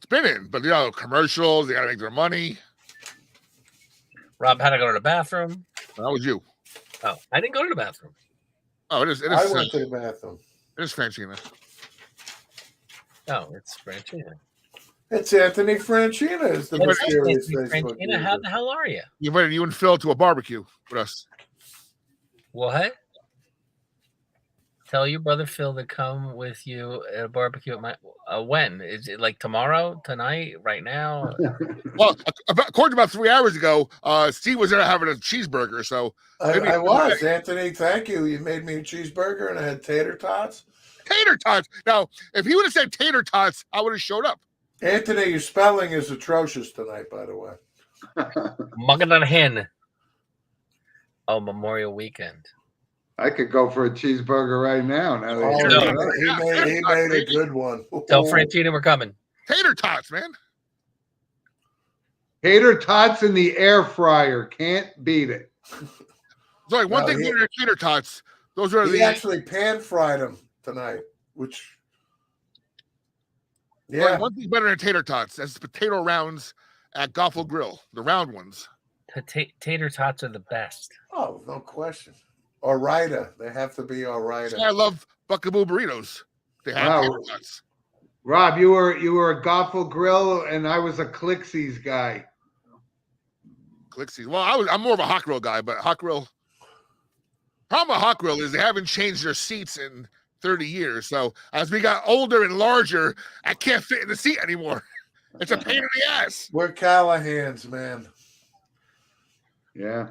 Spinning, but commercials. They got to make their money. Rob had to go to the bathroom. That was you. Oh, I didn't go to the bathroom. Oh, it is. I went to the bathroom. It is Francina. Oh, it's Franchina. It's Anthony Franchina. Is the mysterious Facebook Franchina, how the hell are you? You invited you and Phil to a barbecue with us. What? Tell your brother Phil to come with you at a barbecue at my. When is it? Like tomorrow, tonight, right now? Well, according to about 3 hours ago, Steve was there having a cheeseburger. So I was. Anthony, thank you. You made me a cheeseburger and I had tater tots. Tater tots. Now, if he would have said tater tots, I would have showed up. Anthony, your spelling is atrocious tonight, by the way. Mugging on hen. Oh, Memorial Weekend. I could go for a cheeseburger right now. Now Oh, that he made a good one. Tell Frantina we're coming. Tater tots, man. tater tots in the air fryer. Can't beat it. Sorry, one thing better than tater tots. Those are he actually pan fried them tonight, which Sorry, one thing better than tater tots. That's potato rounds at Goffle Grill, the round ones. Tater tots are the best. Oh, no question. Orida. They have to be Orida. I love Buckaboo burritos. They have tater tots. Rob, you were a Goffle Grill, and I was a Clixies guy. Clixies. Well, I'm more of a Hot Grill guy, but Hot Grill. Problem with Hot Grill is they haven't changed their seats in 30 years. So as we got older and larger, I can't fit in the seat anymore. It's a pain in the ass. We're Callahan's, man. Yeah.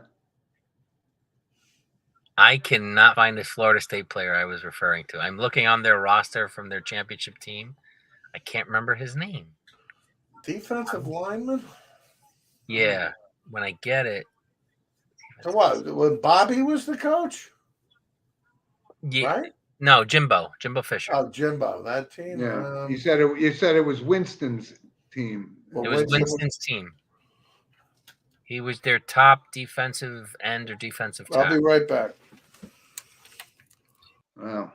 I cannot find this Florida State player I was referring to. I'm looking on their roster from their championship team. I can't remember his name. Defensive lineman? Yeah. When I get it. So what? When Bobby was the coach? Yeah. Right? No, Jimbo Fisher. Oh, Jimbo. That team? Yeah. You said it was Winston's team. It was Winston's team. He was their top defensive end or defensive tackle. I'll be right back. Wow.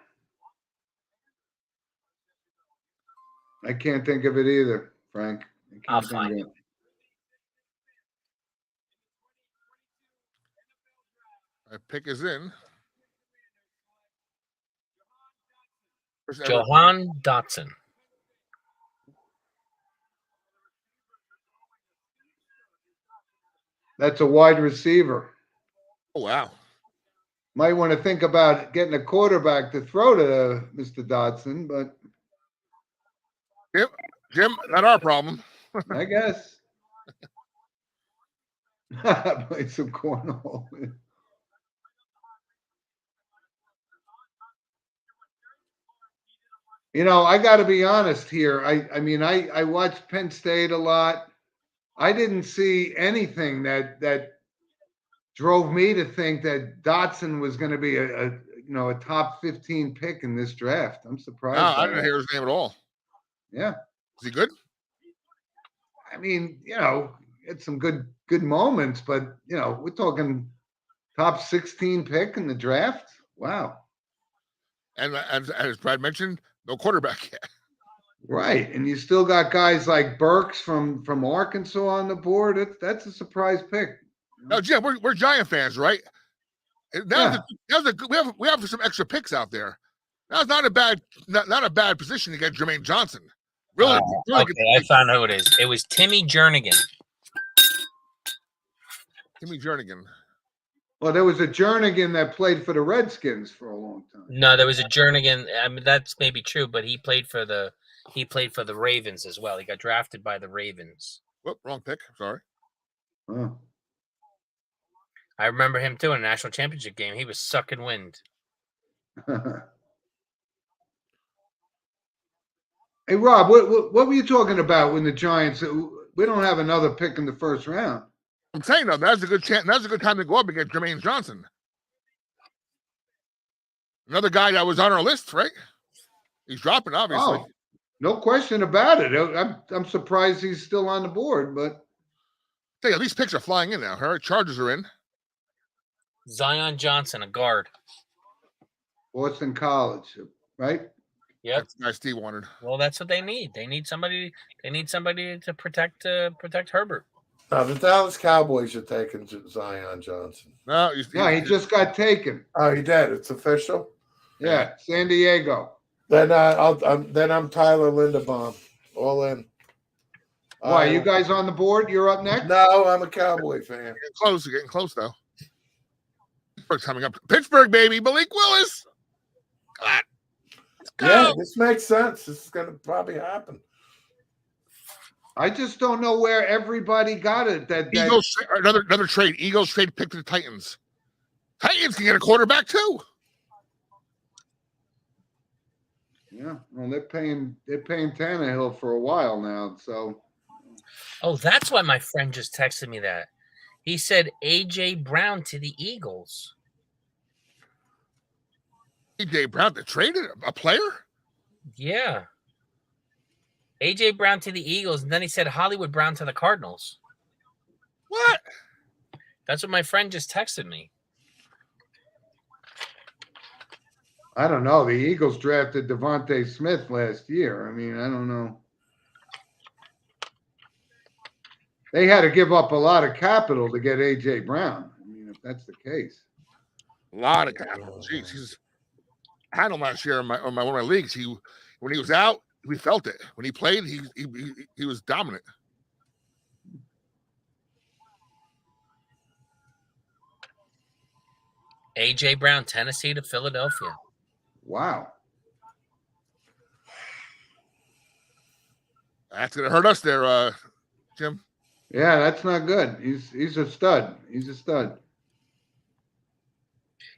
I can't think of it either, Frank. I'll find it. My pick is in. Jahan Dotson. That's a wide receiver. Oh, wow. Might want to think about getting a quarterback to throw to Mr. Dotson, but Jim, not our problem. I guess. Play some cornhole. You know, I got to be honest here. I mean, I watched Penn State a lot. I didn't see anything that drove me to think that Dotson was going to be a top 15 pick in this draft. I'm surprised. No, I didn't hear his name at all. Yeah. Is he good? I mean, it's some good moments, but we're talking top 16 pick in the draft. Wow. And as Brad mentioned, no quarterback yet. Right. And you still got guys like Burks from Arkansas on the board. That's a surprise pick. No, Jim, we're Giant fans, right? We have some extra picks out there. That's not a bad position to get Jermaine Johnson. Really? Okay, I found who it is. It was Timmy Jernigan. Timmy Jernigan. Well, there was a Jernigan that played for the Redskins for a long time. No, there was a Jernigan. I mean, that's maybe true, but he played for the Ravens as well. He got drafted by the Ravens. Whoop, wrong pick. Sorry. Oh. I remember him too in a national championship game. He was sucking wind. Hey, Rob, what were you talking about when the Giants? We don't have another pick in the first round. I'm saying though, that's a good chance. That's a good time to go up and get Jermaine Johnson. Another guy that was on our list, right? He's dropping, obviously. Oh, no question about it. I'm surprised he's still on the board, but hey, these picks are flying in now. All right, Chargers are in. Zion Johnson, a guard. Boston College, right? Yep. That's the guy Steve wanted. Well, that's what they need. They need somebody to protect Herbert. No, the Dallas Cowboys are taking Zion Johnson. No, he just got taken. Oh, he did. It's official. Yeah, San Diego. Then I'm Tyler Linderbaum. All in. Why, you guys on the board? You're up next? No, I'm a Cowboy fan. Getting close though. Pittsburgh's coming up. Pittsburgh, baby. Malik Willis. God. Yeah, this makes sense. This is going to probably happen. I just don't know where everybody got it. That Eagles, another trade. Eagles trade pick to the Titans can get a quarterback too. Yeah, well, they're paying Tannehill for a while now. So, Oh, that's why my friend just texted me that. He said A.J. Brown to the Eagles. A.J. Brown, they traded a player? Yeah. A.J. Brown to the Eagles, and then he said Hollywood Brown to the Cardinals. What? That's what my friend just texted me. I don't know. The Eagles drafted Devontae Smith last year. I mean, I don't know. They had to give up a lot of capital to get A.J. Brown. I mean, if that's the case. A lot of capital. Jeez, I had him last year in one of my leagues. When he was out, we felt it. When he played, he was dominant. A.J. Brown, Tennessee to Philadelphia. Wow. That's gonna hurt us there, Jim. Yeah, that's not good. He's a stud. He's a stud.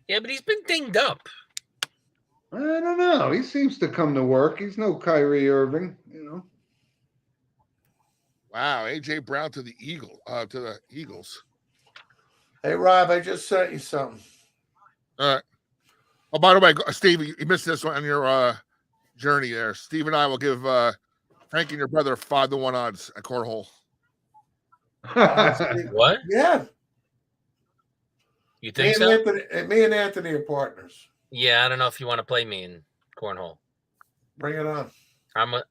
Yeah, but he's been dinged up. I don't know. He seems to come to work. He's no Kyrie Irving, you know. Wow, A.J. Brown to the Eagles. Hey, Rob, I just sent you something. All right. Oh, by the way, Steve, you missed this one on your journey there. Steve and I will give Frank and your brother 5-1 odds at cornhole. What? Yeah. You think so? Me and Anthony are partners. Yeah, I don't know if you want to play me in cornhole. Bring it on.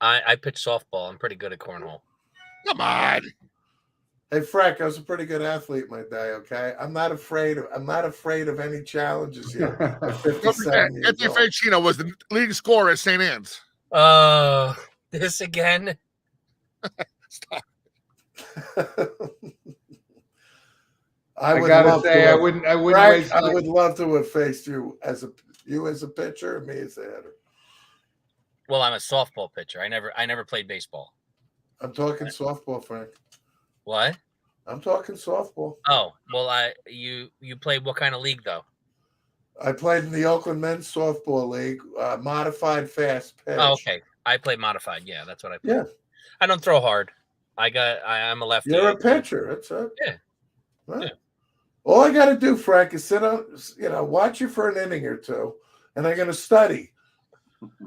I pitch softball. I'm pretty good at cornhole. Come on. Hey, Frank, I was a pretty good athlete my day, okay? I'm not afraid of any challenges here. At 57 years Anthony old. Francino was the leading scorer at St. Anne's. This again? Stop. I gotta say, I wouldn't Frank, waste. I would love to have faced you as a pitcher and me as a hitter. Well, I'm a softball pitcher. I never played baseball. I'm talking softball, Frank. What? I'm talking softball. Oh, well, you played what kind of league though? I played in the Oakland Men's Softball League, modified fast pitch. Oh, okay. I played modified. Yeah, that's what I played. Yeah. I don't throw hard. I'm a lefty. You're a pitcher. That's it. Yeah. Right. Yeah. All I got to do, Frank, is sit on, watch you for an inning or two, and I'm going to study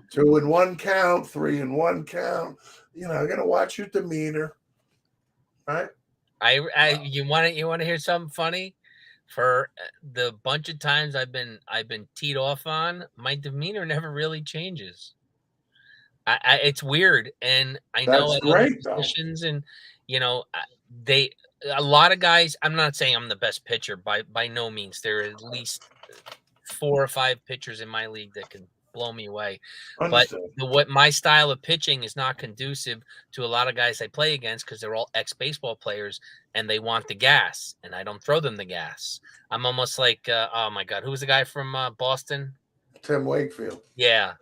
2 in 1 count, 3 in 1 count. I'm going to watch your demeanor. Right. You want to hear something funny? For the bunch of times I've been teed off on, my demeanor never really changes. It's weird, and I know That's great, positions, and a lot of guys. I'm not saying I'm the best pitcher by no means. There are at least 4 or 5 pitchers in my league that can blow me away. Understood. But what my style of pitching is not conducive to a lot of guys I play against because they're all ex-baseball players and they want the gas, and I don't throw them the gas. I'm almost like, oh my God, who was the guy from Boston? Tim Wakefield. Yeah.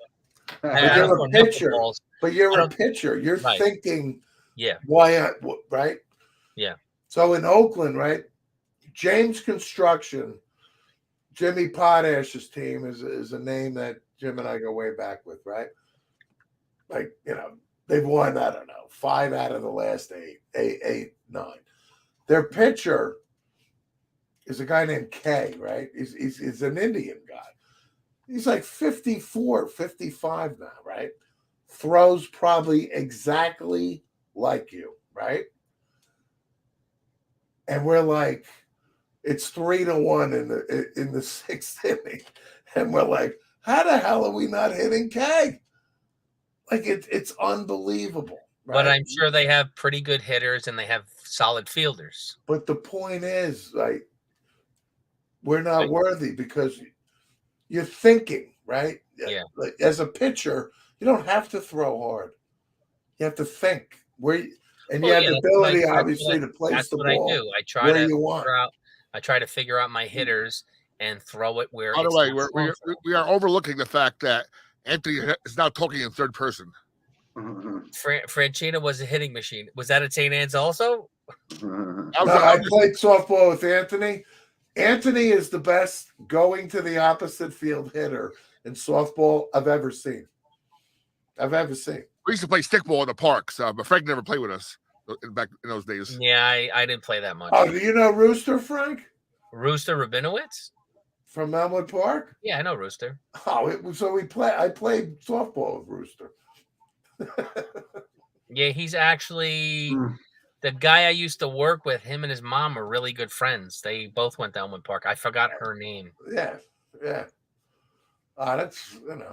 But you're a pitcher. But you're a pitcher. You're right. thinking, yeah, why, right? Yeah. So in Oakland, right, James Construction, Jimmy Potash's team is a name that Jim and I go way back with, right? Like, they've won, I don't know, 5 out of the last 8, 9. Their pitcher is a guy named Kay, right? He's an Indian guy. He's like 54, 55 now, right? Throws probably exactly like you, right? And we're like, it's 3-1 in the 6th inning. And we're like, how the hell are we not hitting K? Like it's unbelievable. Right? But I'm sure they have pretty good hitters and they have solid fielders. But the point is, like, we're not worthy because you're thinking, right? Yeah. Like, as a pitcher, you don't have to throw hard. You have to think and you have the ability, obviously, to place the ball. That's what I do. I try to figure out my hitters and throw it where. By the way, we are overlooking the fact that Anthony is now talking in third person. Franchino was a hitting machine. Was that at St. Anne's also? I played softball with Anthony. Anthony is the best going to the opposite field hitter in softball I've ever seen. I've ever seen. We used to play stickball in the parks, but Frank never played with us back in those days. Yeah, I didn't play that much. Oh, do you know Rooster, Frank? Rooster Rabinowitz? From Elmwood Park? Yeah, I know Rooster. Oh, I played softball with Rooster. Yeah, he's actually the guy I used to work with. Him and his mom are really good friends. They both went to Elmwood Park. I forgot her name. Yeah. That's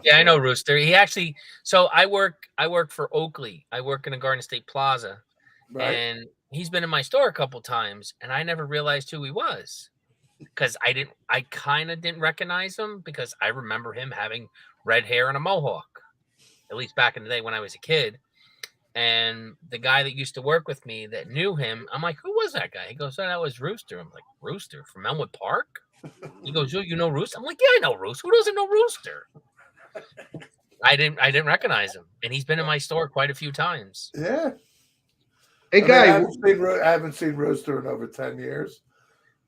Yeah, I know Rooster. He actually. So I work for Oakley. I work in a Garden State Plaza, Right. and he's been in my store a couple times, and I never realized who he was because I kind of didn't recognize him because I remember him having red hair and a mohawk, at least back in the day when I was a kid. And the guy that used to work with me that knew him, I'm like, who was that guy? He goes, oh, that was Rooster. I'm like, Rooster from Elmwood Park? He goes, oh, you know Rooster? I'm like, yeah, I know Rooster. Who doesn't know Rooster? I didn't recognize him. And he's been in my store quite a few times. Yeah. Hey, guy. I haven't seen Rooster in over 10 years.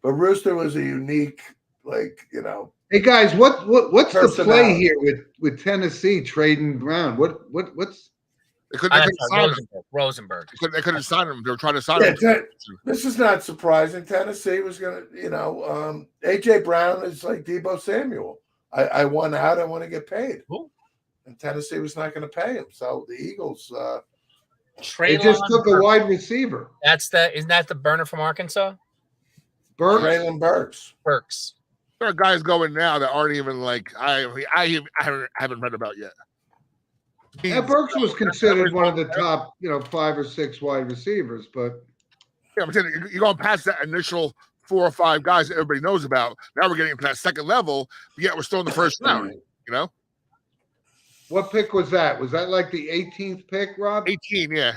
But Rooster was a unique, Hey, guys, what's the play personality. here with Tennessee trading Brown? What's They couldn't sign him. Rosenberg. They couldn't sign him. They were trying to sign him. This is not surprising. Tennessee was going to, A.J. Brown is like Deebo Samuel. I won out. I want to get paid. Ooh. And Tennessee was not going to pay him. So the Eagles. they just took a wide receiver. Isn't that the burner from Arkansas? Traylon Burks. There are guys going now that aren't even like I haven't read about yet. Yeah, Burks was considered one of the top, 5 or 6 wide receivers, but yeah, I'm saying you're going past that initial 4 or 5 guys that everybody knows about. Now we're getting to that second level, but yet we're still in the first round. What pick was that? Was that like the 18th pick, Rob? 18, yeah.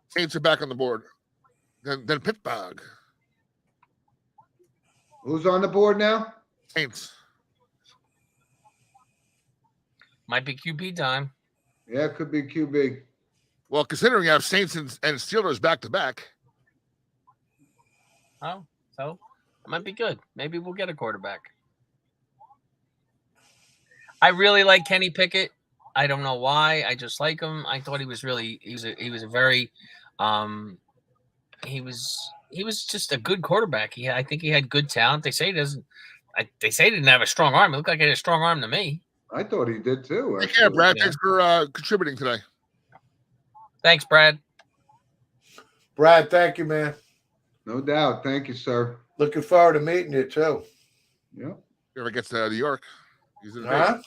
Saints are back on the board. Then Pittsburgh. Who's on the board now? Saints. Might be QB time. Yeah, it could be QB. Well, considering you have Saints and Steelers back to back. Oh, so it might be good. Maybe we'll get a quarterback. I really like Kenny Pickett. I don't know why. I just like him. I thought he was a very he was just a good quarterback. I think he had good talent. They say he doesn't. They say he didn't have a strong arm. It looked like he had a strong arm to me. I thought he did too. Take care, Brad. Thanks for contributing today. Thanks, Brad. Brad, thank you, man. No doubt. Thank you, sir. Looking forward to meeting you too. Yeah. If ever gets to New York, he's in the Huh?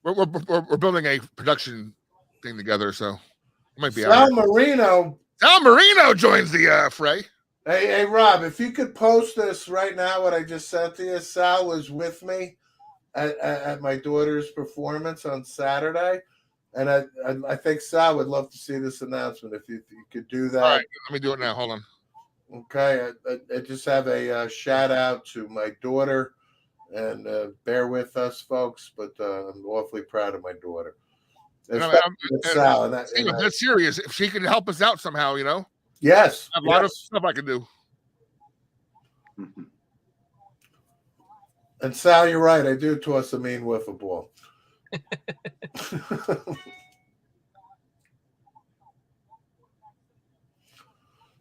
We're building a production thing together, so it might be Sal Marino. Sal Marino joins the fray. Hey, Rob, if you could post this right now, what I just sent to you. Sal was with me at my daughter's performance on Saturday, and I think Sal would love to see this announcement. If you could do that. All right, let me do it now. Hold on. Okay, I just have a shout out to my daughter, and bear with us, folks, but I'm awfully proud of my daughter. Sal, that's serious. If she could help us out somehow, Yes, a lot of stuff I can do. And Sal, you're right. I do toss a mean whiff of ball.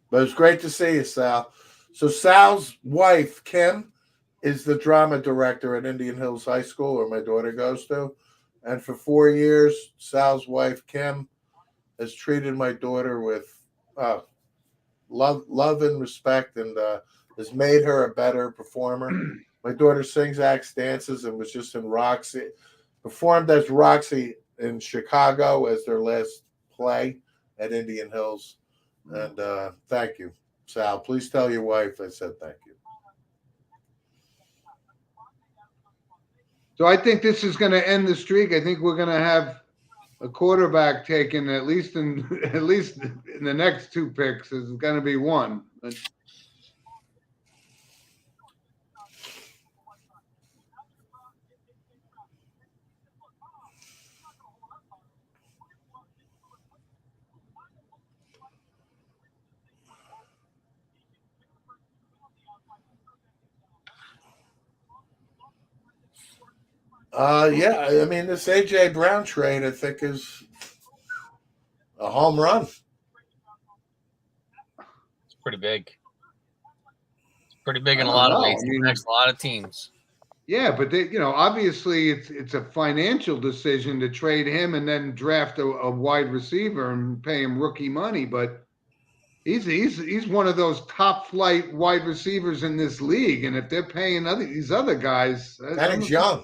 But it's great to see you, Sal. So Sal's wife, Kim, is the drama director at Indian Hills High School, where my daughter goes to. And for 4 years, Sal's wife, Kim, has treated my daughter with love and respect, and has made her a better performer. My daughter sings, acts, dances, and was just in Roxy, performed as Roxy in Chicago as their last play at Indian Hills. And thank you, Sal. Please tell your wife I said thank you. So I think this is going to end the streak. I think we're going to have a quarterback taken at least in the next 2 picks. There's going to be one. Yeah, I mean, this A.J. Brown trade, I think, is a home run. It's pretty big. It's pretty big in a I lot don't of know. ways. I It mean- affects a lot of teams. Yeah, but they, obviously it's a financial decision to trade him and then draft a wide receiver and pay him rookie money. But he's one of those top flight wide receivers in this league, and if they're paying these other guys, And he's young.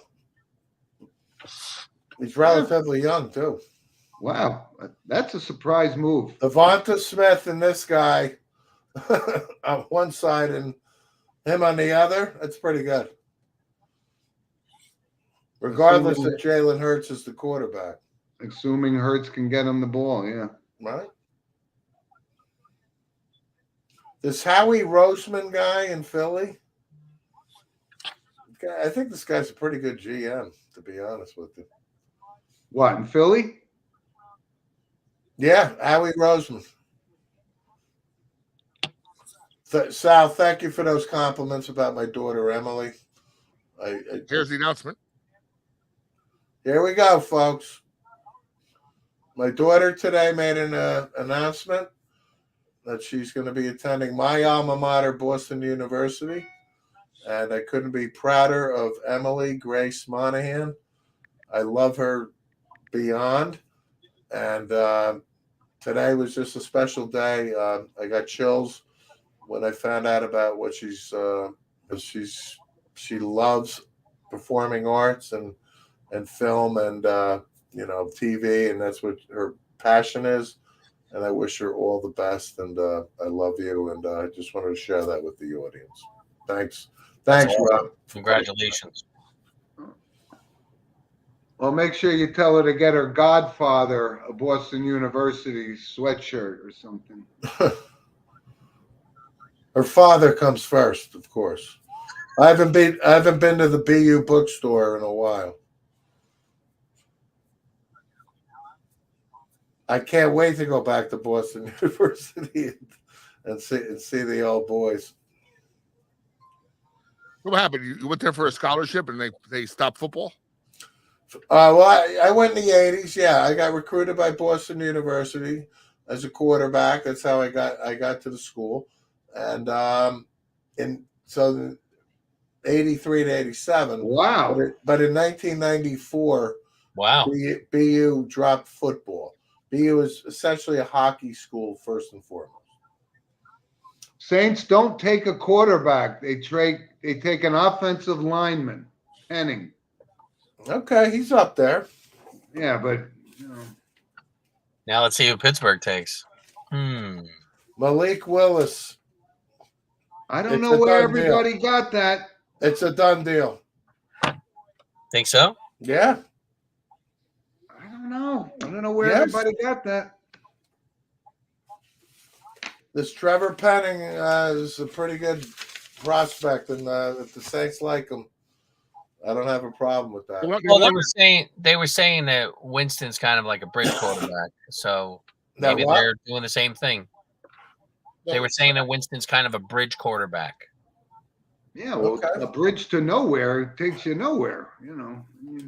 He's relatively young too. Wow, that's a surprise move. Devonta Smith and this guy on one side and him on the other. That's pretty good. Regardless that Jalen Hurts is the quarterback. Assuming Hurts can get him the ball, yeah. Right? This Howie Roseman guy in Philly, I think this guy's a pretty good GM, to be honest with you. What, in Philly? Yeah, Howie Roseman. Sal, thank you for those compliments about my daughter, Emily. Here's the announcement. Here we go, folks. My daughter today made an announcement that she's going to be attending my alma mater, Boston University. And I couldn't be prouder of Emily Grace Monahan. I love her beyond. And today was just a special day. I got chills when I found out about what she loves performing arts and film and TV, and that's what her passion is. And I wish her all the best, and I love you, and I just wanted to share that with the audience. Thanks, Rob. Congratulations. Well, make sure you tell her to get her godfather a Boston University sweatshirt or something. Her father comes first, of course. I haven't been to the BU bookstore in a while. I can't wait to go back to Boston University and see the old boys. What happened? You went there for a scholarship and they stopped football? Well, I went in the 80s. Yeah, I got recruited by Boston University as a quarterback. That's how I got to the school. And so 83 to 87. Wow. But in 1994, Wow. BU dropped football. BU is essentially a hockey school first and foremost. Saints don't take a quarterback. They take an offensive lineman, Henning. Okay, he's up there. Yeah, but Now let's see who Pittsburgh takes. Malik Willis. I don't know where everybody got that. It's a done deal. Think so? Yeah. I don't know where everybody got that. This Trevor Penning is a pretty good prospect, and if the Saints like him, I don't have a problem with that. Well, they were saying that Winston's kind of like a bridge quarterback, so maybe they're doing the same thing. They were saying that Winston's kind of a bridge quarterback. Yeah, well, a bridge to nowhere takes you nowhere,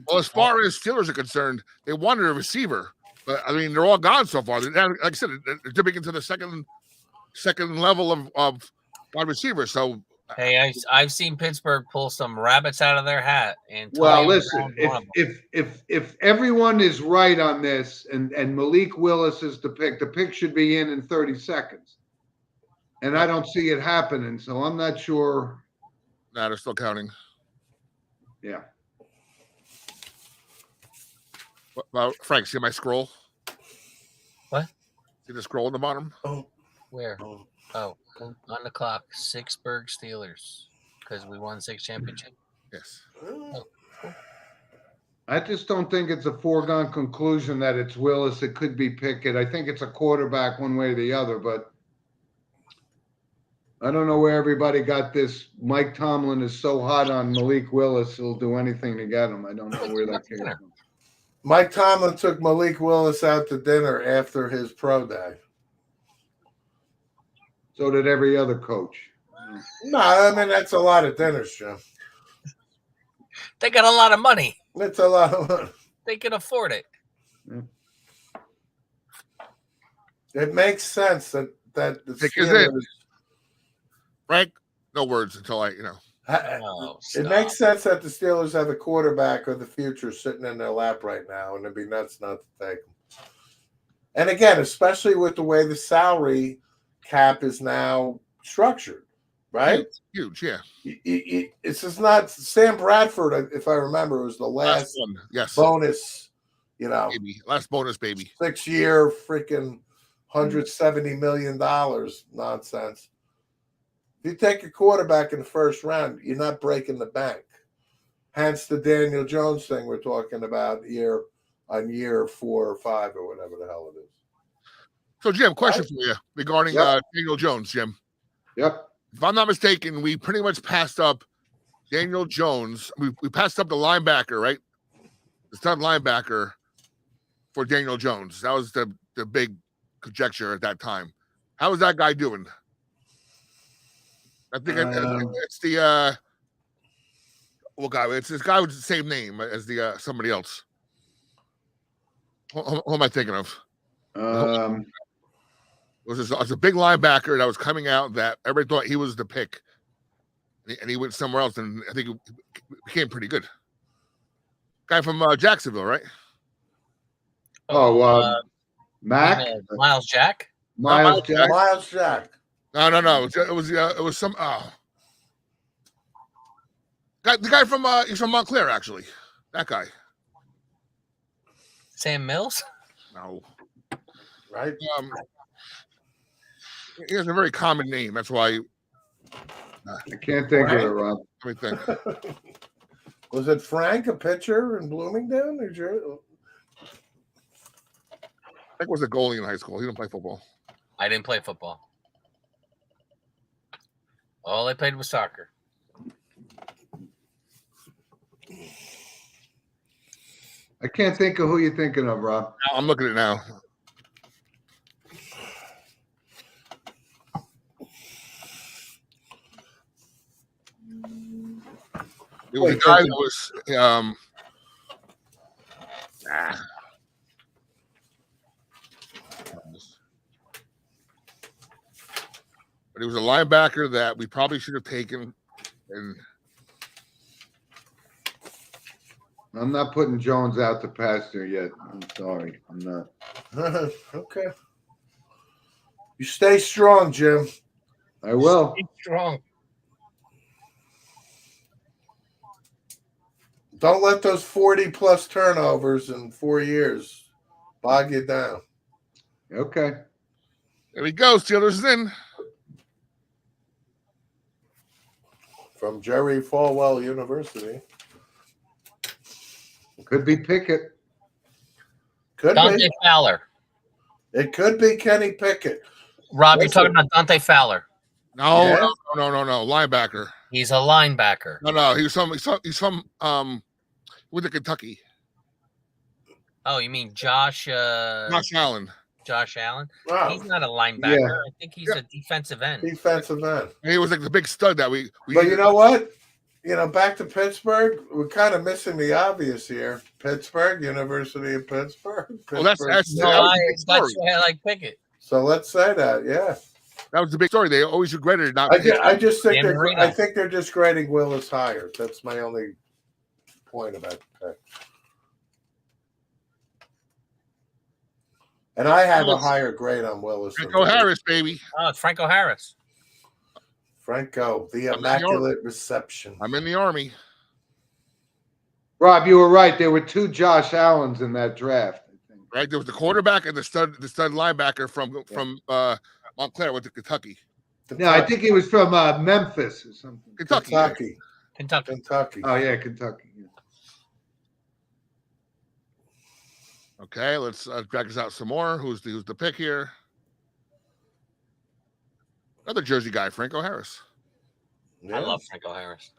Well, as far as Steelers are concerned, they wanted a receiver, but I mean they're all gone so far. Like I said, they're dipping into the second level of wide receiver. So hey, I've seen Pittsburgh pull some rabbits out of their hat. And well, listen, if everyone is right on this, and Malik Willis is the pick should be in 30 seconds, and I don't see it happening, so I'm not sure. nah, they're still counting. Yeah. Frank, see my scroll? What? See the scroll in the bottom? Oh, Where? Oh, on the clock, Pittsburgh Steelers, because we won 6 championships. Yes. Oh, cool. I just don't think it's a foregone conclusion that it's Willis. It could be Pickett. I think it's a quarterback one way or the other, but I don't know where everybody got this. Mike Tomlin is so hot on Malik Willis, he'll do anything to get him. I don't know where that came from. Mike Tomlin took Malik Willis out to dinner after his pro day. So did every other coach. No, I mean, that's a lot of dinners, Jim. They got a lot of money. It's a lot of money. They can afford it. It makes sense that the Because Steelers. Frank, no words until I, Oh, It makes sense that the Steelers have a quarterback of the future sitting in their lap right now, and it'd be nuts not to take him. And again, especially with the way the salary cap is now structured, right? Huge, yeah. It's just not Sam Bradford, if I remember, was the last one. Yes. bonus, Baby. Last bonus, baby. 6-year freaking $170 million nonsense. If you take a quarterback in the first round, you're not breaking the bank. Hence the Daniel Jones thing we're talking about year on year 4 or 5 or whatever the hell it is. So, Jim, question for you regarding Daniel Jones, Jim. Yep. If I'm not mistaken, we pretty much passed up Daniel Jones. We passed up the linebacker, right? The stud linebacker for Daniel Jones. That was the big conjecture at that time. How is that guy doing? I think it's the what guy? It's this guy with the same name as the somebody else. Who am I thinking of? It was a big linebacker that was coming out that everybody thought he was the pick, and he went somewhere else, and I think he became pretty good. Guy from Jacksonville, right? Mac? Miles Jack? Miles Jack? Miles Jack. No. It was some the guy from he's from Montclair, actually. That guy. Sam Mills? No. Right? He has a very common name. That's why. I can't think of it, Rob. Let me think. Was it Frank, a pitcher in Bloomington, New Jersey? Frank was a goalie in high school. He didn't play football. I didn't play football. All I played was soccer. I can't think of who you're thinking of, Rob. I'm looking at it now. It was a guy that was but he was a linebacker that we probably should have taken, and I'm not putting Jones out to pasture yet. I'm sorry. I'm not. Okay. You stay strong, Jim. I will. Stay strong. Don't let those 40-plus turnovers in 4 years bog you down. Okay. there we go. Steelers is in. From Jerry Falwell University. Could be Pickett. Could Dante be. Fowler. It could be Kenny Pickett. Rob, Listen. you're talking about Dante Fowler. No, Yeah. no. Linebacker. He's a linebacker. No. He's from with the Kentucky. Oh, you mean Josh Allen. Josh Allen? Wow. He's not a linebacker. Yeah. I think he's a defensive end. Defensive end. And he was like the big stud that we But you know what? Back to Pittsburgh, we're kind of missing the obvious here. Pittsburgh, University of Pittsburgh. Well, that's No, the big that's story. why I like Pickett. So let's say that, yeah. That was the big story. They always regretted it not. I just think Dan Marino. I think they're just grading Willis higher. That's my only point about the pick. And I have a higher grade on Willis. than Franco Harris, baby. Oh, it's Franco Harris. Franco, the I'm in the immaculate reception. I'm in the Army. Rob, you were right. There were 2 Josh Allens in that draft. I think. Right, there was the quarterback and the stud linebacker from Montclair went to Kentucky. No, I think he was from Memphis or something. Kentucky. Kentucky. Oh, yeah, Kentucky. Yeah. Okay, let's drag this out some more. Who's the pick here? Another Jersey guy, Franco Harris. Yeah. I love Franco Harris.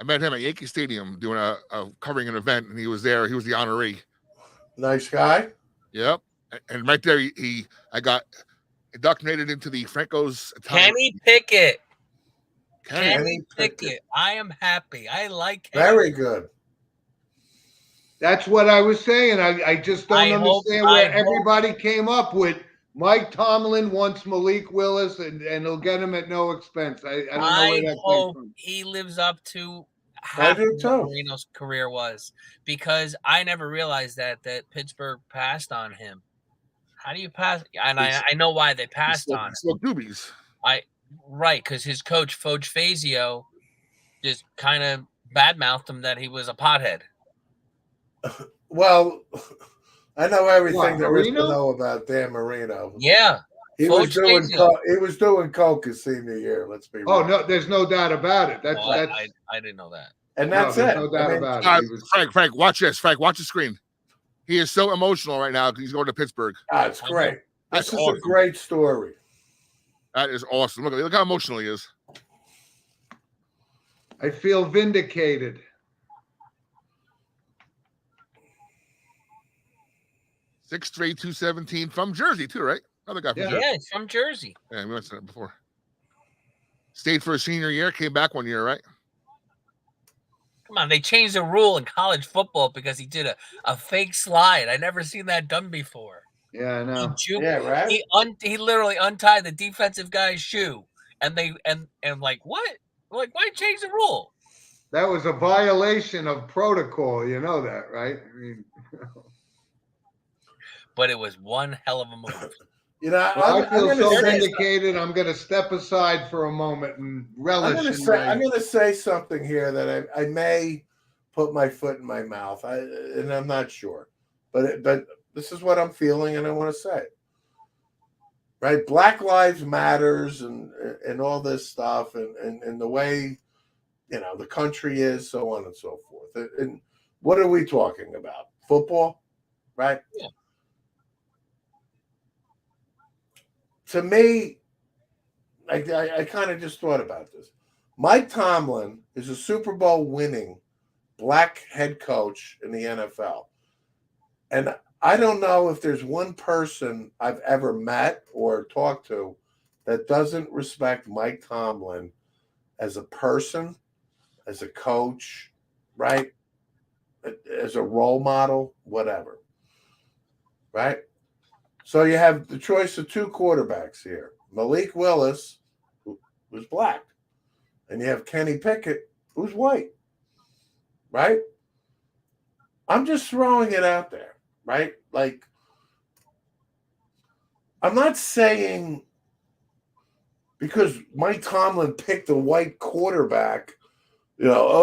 I met him at Yankee Stadium doing a covering an event, and he was there. He was the honoree. Nice guy. Yep, and right there, I got indoctrinated into the Franco's Italian. Kenny Pickett. Kenny Pickett. I am happy. I like Kenny. Very good. That's what I was saying. I just don't understand where everybody came up with Mike Tomlin wants Malik Willis and he'll get him at no expense. I don't know where that came from. He lives up to half of what Marino's career was, because I never realized that Pittsburgh passed on him. How do you pass? And I know why they passed on him. Doobies. Right, because his coach, Foch Fazio, just kind of badmouthed him that he was a pothead. Well, I know everything there is to know about Dan Marino. Yeah. He was doing coke his senior year, let's be real. Oh, no, there's no doubt about it. That's I didn't know that. And that's it. No doubt about it. Frank, watch this. Frank, watch the screen. He is so emotional right now because he's going to Pittsburgh. It's great. This is a great story. That is awesome. Look how emotional he is. I feel vindicated. 6'3", 217 from Jersey too, right? Another guy from Jersey. Yeah, it's from Jersey. Yeah, we went to that before. Stayed for a senior year, came back 1 year, right? Come on, they changed the rule in college football because he did a fake slide. I never seen that done before. Yeah, I know. Right. He literally untied the defensive guy's shoe, and like what? Like, why change the rule? That was a violation of protocol. You know that, right? I mean, but it was one hell of a move. I feel so vindicated. I'm going to step aside for a moment and relish. I'm going to say something here that I may put my foot in my mouth, and I'm not sure, but this is what I'm feeling, and I want to say it. Right, Black Lives Matters and all this stuff, and the way the country is, so on and so forth. And what are we talking about? Football, right? Yeah. To me, I kind of just thought about this. Mike Tomlin is a Super Bowl winning black head coach in the NFL. And I don't know if there's one person I've ever met or talked to that doesn't respect Mike Tomlin as a person, as a coach, right? As a role model, whatever. Right? So you have the choice of two quarterbacks here. Malik Willis, who's black, and you have Kenny Pickett, who's white, right? I'm just throwing it out there, right? Like, I'm not saying because Mike Tomlin picked a white quarterback, great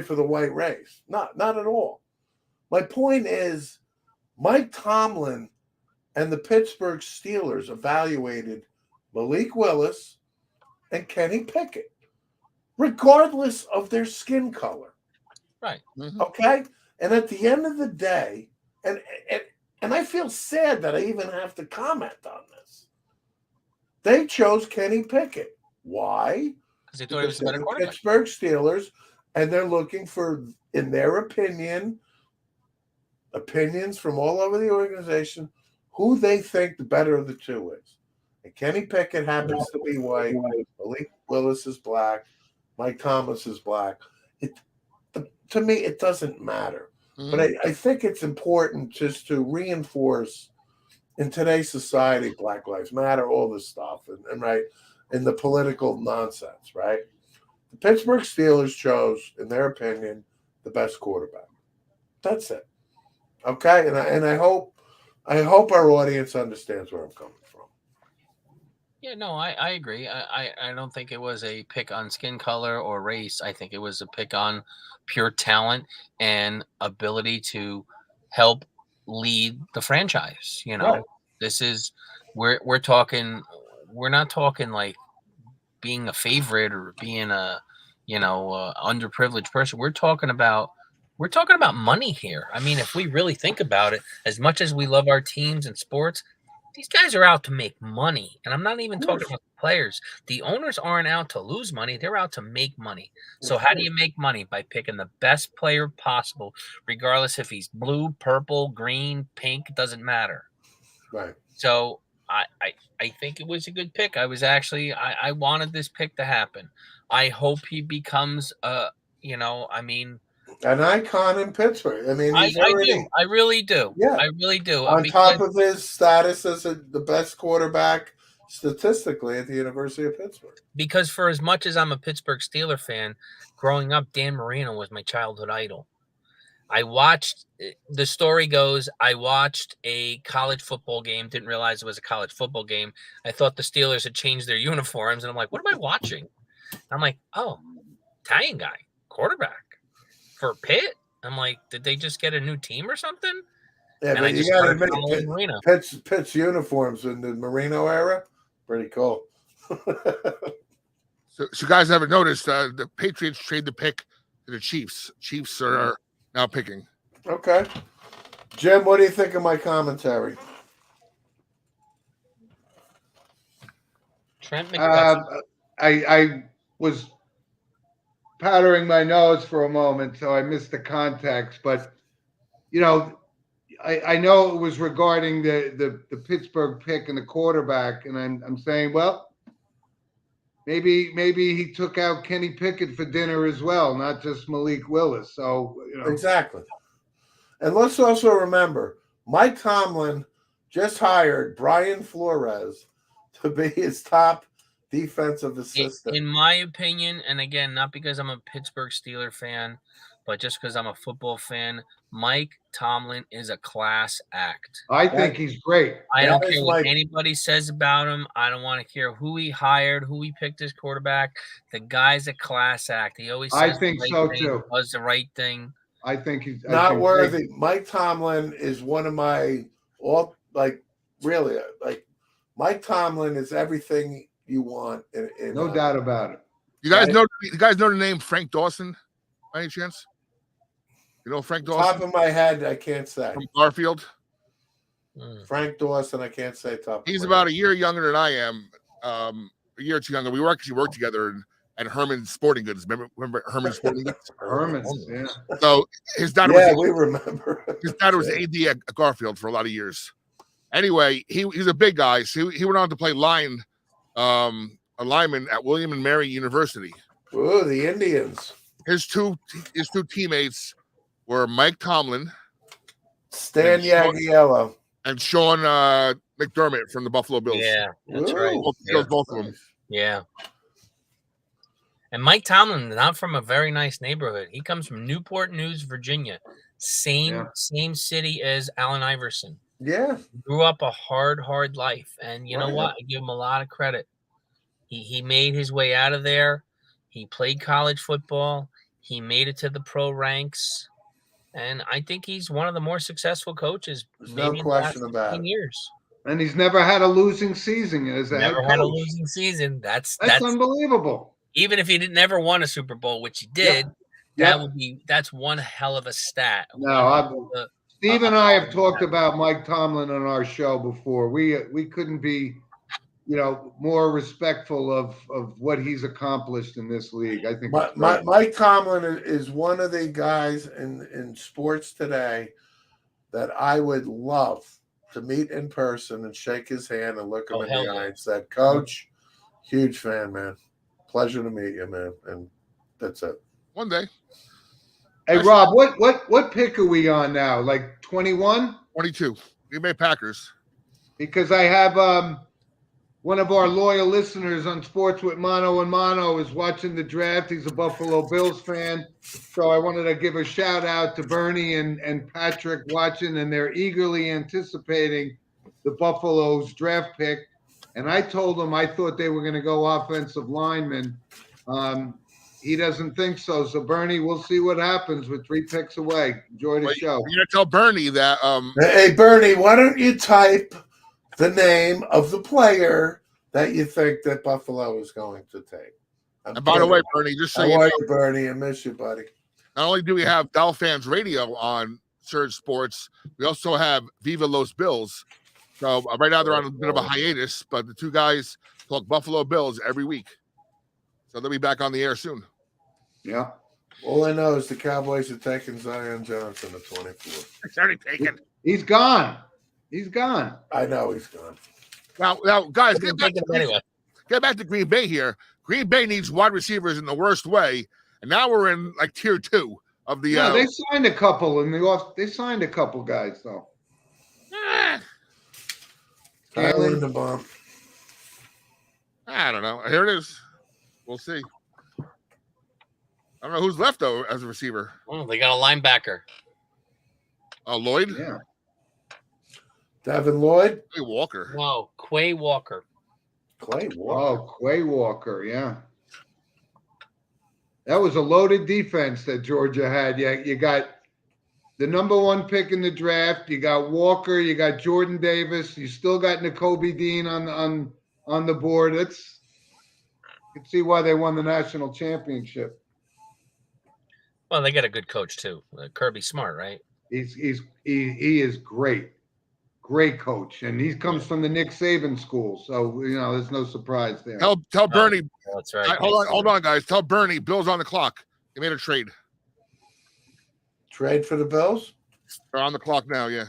for the white race. Not at all. My point is, Mike Tomlin and the Pittsburgh Steelers evaluated Malik Willis and Kenny Pickett, regardless of their skin color. Right. Mm-hmm. Okay? And at the end of the day, and I feel sad that I even have to comment on this, they chose Kenny Pickett. Why? Because they thought he was a better quarterback. Pittsburgh Steelers, and they're looking for, in their opinions from all over the organization, who they think the better of the two is. And Kenny Pickett happens to be white. Malik Willis is black. Mike Thomas is black. To me, it doesn't matter. Mm-hmm. But I think it's important just to reinforce in today's society, Black Lives Matter, all this stuff, and right, and the political nonsense, right? The Pittsburgh Steelers chose, in their opinion, the best quarterback. That's it. Okay, and I hope our audience understands where I'm coming from. Yeah, no, I agree. I don't think it was a pick on skin color or race. I think it was a pick on pure talent and ability to help lead the franchise. Right. This is we're talking. We're not talking like being a favorite or being a underprivileged person. We're talking about money here. I mean, if we really think about it, as much as we love our teams and sports, these guys are out to make money. And I'm not even talking about the players. The owners aren't out to lose money. They're out to make money. So how do you make money? By picking the best player possible, regardless if he's blue, purple, green, pink, doesn't matter. Right. So I think it was a good pick. I wanted this pick to happen. I hope he becomes An icon in Pittsburgh. I mean, I he's already do. I really do. Yeah. I really do. on Because top of his status as the best quarterback statistically at the University of Pittsburgh. Because for as much as I'm a Pittsburgh Steeler fan, growing up, Dan Marino was my childhood idol. The story goes, I watched a college football game, didn't realize it was a college football game. I thought the Steelers had changed their uniforms, and I'm like, what am I watching? I'm like, oh, Italian guy, quarterback for Pitt. I'm like, did they just get a new team or something? Yeah, And but I you just got to started following admit, Marino. Pitt's uniforms in the Marino era, pretty cool. So you guys haven't noticed, the Patriots trade the pick to the Chiefs. Chiefs are now picking. Okay. Jim, what do you think of my commentary? Trent McDuffie. I was powdering my nose for a moment, so I missed the context. But I know it was regarding the Pittsburgh pick and the quarterback, and I'm saying, well, maybe he took out Kenny Pickett for dinner as well, not just Malik Willis. So Exactly. And let's also remember, Mike Tomlin just hired Brian Flores to be his top defensive assistant. In my opinion, and again, not because I'm a Pittsburgh Steeler fan, but just because I'm a football fan, Mike Tomlin is a class act. I think he's great. I don't care what anybody says about him. I don't want to care who he hired, who he picked as quarterback. The guy's a class act. He always says I think so too. Does the right thing. I think he's not worthy. Mike Tomlin is one of my Mike Tomlin is everything you want. No doubt about it. You guys know the name Frank Dawson by any chance? You know Frank Dawson? Top of my head, I can't say. From Garfield? Frank Dawson, I can't say top. He's about a year younger than I am. A year or two younger. We actually worked together at Herman's Sporting Goods. Remember Herman's Sporting Goods? Herman's, yeah. So his dad we remember. His dad was AD at Garfield for a lot of years. Anyway, he's a big guy. So he went on to play a lineman at William and Mary University. Oh, the Indians. His two teammates were Mike Tomlin, Stan Yagiello, and Sean McDermott from the Buffalo Bills. Yeah, that's right. Both of them. Yeah. And Mike Tomlin, not from a very nice neighborhood. He comes from Newport News, Virginia. Same city as Allen Iverson. Yeah. He grew up a hard life. And you know what? I give him a lot of credit. He made his way out of there. He played college football. He made it to the pro ranks. And I think he's one of the more successful coaches. There's no question about it. Years. And he's never had a losing season as a head coach. Never had a losing season. That's unbelievable. Even if he never won a Super Bowl, which he did, that's one hell of a stat. No, Steve and I have talked about Mike Tomlin on our show before. We couldn't be, more respectful of what he's accomplished in this league. I think Mike Tomlin is one of the guys in sports today that I would love to meet in person and shake his hand and look him in the eye and say, Coach, huge fan, man. Pleasure to meet you, man. And that's it. One day. Hey, Rob, what pick are we on now? Like 21? 22. Green Bay Packers. Because I have one of our loyal listeners on Sports with Mono and Mono is watching the draft. He's a Buffalo Bills fan. So I wanted to give a shout out to Bernie and Patrick watching, and they're eagerly anticipating the Buffalo's draft pick. And I told him I thought they were going to go offensive lineman. He doesn't think so. So, Bernie, we'll see what happens with 3 picks away. Enjoy the show. You're going to tell Bernie that. Hey, Bernie, why don't you type the name of the player that you think that Buffalo is going to take? And by the way, Bernie, just so you know, Bernie, I miss you, buddy. Not only do we have Dow Fans Radio on Surge Sports, we also have Viva Los Bills. So right now they're on a bit of a hiatus, but the two guys talk Buffalo Bills every week. So they'll be back on the air soon. Yeah. All I know is the Cowboys are taking Zion Johnson at 24. It's already taken. He's gone. He's gone. I know he's gone. Now, guys, I'm taking him anyway. get back to Green Bay here. Green Bay needs wide receivers in the worst way, and now we're in like tier 2 of the. Yeah, they signed a couple in the off. They signed a couple guys though. Lindenbaum. I don't know. Here it is. We'll see. I don't know who's left though as a receiver. Oh, they got a linebacker. Lloyd. Yeah. Devin Lloyd. Hey, Walker. No, Quay Walker. Clay Walker. Oh, Quay Walker. Yeah. That was a loaded defense that Georgia had. Yeah, you got the number 1 pick in the draft. You got Walker. You got Jordan Davis. You still got Nakobe Dean on the board. You can see why they won the national championship. Well, they got a good coach too, Kirby Smart, right? He is great coach, and he comes from the Nick Saban school, so there's no surprise there. Tell Bernie. That's right. Hold on, guys. Tell Bernie Bill's on the clock. They made a trade. Trade for the Bills? They're on the clock now. Yeah.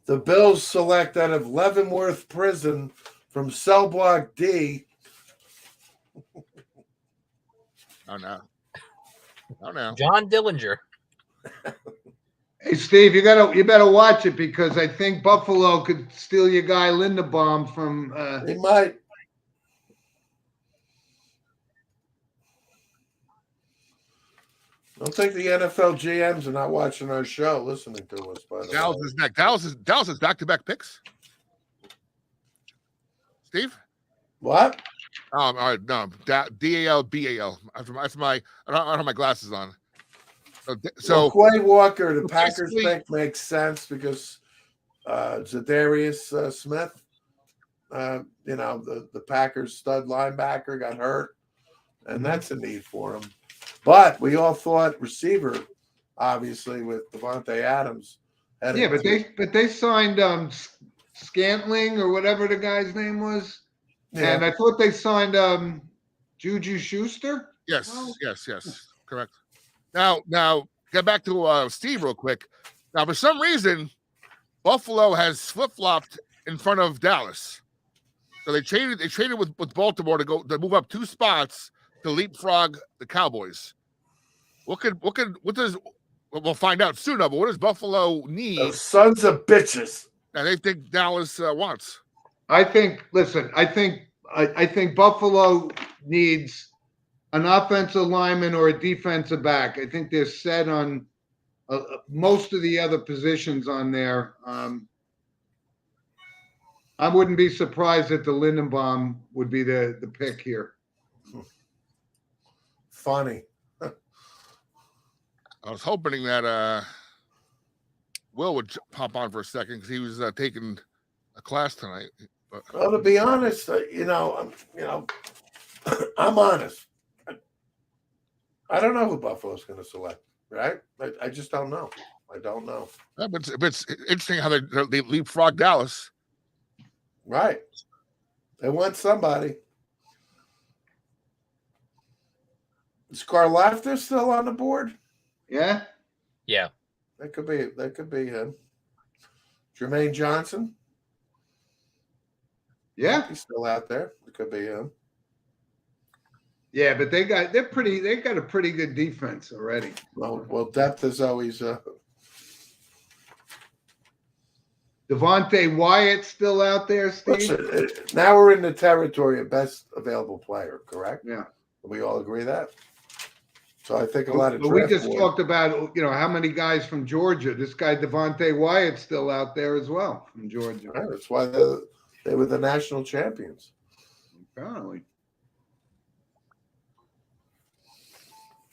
The Bills select out of Leavenworth Prison from Cell Block D. Oh no. John Dillinger. Hey Steve, you better watch it because I think Buffalo could steal your guy Lindenbaum from. They might. I don't think the NFL GMs are not watching our show, listening to us. By the Dallas way, is next. Dallas is back-to-back picks. Steve. what? All right, no, DALBAL. That's my. I don't have my glasses on. So Quay Walker, the so Packers basically- pick makes sense because Zadarius Smith, the Packers stud linebacker got hurt, and that's a need for him. But we all thought receiver, obviously, with Devontae Adams. Yeah, but they signed Scantling or whatever the guy's name was, and I thought they signed Juju Schuster. yes, Well- yes, correct. Now get back to Steve real quick. Now, for some reason, Buffalo has flip-flopped in front of Dallas. So they traded with Baltimore to move up 2 spots to leapfrog the Cowboys. We'll find out soon, but what does Buffalo need? Those sons of bitches. And they think Dallas wants. I think Buffalo needs an offensive lineman or a defensive back. I think they're set on most of the other positions on there. I wouldn't be surprised that the Lindenbaum would be the pick here. Funny. I was hoping that Will would pop on for a second because he was taking a class tonight. But Well, to be honest, I'm honest. I don't know who Buffalo's going to select. Right? I just don't know. I don't know. yeah, but it's interesting how they leapfrog Dallas. Right? They want somebody. Is Karlaftis still on the board? Yeah, Yeah. That could be him. Jermaine Johnson. yeah, He's still out there. It could be him. yeah. But they got a pretty good defense already. Well, depth is always Devontae Wyatt still out there, Steve. listen, now we're in the territory of best available player, correct? Yeah. We all agree that. So I think a lot of But we draft just board- talked about how many guys from Georgia. This guy Devontae Wyatt's still out there as well from Georgia. Right, that's why they were the national champions. Apparently.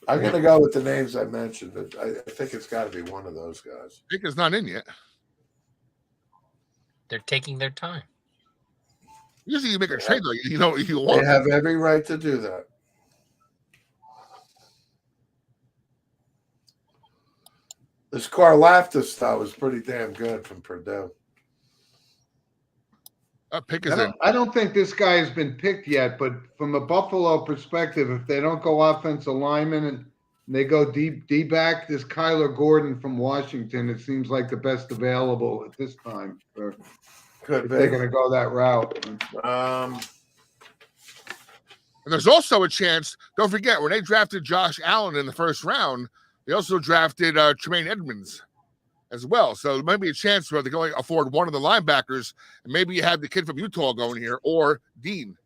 I'm going to go with the names I mentioned. But I think it's got to be one of those guys. Pick is not in yet. They're taking their time. Usually you make a trade like you They want. have every right to do that. This Karlaftis stuff was pretty damn good from Purdue. Pick is in. I don't think this guy has been picked yet, but from a Buffalo perspective, if they don't go offensive lineman, and They go deep back. This Kyler Gordon from Washington. It seems like the best available at this time. Could If be. they're going to go that route. And there's also a chance. Don't forget when they drafted Josh Allen in the first round, they also drafted Tremaine Edmonds as well. So there might be a chance where they can only afford one of the linebackers, and maybe you have the kid from Utah going here or Dean.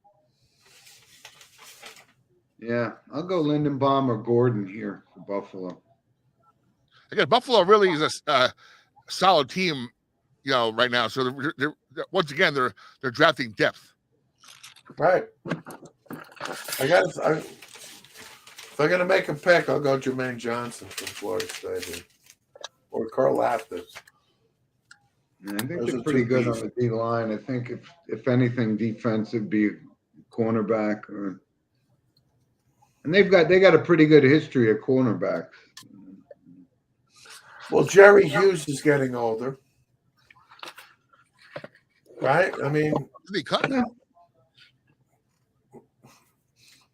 Yeah, I'll go Lindenbaum or Gordon here for Buffalo. Again, Buffalo really is a solid team, right now. So they're once again they're drafting depth. Right. If I'm gonna make a pick, I'll go Jermaine Johnson from Florida State or Carl Laftis. Yeah, I think Those they're are pretty two good on beasts. the D line. I think if anything, defensive be cornerback and they got a pretty good history of cornerbacks. Well, Jerry Hughes is getting older, right? I mean, Did he cut? Yeah.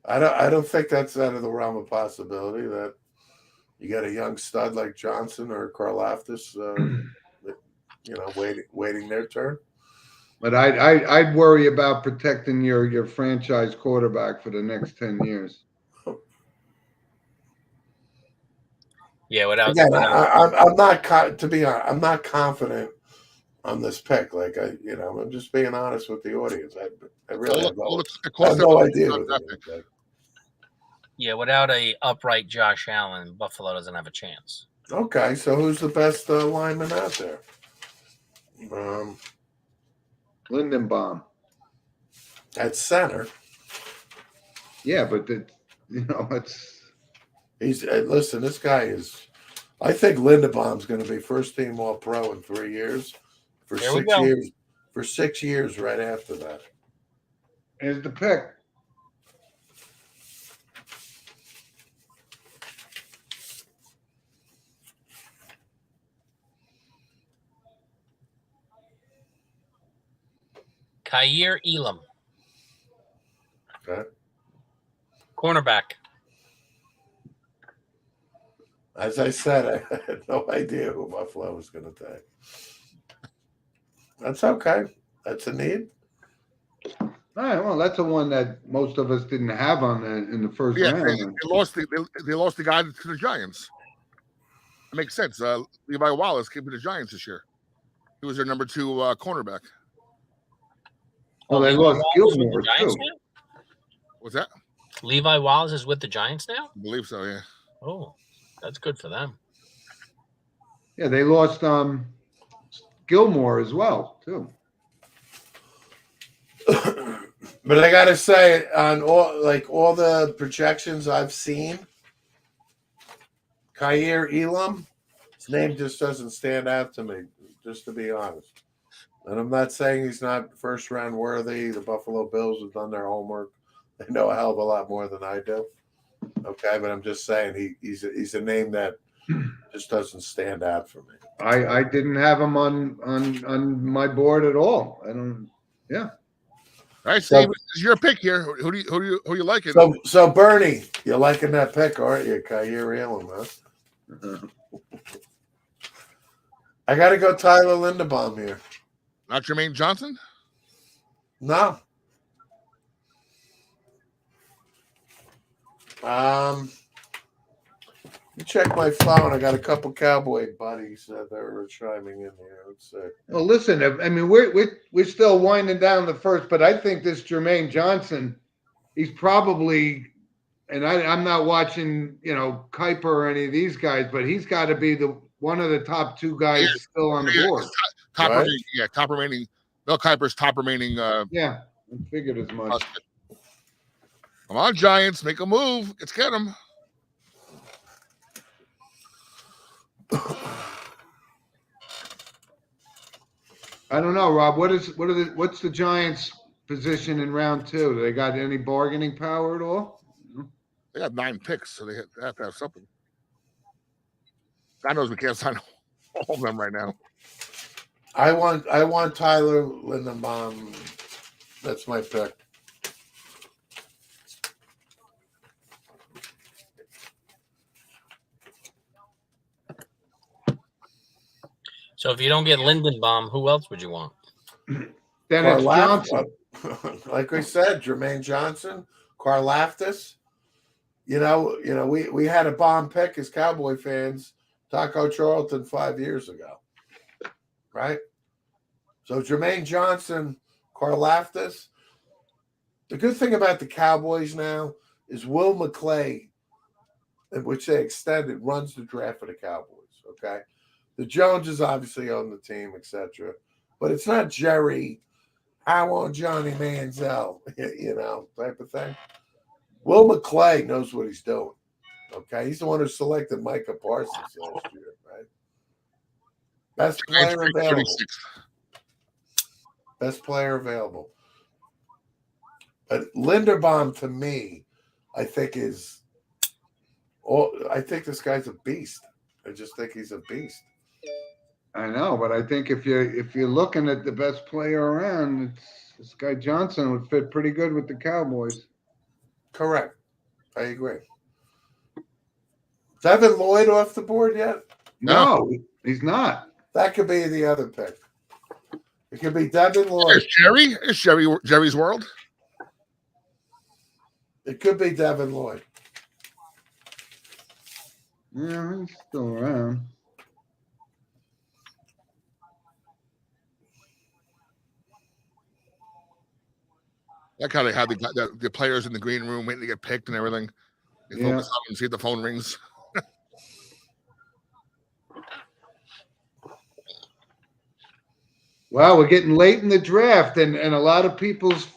I don't think that's out of the realm of possibility that you got a young stud like Johnson or Karlaftis, waiting their turn. But I'd worry about protecting your franchise quarterback for the next 10 years. Yeah, without. Again, I'm not to be honest, I'm not confident on this pick. Like I'm just being honest with the audience. I really have no idea. Yeah, without a upright Josh Allen, Buffalo doesn't have a chance. Okay, so who's the best lineman out there? Lindenbaum. At center. Yeah, but it's. Listen. This guy is. I think Lindenbaum's going to be first team All Pro in 3 years. For 6 years. For 6 years, right after that. Here's the pick. Kaiir Elam. Okay. Cornerback. As I said, I had no idea who Buffalo was going to take. That's okay. That's a need. All right. Well, that's the one that most of us didn't have in the first round. They lost the guy to the Giants. It makes sense. Levi Wallace came to the Giants this year. He was their number 2 cornerback. Oh, they lost Gilmore too. What's that? Levi Wallace is with the Giants now? I believe so, yeah. Oh, that's good for them. Yeah, they lost Gilmore as well, too. But I got to say, on all the projections I've seen, Kaiir Elam, his name just doesn't stand out to me, just to be honest. And I'm not saying he's not first round worthy. The Buffalo Bills have done their homework. They know a hell of a lot more than I do. Okay, but I'm just saying he's a name that just doesn't stand out for me. I didn't have him on my board at all. I don't. Yeah. All right, Steve, this is your pick here. Who you liking? So Bernie, you're liking that pick, aren't you, Kaiir Elam, huh? I got to go Tyler Linderbaum here. Not Jermaine Johnson? No. You check my phone. I got a couple Cowboy buddies that are chiming in here. Let's see. Well, listen. I mean, we're still winding down the first, but I think this Jermaine Johnson, he's probably, and I'm not watching, Kuiper or any of these guys, but he's got to be one of the top 2 guys still on the board. Top remaining. Bill Kuiper's top remaining. Yeah, I figured as much. Come on, Giants, make a move. Let's get them. I don't know, Rob. What's the Giants' position in round 2? Do they got any bargaining power at all? They got 9 picks, so they have to have something. God knows we can't sign all of them right now. I want Tyler Linderbaum. That's my pick. So if you don't get Lindenbaum, who else would you want? Then it's Johnson. Like we said, Jermaine Johnson, Karlaftis. We had a bomb pick as Cowboy fans, Taco Charlton 5 years ago, right? So Jermaine Johnson, Karlaftis. The good thing about the Cowboys now is Will McClay, which they extended, runs the draft for the Cowboys. Okay, the Joneses obviously own the team, etc. But it's not Jerry, I want Johnny Manziel, type of thing. Will McClay knows what he's doing. Okay, he's the one who selected Micah Parsons last year, right? Best player available. Best player available. But Linderbaum, to me, I think this guy's a beast. I just think he's a beast. I know, but I think if you're looking at the best player around, this guy Johnson would fit pretty good with the Cowboys. Correct. I agree. Devin Lloyd off the board yet? No, he's not. That could be the other pick. It could be Devin Lloyd. Is Jerry's world? It could be Devin Lloyd. Yeah, he's still around. That kind of how they got the players in the green room waiting to get picked and everything. They focus on and see if the phone rings. Wow, we're getting late in the draft, and a lot of people's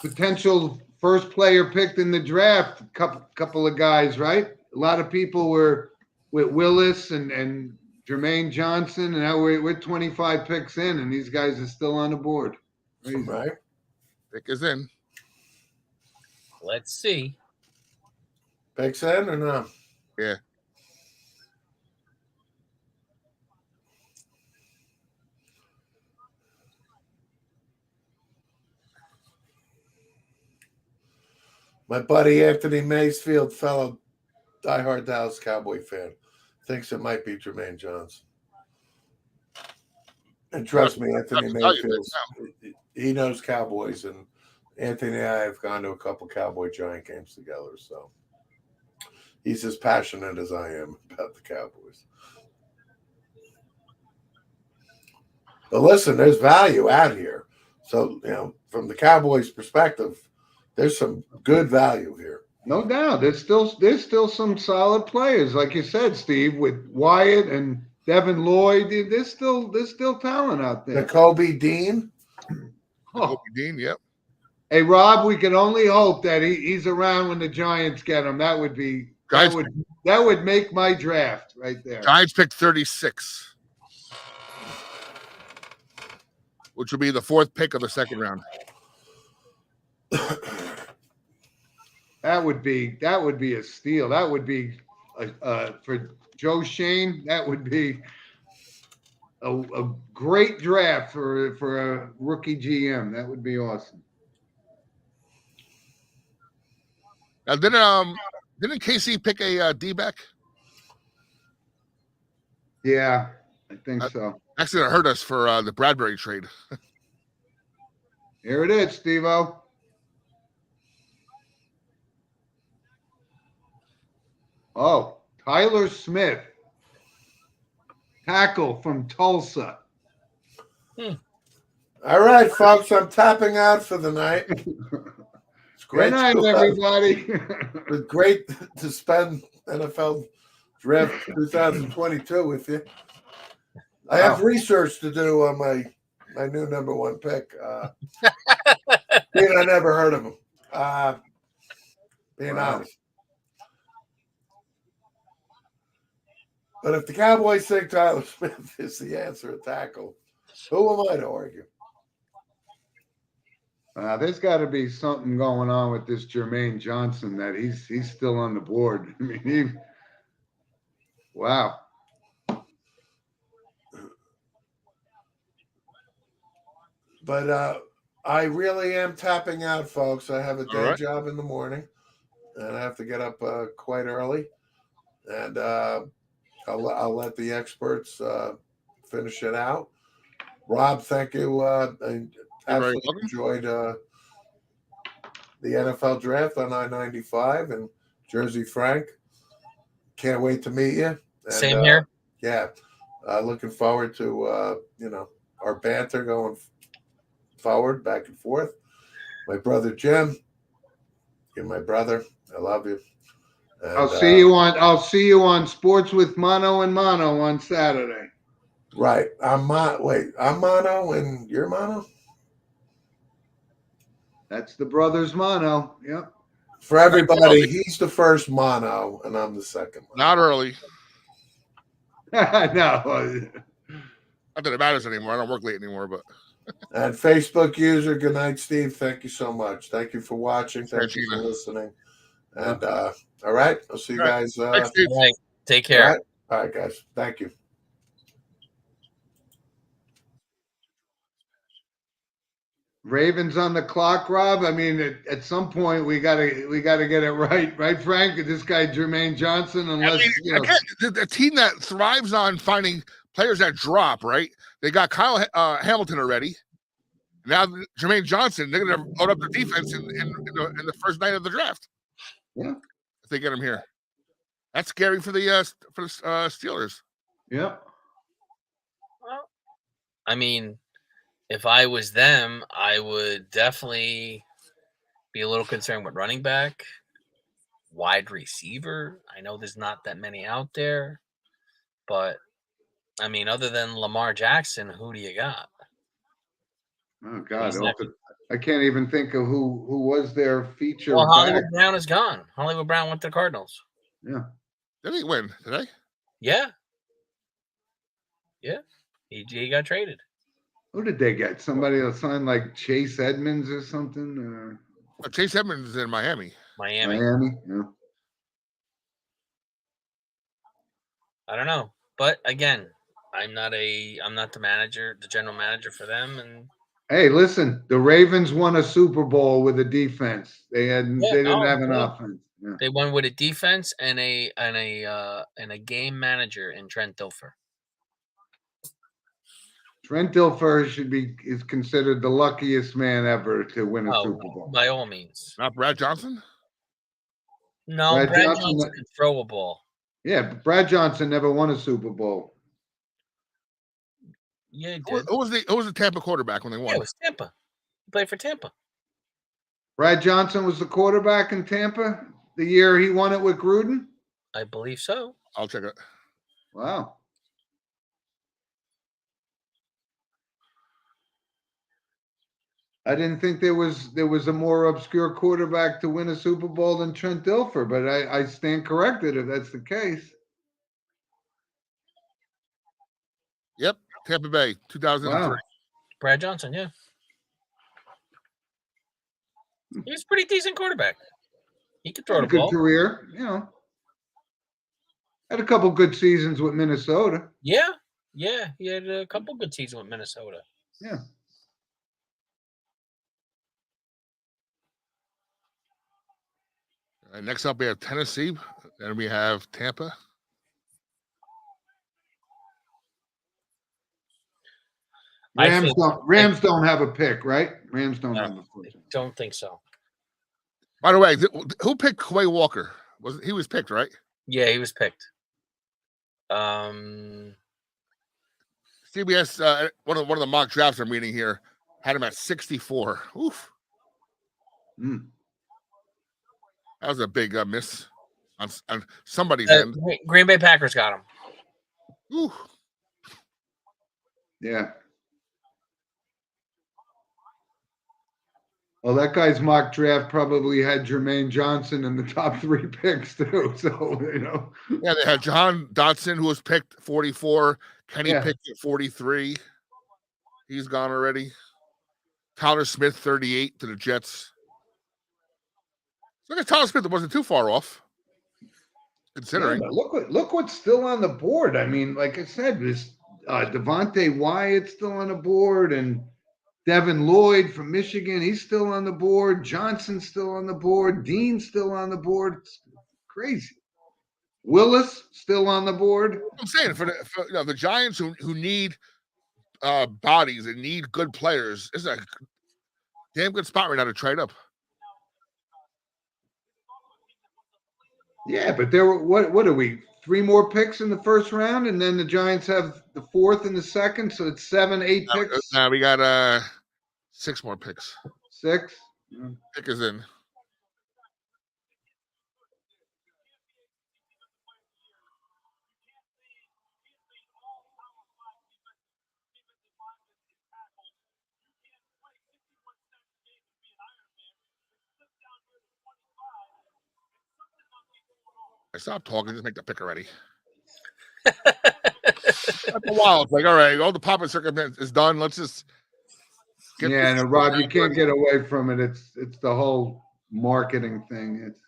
potential first player picked in the draft. Couple of guys, right? A lot of people were with Willis and Jermaine Johnson, and now we're 25 picks in, and these guys are still on the board. Crazy. Right. Pick is in. Let's see. Picks in or no? Yeah. My buddy Anthony Maysfield, fellow diehard Dallas Cowboy fan, thinks it might be Jermaine Johnson. And trust me, Anthony Mayfield, he knows Cowboys, and Anthony and I have gone to a couple Cowboy Giant games together, so he's as passionate as I am about the Cowboys. But listen, there's value out here. So, from the Cowboys' perspective, there's some good value here. No doubt. There's still some solid players, like you said, Steve, with Wyatt and Devin Lloyd. There's still talent out there. Jacoby Dean. Jacoby Dean, yep. Hey, Rob, we can only hope that he's around when the Giants get him. That would make my draft right there. Giants picked 36, which would be the fourth pick of the second round. That would be a steal. That would be for Joe Shane. That would be a great draft for a rookie GM. That would be awesome. Now, didn't KC pick a D-back? Yeah, I think so. Actually, it hurt us for the Bradbury trade. Here it is, Steve-O. Oh, Tyler Smith, tackle from Tulsa. All right, folks, I'm tapping out for the night. It's great. Good night, everybody. It's great to spend NFL Draft 2022 with you. I have research to do on my new number one pick. I never heard of him. Being honest. But if the Cowboys think Tyler Smith is the answer at tackle, who am I to argue? There's got to be something going on with this Jermaine Johnson that he's still on the board. I mean, wow. But I really am tapping out, folks. I have a day job in the morning, and I have to get up quite early. And I'll let the experts finish it out. Rob, thank you. I absolutely enjoyed the NFL draft on I-95, and Jersey Frank. Can't wait to meet you. And, Same here. Yeah, looking forward to our banter going forward, back and forth. My brother Jim, you're my brother. I love you. And, I'll see you on Sports with Mono and Mono on Saturday. Right. I'm Mono and you're Mono? That's the brothers Mono. Yep. For everybody, he's the first Mono and I'm the second one. Not early. No. Not that it matters anymore. I don't work late anymore, but. And Facebook user, good night, Steve. Thank you so much. Thank you for watching. Thank you for listening. And all right, I'll see you guys. All right. Take care. All right, guys. Thank you. Ravens on the clock, Rob. I mean, at some point we gotta get it right, Frank? This guy Jermaine Johnson, unless again, the team that thrives on finding players that drop, right? They got Kyle Hamilton already. Now Jermaine Johnson, they're going to load up their defense in the first night of the draft. Yeah, if they get him here, that's scary for the Steelers. Yeah. Well, I mean, if I was them, I would definitely be a little concerned with running back, wide receiver. I know there's not that many out there, but I mean, other than Lamar Jackson, who do you got? Oh God, I can't even think of who was their feature. Well, Hollywood Brown is gone. Hollywood Brown went to the Cardinals. Yeah. Did he win today? Yeah. Yeah. He got traded. Who did they get? Somebody that signed like Chase Edmonds or something? Chase Edmonds is in Miami. Miami. Yeah. I don't know. But again, I'm not the manager, the general manager for them. And hey, listen, the Ravens won a Super Bowl with a defense. They didn't have an offense. Yeah. They won with a defense and a game manager in Trent Dilfer. Trent Dilfer is considered the luckiest man ever to win a Super Bowl. By all means. Not Brad Johnson? No, Brad Johnson could throw a ball. Yeah, but Brad Johnson never won a Super Bowl. Yeah, he did. Who was the Tampa quarterback when they won? Yeah, it was Tampa. He played for Tampa. Brad Johnson was the quarterback in Tampa the year he won it with Gruden? I believe so. I'll check it. Wow. I didn't think there was a more obscure quarterback to win a Super Bowl than Trent Dilfer, but I stand corrected if that's the case. Yep, Tampa Bay, 2003. Wow. Brad Johnson, yeah. He was a pretty decent quarterback. He could throw the ball. Good career, Had a couple good seasons with Minnesota. Yeah, he had a couple good seasons with Minnesota. Yeah. Next up, we have Tennessee, and we have Tampa. Rams don't have a pick, right? Rams don't have a pick. Don't think so. By the way, who picked Quay Walker? He was picked, right? Yeah, he was picked. CBS, one of the mock drafts I'm reading here, had him at 64. Oof. That was a big miss on somebody's end. Green Bay Packers got him. Ooh. Yeah. Well, that guy's mock draft probably had Jermaine Johnson in the top 3 picks too. So, Yeah, they had John Dotson, who was picked 44. Kenny Pickett 43. He's gone already. Tyler Smith 38 to the Jets. Look at Tyler Smith. It wasn't too far off, considering. Yeah, look what's still on the board. I mean, like I said, this Devontae Wyatt's still on the board, and Devin Lloyd from Michigan, he's still on the board. Johnson's still on the board. Dean's still on the board. It's crazy. Willis still on the board. I'm saying for the Giants who need bodies and need good players, it's a damn good spot right now to trade up. Yeah, but there were what are we? 3 more picks in the first round, and then the Giants have the 4th and the 2nd, so it's 7, 8 picks. Now we got 6 more picks. 6. Pick is in. I stopped talking. Just make the pick already. After a while, it's like, all right, all the pop and circumstance is done. Let's just Get no, Rob, you can't get away from it. It's the whole marketing thing. It's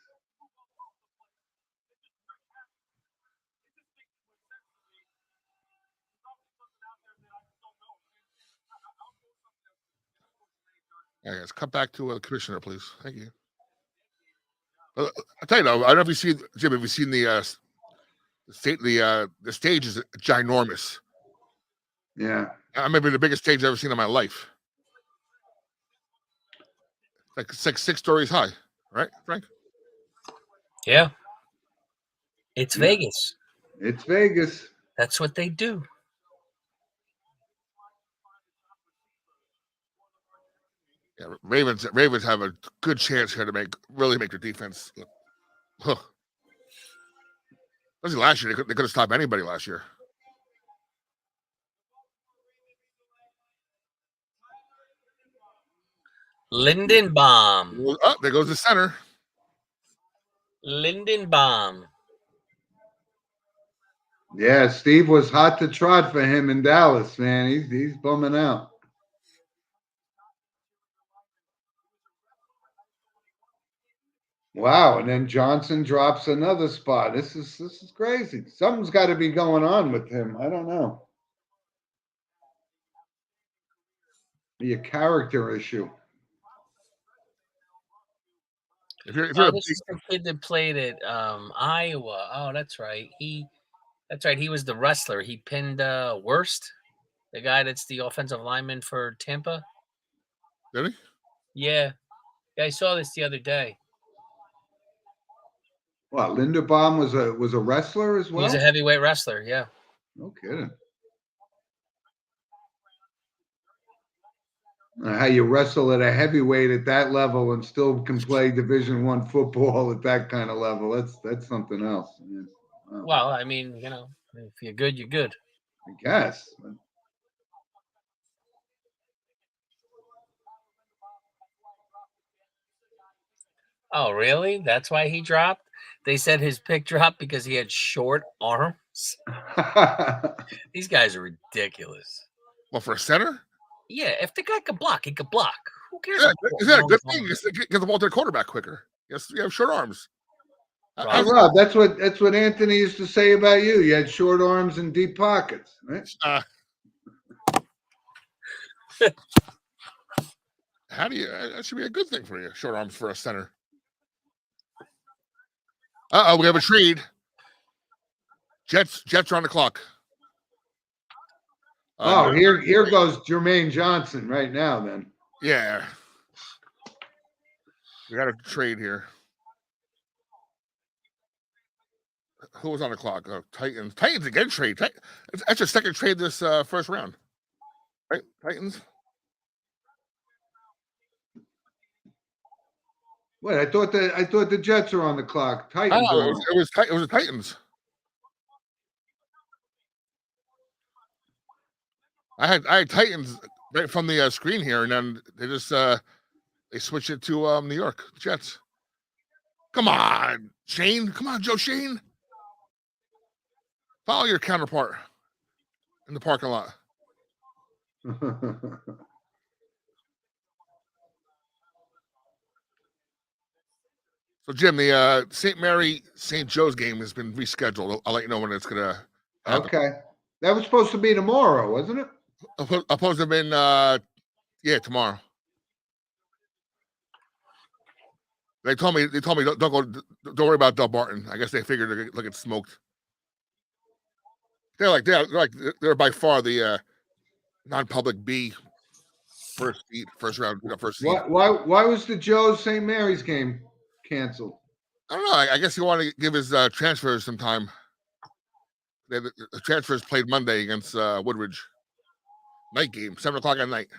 yeah, let's cut back to a commissioner, please. Thank you. I'll tell you though, I don't know if you see Jim. Have you seen the stage is ginormous. Yeah, I maybe the biggest stage I've ever seen in my life. It's like 6 stories high, right, Frank? Yeah. It's Vegas. It's Vegas. That's what they do. Yeah, Ravens have a good chance here to really make their defense. Huh. Last year, they could have stopped anybody last year. Lindenbaum. Oh, there goes the center. Lindenbaum. Yeah, Steve was hot to trot for him in Dallas, man. He's bumming out. Wow, and then Johnson drops another spot. This is crazy. Something's got to be going on with him. I don't know. Be a character issue. If you're this is the kid that played at Iowa. Oh, that's right. He was the wrestler. He pinned Worst, the guy that's the offensive lineman for Tampa. Did he? Yeah, I saw this the other day. Well, Linderbaum was a wrestler as well. He's a heavyweight wrestler. Yeah. No kidding. How you wrestle at a heavyweight at that level and still can play Division I football at that kind of level. That's something else. Wow. Well, I mean, if you're good, you're good. I guess. Oh, really? That's why he dropped? They said his pick dropped because he had short arms. These guys are ridiculous. Well, for a center? Yeah, if the guy could block, he could block. Who cares? Yeah, is that a good thing? Get the ball to the quarterback quicker. Yes, you have short arms. Hey, Rob, that's what Anthony used to say about you. You had short arms and deep pockets, right? How do you? That should be a good thing for you. Short arms for a center. We have a trade. Jets are on the clock. Here goes Jermaine Johnson right now. Then. Yeah. We got a trade here. Who was on the clock? Titans. Titans again trade. That's your second trade this first round. Right? Titans. Wait, I thought the Jets are on the clock. Titans. It was the Titans. I had Titans right from the screen here, and then they just they switched it to New York Jets. Come on, Shane. Come on, Joe Shane. Follow your counterpart in the parking lot. So, Jim, the St. Mary St. Joe's game has been rescheduled. I'll let you know when it's gonna happen. Okay, that was supposed to be tomorrow, wasn't it? Supposed to have been tomorrow. They told me don't worry about Del Barton. I guess they figured they'll get smoked. They're by far the non-public B first round first seed. Why was the Joe's St. Mary's game canceled? I don't know. I guess he wanted to give his transfers some time. The transfers played Monday against Woodridge. Night game, 7:00 at night.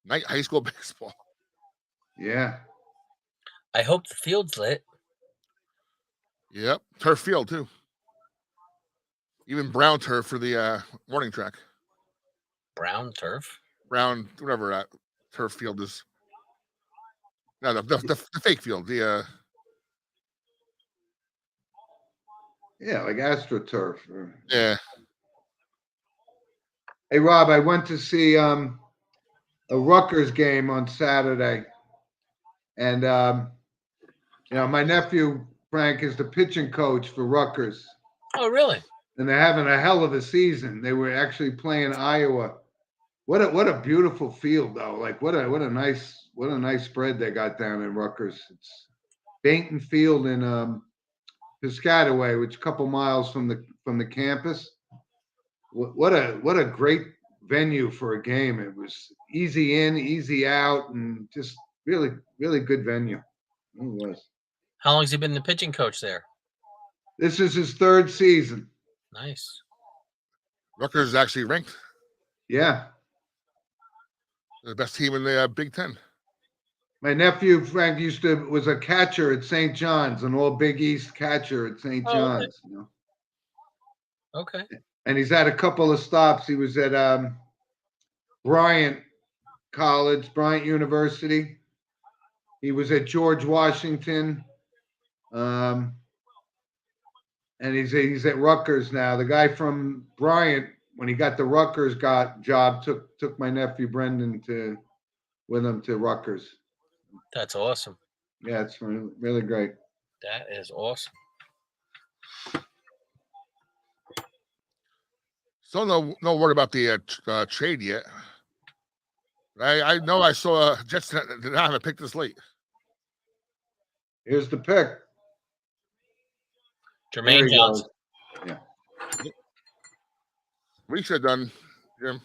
Night high school baseball. Yeah. I hope the field's lit. Yep, turf field too. Even brown turf for the morning track. Brown turf. Brown, whatever that turf field is. No, the fake field. The yeah, like AstroTurf. Yeah. Hey Rob, I went to see a Rutgers game on Saturday, and my nephew Frank is the pitching coach for Rutgers. Oh, really? And they're having a hell of a season. They were actually playing Iowa. What a beautiful field though. Like what a nice spread they got down in Rutgers. It's Bainton Field in Piscataway, which is a couple miles from the campus. What a great venue for a game. It was easy in, easy out, and just really, really good venue. It was. How long has he been the pitching coach there? This is his third season. Nice. Rutgers is actually ranked Yeah. the best team in the Big Ten. My nephew Frank was a catcher at St. John's, an all Big East catcher at St. John's. Okay. And he's had a couple of stops. He was at Bryant University. He was at George Washington. And he's at Rutgers now. The guy from Bryant, when he got the Rutgers job, took my nephew Brendan with him to Rutgers. That's awesome. Yeah, it's really, really great. That is awesome. Still no word about the trade yet. I know I saw Jets did not have a pick this late. Here's the pick. Jermaine Johnson. Yeah. We should have done, Jim.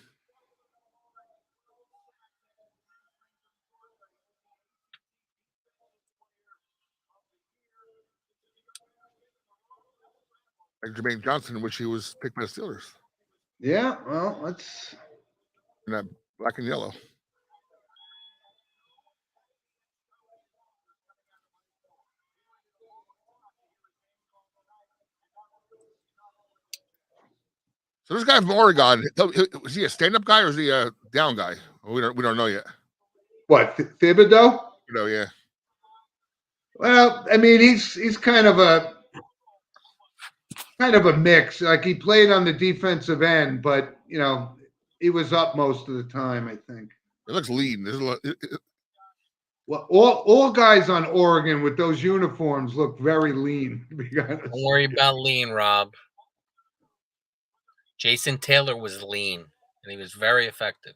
Like Jermaine Johnson, which he was picked by the Steelers. Yeah, well, let's. In that black and yellow. So this guy from Oregon, is he a stand-up guy or is he a down guy? We don't know yet. What, Thibodeau? No, yeah. Well, I mean, he's kind of a mix. Like he played on the defensive end, but he was up most of the time, I think. It looks lean. Well, all guys on Oregon with those uniforms look very lean. To be honest. Don't worry about lean, Rob. Jason Taylor was lean, and he was very effective.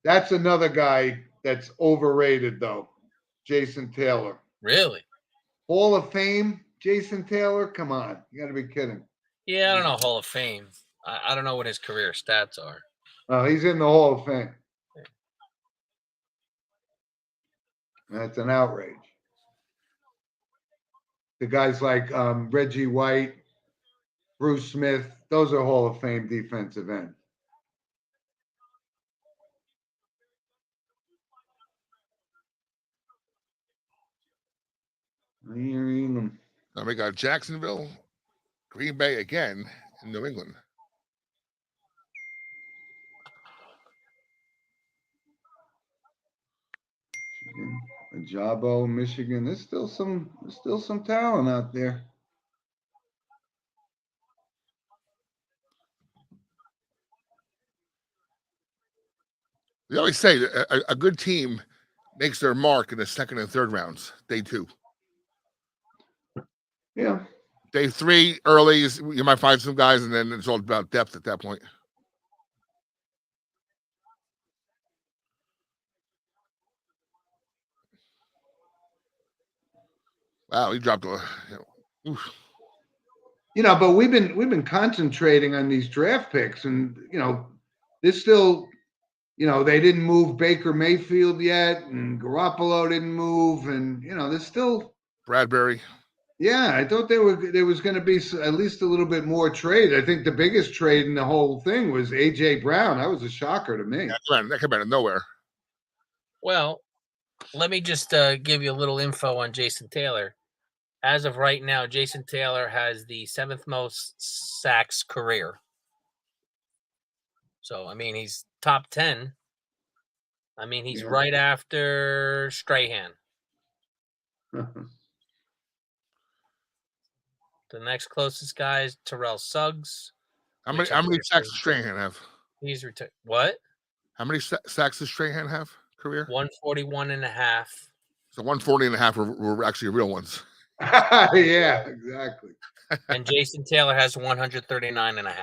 That's another guy that's overrated, though. Jason Taylor. Really? Hall of Fame, Jason Taylor? Come on. You got to be kidding. Yeah, I don't know Hall of Fame. I don't know what his career stats are. Oh, he's in the Hall of Fame. That's an outrage. The guys like Reggie White, Bruce Smith, those are Hall of Fame defensive ends. Now we got Jacksonville, Green Bay again, in New England. Ajabo, Michigan. There's still some talent out there. They always say that a good team makes their mark in the second and third rounds, day 2. Yeah. Day 3, early, you might find some guys, and then it's all about depth at that point. Wow, he dropped a. Oof. But we've been concentrating on these draft picks, and there's still, they didn't move Baker Mayfield yet, and Garoppolo didn't move, and there's still Bradbury. Yeah, I thought there was going to be at least a little bit more trade. I think the biggest trade in the whole thing was A.J. Brown. That was a shocker to me. That came out of nowhere. Well, let me just give you a little info on Jason Taylor. As of right now, Jason Taylor has the 7th most sacks career. So, I mean, he's top 10. I mean, he's right after Strahan. The next closest guy is Terrell Suggs. How many sacks does Strahan have? He's retired. What? How many sacks does Strahan have career? 141.5. So 140.5 were actually real ones. Yeah, exactly. And Jason Taylor has 139.5.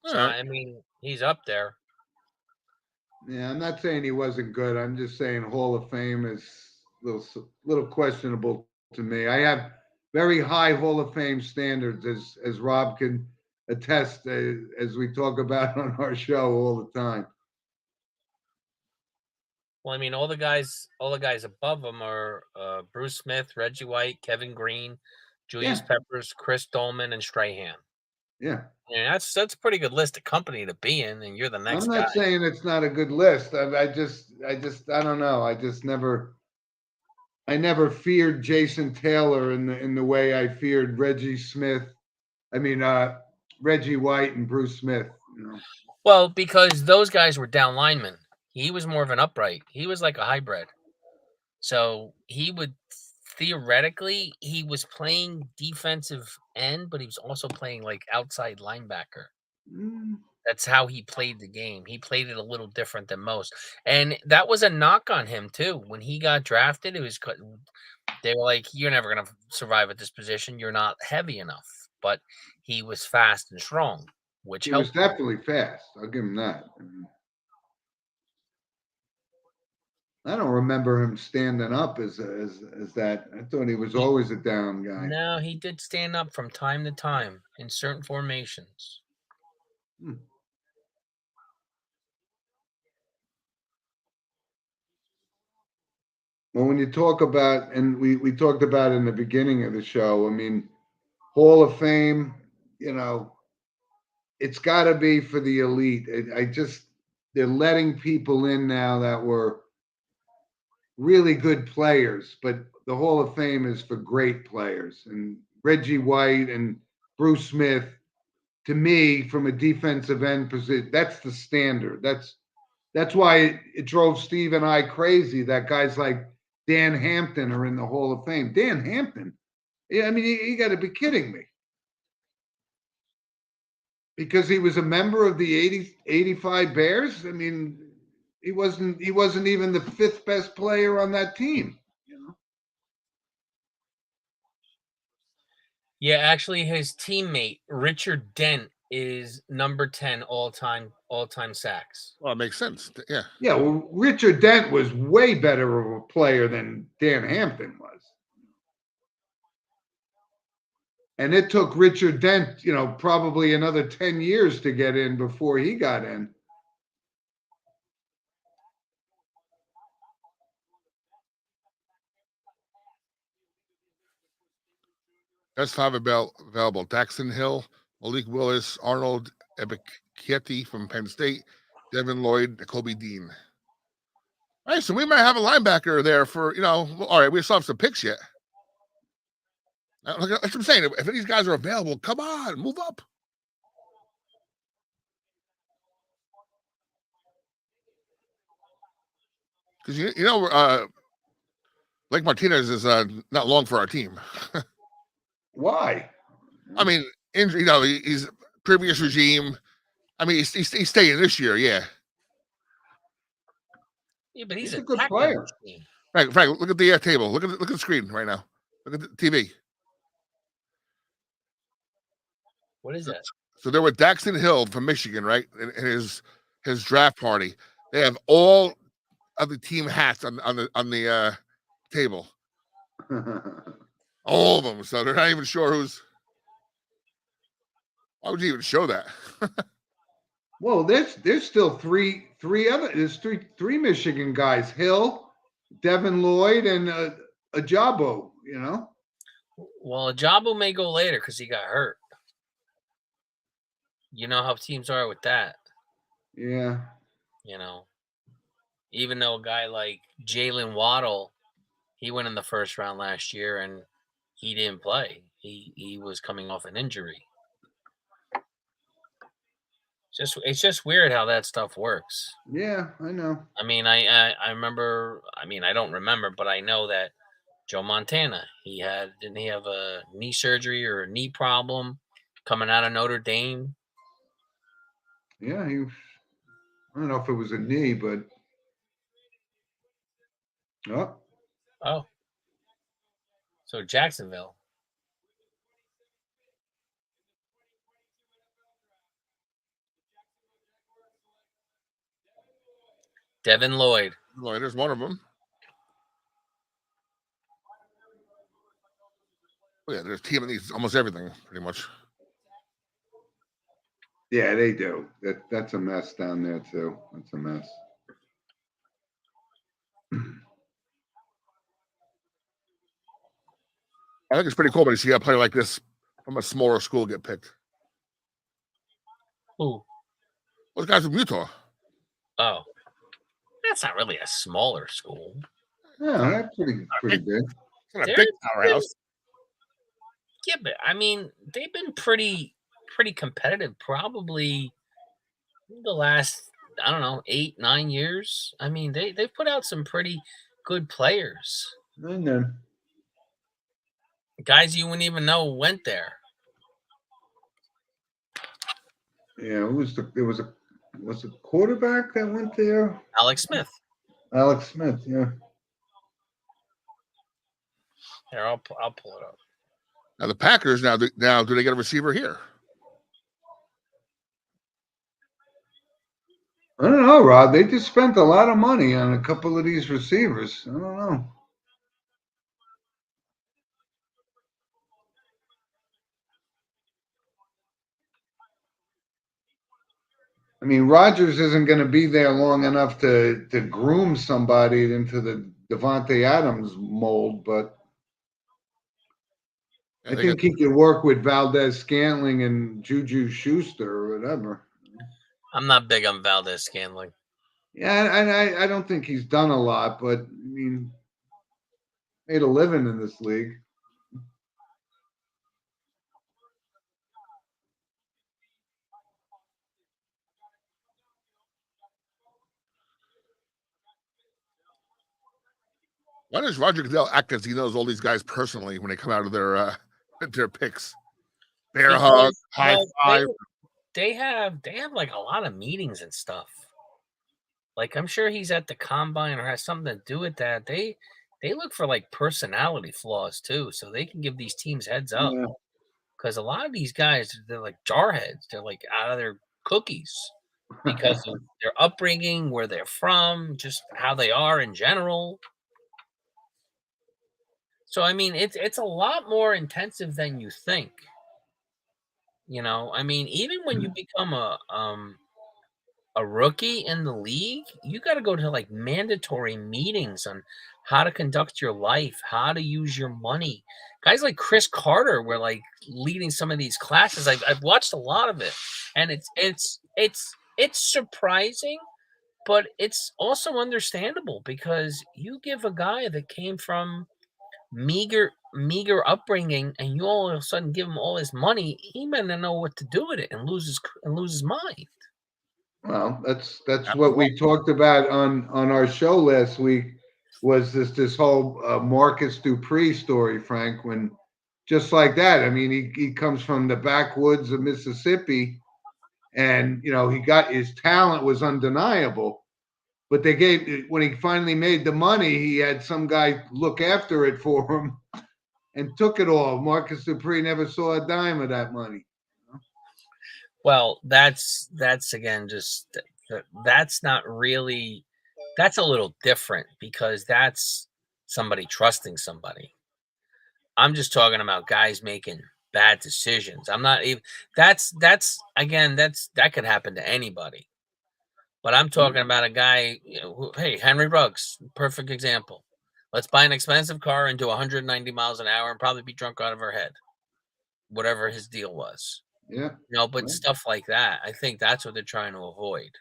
So, I mean, he's up there. Yeah, I'm not saying he wasn't good. I'm just saying Hall of Fame is a little questionable to me. I have very high Hall of Fame standards, as Rob can attest, as we talk about on our show all the time. Well, I mean, all the guys above him are Bruce Smith, Reggie White, Kevin Green, Julius Peppers, Chris Dolman, and Strahan. Yeah. And that's a pretty good list of company to be in, and you're the next guy. I'm not saying it's not a good list. I don't know. I never feared Jason Taylor in the way I feared Reggie White and Bruce Smith. Well, because those guys were down linemen. He was more of an upright. He was like a hybrid. So he would theoretically, he was playing defensive end, but he was also playing like outside linebacker. That's how he played the game. He played it a little different than most. And that was a knock on him too. When he got drafted, they were like, you're never going to survive at this position. You're not heavy enough. But he was fast and strong, which he helped. was definitely fast. I'll give him that. I don't remember him standing up as that. I thought he was always a down guy. No, he did stand up from time to time in certain formations. Well, when you talk about, and we talked about in the beginning of the show, I mean, Hall of Fame, it's got to be for the elite. They're letting people in now that were really good players, but the Hall of Fame is for great players. And Reggie White and Bruce Smith, to me, from a defensive end position, that's the standard. That's why it drove Steve and I crazy that guys like Dan Hampton are in the Hall of Fame. Dan Hampton? Yeah, I mean, you got to be kidding me. Because he was a member of the 85 Bears? I mean, he wasn't even the 5th best player on that team. Yeah, actually, his teammate Richard Dent is number 10 all-time sacks. Well, it makes sense. Yeah. Yeah, well, Richard Dent was way better of a player than Dan Hampton was. And it took Richard Dent, probably another 10 years to get in before he got in. That's 5 available. Daxton Hill, Malik Willis, Arnold Ebiketie from Penn State, Devin Lloyd, Kobe Dean. All right, so we might have a linebacker there for, all right, we still have some picks yet. That's what I'm saying. If these guys are available, come on, move up. Because, Blake Martinez is not long for our team. Why? I mean, injury. He's previous regime. I mean, he's staying this year. Yeah. Yeah, but he's a good player. Frank, look at the table. Look at the screen right now. Look at the TV. What is that? So there were Daxton Hill from Michigan, right? In his draft party. They have all of the team hats on the table. All of them. So they're not even sure who's. Why would you even show that? Well, there's still three Michigan guys: Hill, Devin Lloyd, and Ajabo. You know. Well, Ajabo may go later because he got hurt. You know how teams are with that. Yeah. You know, even though a guy like Jalen Waddle, he went in the first round last year and he didn't play. He was coming off an injury. It's just weird how that stuff works. Yeah, I know. I mean, I remember. I mean, I don't remember, but I know that Joe Montana, didn't he have a knee surgery or a knee problem coming out of Notre Dame? Yeah, I don't know if it was a knee, but Oh, so Jacksonville. Devin Lloyd. Lloyd is one of them. Oh, yeah, there's a team that needs almost everything, pretty much. yeah, they do. That's a mess down there too. That's a mess. I think it's pretty cool when you see a player like this from a smaller school get picked. Who? Those guys from Utah. Oh, that's not really a smaller school. Yeah, that's pretty big. It's not a big powerhouse. Yeah, but I mean, they've been pretty competitive. Probably the last, I don't know, 8-9 years. I mean, they've put out some pretty good players. I know. Guys you wouldn't even know went there. Yeah, was a quarterback that went there? Alex Smith. Alex Smith, yeah. Here, I'll pull it up. Now the Packers now do they get a receiver here? I don't know, Rod. They just spent a lot of money on a couple of these receivers. I don't know. I mean, Rodgers isn't going to be there long enough to groom somebody into the Devontae Adams mold, but I think he could work with Valdez-Scantling and Juju Schuster or whatever. I'm not big on Valdez-Scantling. Yeah, and I don't think he's done a lot, but I mean, made a living in this league. Why does Roger Goodell act as he knows all these guys personally when they come out of their picks? Bear hug, high five. They have like a lot of meetings and stuff. Like I'm sure he's at the combine or has something to do with that. They look for like personality flaws too, so they can give these teams heads up. Because a lot of these guys, they're like jarheads. They're like out of their cookies because of their upbringing, where they're from, just how they are in general. So I mean, it's a lot more intensive than you think. You know, I mean, even when you become a rookie in the league, you got to go to like mandatory meetings on how to conduct your life, how to use your money. Guys like Chris Carter were like leading some of these classes. I've watched a lot of it, and it's surprising, but it's also understandable because you give a guy that came from meager upbringing and you all of a sudden give him all his money, he may not know what to do with it and lose his mind. Well, that's what we talked about on our show last week was this whole Marcus Dupree story, Frank, when just like that. I mean, he comes from the backwoods of Mississippi and, you know, his talent was undeniable. But when he finally made the money, he had some guy look after it for him and took it all. Marcus Dupree never saw a dime of that money. Well, that's again, just that's not really, that's a little different because that's somebody trusting somebody. I'm just talking about guys making bad decisions. I'm not even. That's again. That could happen to anybody. But I'm talking about a guy. Hey, Henry Ruggs, perfect example. Let's buy an expensive car and do 190 miles an hour and probably be drunk out of our head. Whatever his deal was. Yeah. But stuff like that, I think that's what they're trying to avoid.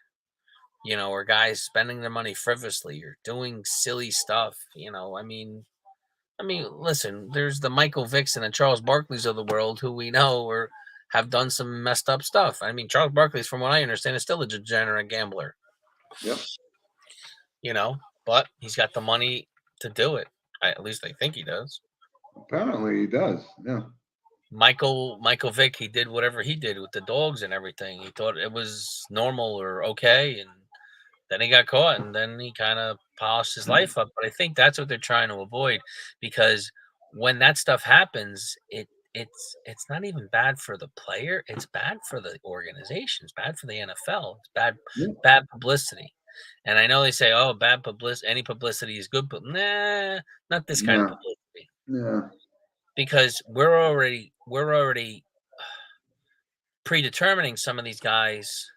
Or guys spending their money frivolously or doing silly stuff. I mean, listen, there's the Michael Vicks and Charles Barkley's of the world who we know or have done some messed up stuff. I mean, Charles Barkley's, from what I understand, is still a degenerate gambler. Yep. But he's got the money to do it. At least I think he does. Apparently he does. Yeah. Michael Vick, he did whatever he did with the dogs and everything. He thought it was normal or okay, and then he got caught, and then he kind of polished his life up. But I think that's what they're trying to avoid, because when that stuff happens, it's not even bad for the player. It's bad for the organization. It's bad for the NFL. It's bad publicity. And I know they say, "Oh, bad publicity. Any publicity is good," but nah, not this kind of publicity. Yeah. Because we're already predetermining some of these guys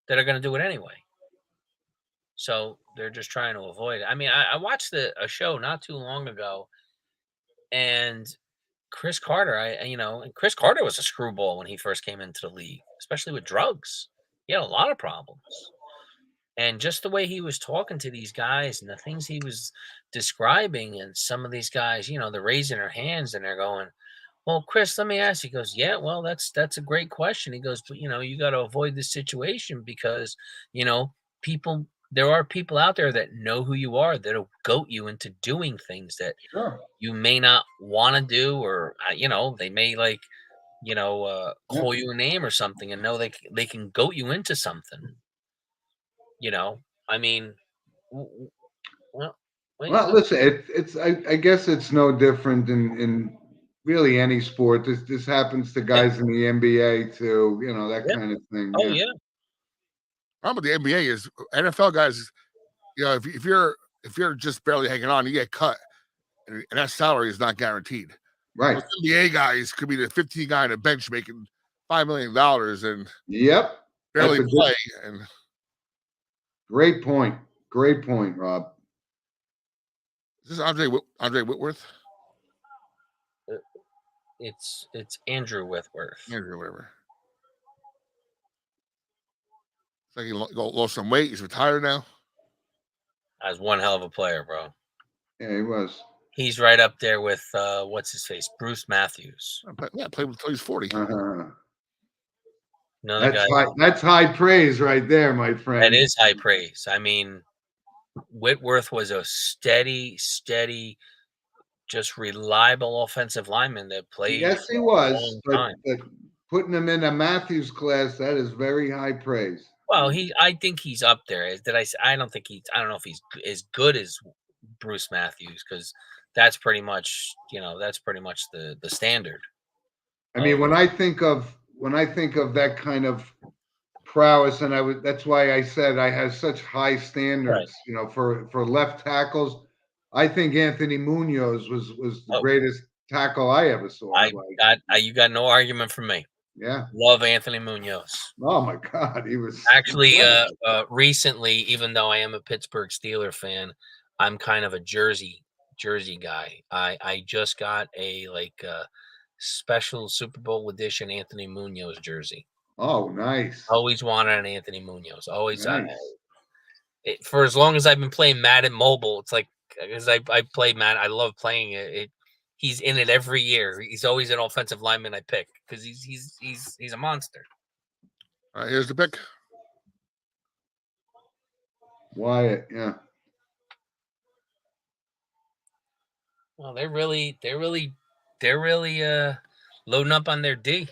that are going to do it anyway. So they're just trying to avoid it. I mean, I watched a show not too long ago, and Chris Carter, and Chris Carter was a screwball when he first came into the league, especially with drugs. He had a lot of problems. And just the way he was talking to these guys and the things he was describing, and some of these guys, they're raising their hands and they're going, "Well, Chris, let me ask you." He goes, "Yeah, well, that's a great question." He goes, "But, you got to avoid this situation because, there are people out there that know who you are, that'll goat you into doing things that you may not want to do, or, they may call you a name or something and know they can goat you into something." I mean, well, listen, it's I guess it's no different in really any sport. This happens to guys in the NBA too, that kind of thing. Oh yeah. Problem with the NBA is NFL guys, if you're just barely hanging on, you get cut, and that salary is not guaranteed. Right. Those NBA guys could be the 15 guy on the bench making $5 million and barely play. And great point, Rob. Is this Andre Whitworth? It's Andrew Whitworth. Andrew, whatever. It's like he lost some weight. He's retired now. That's one hell of a player, bro. Yeah, he was. He's right up there with what's his face, Bruce Matthews. Yeah, played until he's 40. That's high praise right there, my friend. That is high praise. I mean, Whitworth was a steady, just reliable offensive lineman that played. Yes, he was. But putting him in a Matthews class, that is very high praise. Well, I think he's up there. I don't know if he's as good as Bruce Matthews, because that's pretty much the standard. I mean, when I think of that kind of prowess, and that's why I said I have such high standards, for left tackles. I think Anthony Munoz was the greatest tackle I ever saw. You got no argument from me. Yeah. Love Anthony Munoz. Oh my God. He was actually recently, even though I am a Pittsburgh Steelers fan, I'm kind of a Jersey guy. I just got a special Super Bowl edition Anthony Munoz jersey. Oh, nice. Always wanted an Anthony Munoz. Always. Nice. For as long as I've been playing Madden Mobile, it's like, because I play Madden, I love playing it. He's in it every year. He's always an offensive lineman I pick because he's a monster. All right, here's the pick. Wyatt, yeah. Well, they're really loading up on their D.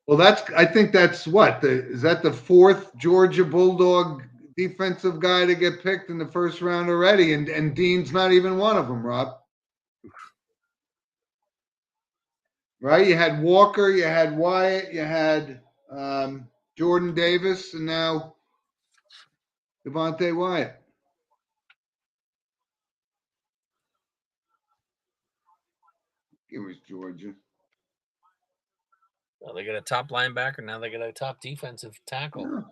Well, I think that's is that the fourth Georgia Bulldog defensive guy to get picked in the first round already, and Dean's not even one of them, Rob. Right? You had Walker, you had Wyatt, you had Jordan Davis, and now Devontae Wyatt. It was Georgia. Well, they got a top linebacker now. They got a top defensive tackle.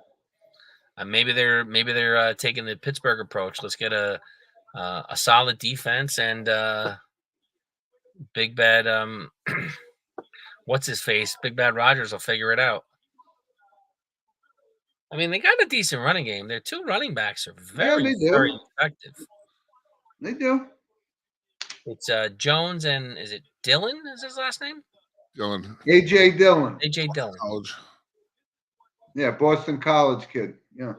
Yeah. Maybe they're taking the Pittsburgh approach. Let's get a solid defense and Big Bad what's his face? Big Bad Rogers will figure it out. I mean, they got a decent running game. Their two running backs are very effective. They do. It's Jones and is it Dillon? Is his last name? Dillon. AJ Dillon. AJ Dillon. College. Yeah, Boston College kid. Yeah.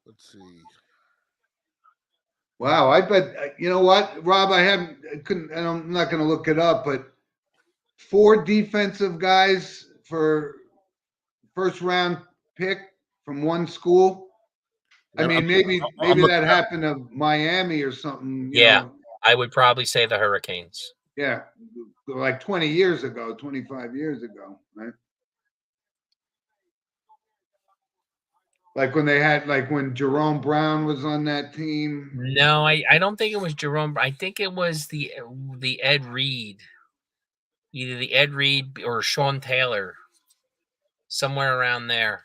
Let's see. Wow, I bet you know what, Rob. I'm not going to look it up, but 4 defensive guys for first round pick from one school. I mean, maybe that happened to Miami or something. You know. I would probably say the Hurricanes. Yeah, like 20 years ago, 25 years ago, right? Like when Jerome Brown was on that team. No, I don't think it was Jerome. I think it was the Ed Reed, either the Ed Reed or Sean Taylor, somewhere around there.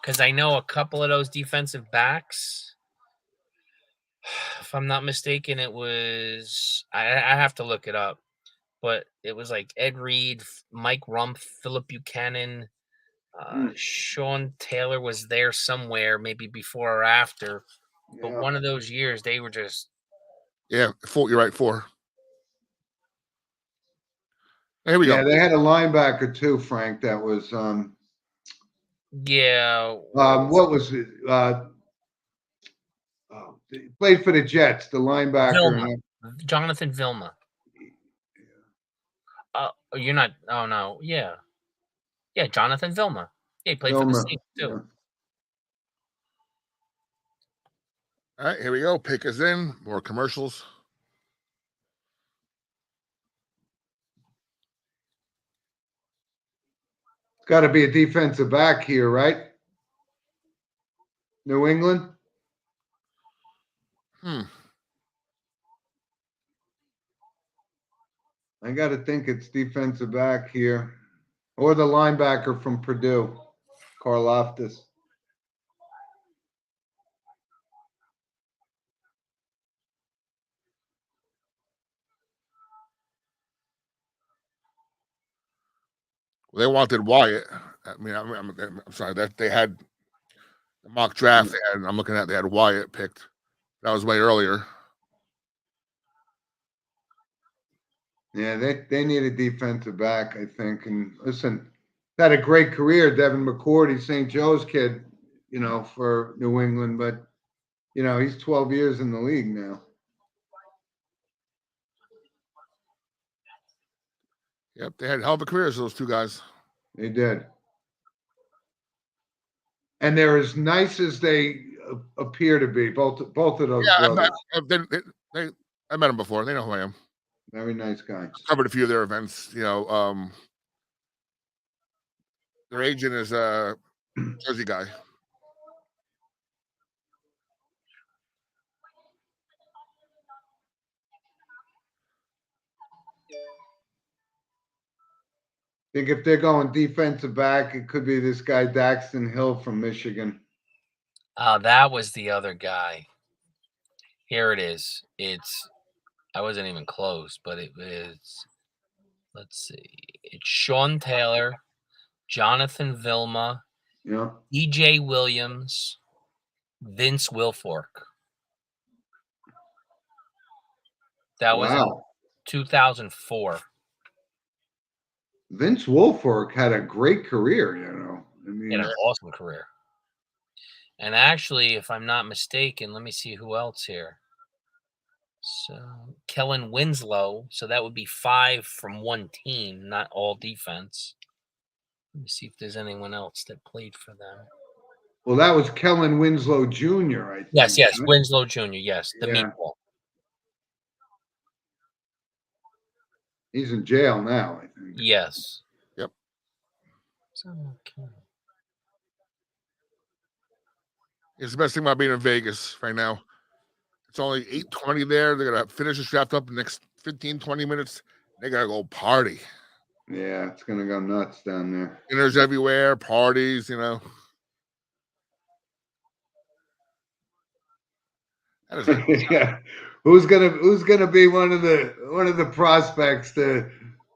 Because I know a couple of those defensive backs. If I'm not mistaken, it was I have to look it up, but it was like Ed Reed, Mike Rumpf, Philip Buchanan. Sean Taylor was there somewhere, maybe before or after, but one of those years they were just. Yeah, 4. You're right, 4. Here we go. Yeah, they had a linebacker too, Frank. That was what was it? He played for the Jets. The linebacker, Jonathan Vilma. You're not. Oh no, yeah. Yeah, Jonathan Vilma. Yeah, he played for the Saints too. Yeah. All right, here we go. Pick is in. More commercials. It's got to be a defensive back here, right? New England. I got to think it's defensive back here. Or the linebacker from Purdue, Karlaftis. They wanted Wyatt. I mean, I'm sorry that they had the mock draft. I'm looking at. They had Wyatt picked. That was way earlier. Yeah, they need a defensive back, I think. And listen, had a great career, Devin McCourty, St. Joe's kid, for New England, but he's 12 years in the league now. Yep, they had hell of a careers, those two guys. They did. And they're as nice as they appear to be, both of those brothers. I met them before. They know who I am. Very nice guys. Covered a few of their events. Their agent is a Jersey guy. I think if they're going defensive back, it could be this guy Daxton Hill from Michigan. That was the other guy. Here it is. I wasn't even close, but it was. Let's see. It's Sean Taylor, Jonathan Vilma, EJ Williams, Vince Wilfork. That was in 2004. Vince Wilfork had a great career, I mean, he had an awesome career. And actually, if I'm not mistaken, let me see who else here. So Kellen Winslow. So that would be 5 from one team, not all defense. Let me see if there's anyone else that played for them. Well, that was Kellen Winslow Jr., I think. Yes, Winslow Jr., yes, the meatball. He's in jail now, I think. Yes. Yep. Okay. It's the best thing about being in Vegas right now. It's only 8:20 there. They're gonna finish this draft up in the next 15, 20 minutes. They gotta go party. Yeah, it's gonna go nuts down there. Dinners everywhere, parties, you know. That is like, Yeah. Who's gonna be one of the prospects to,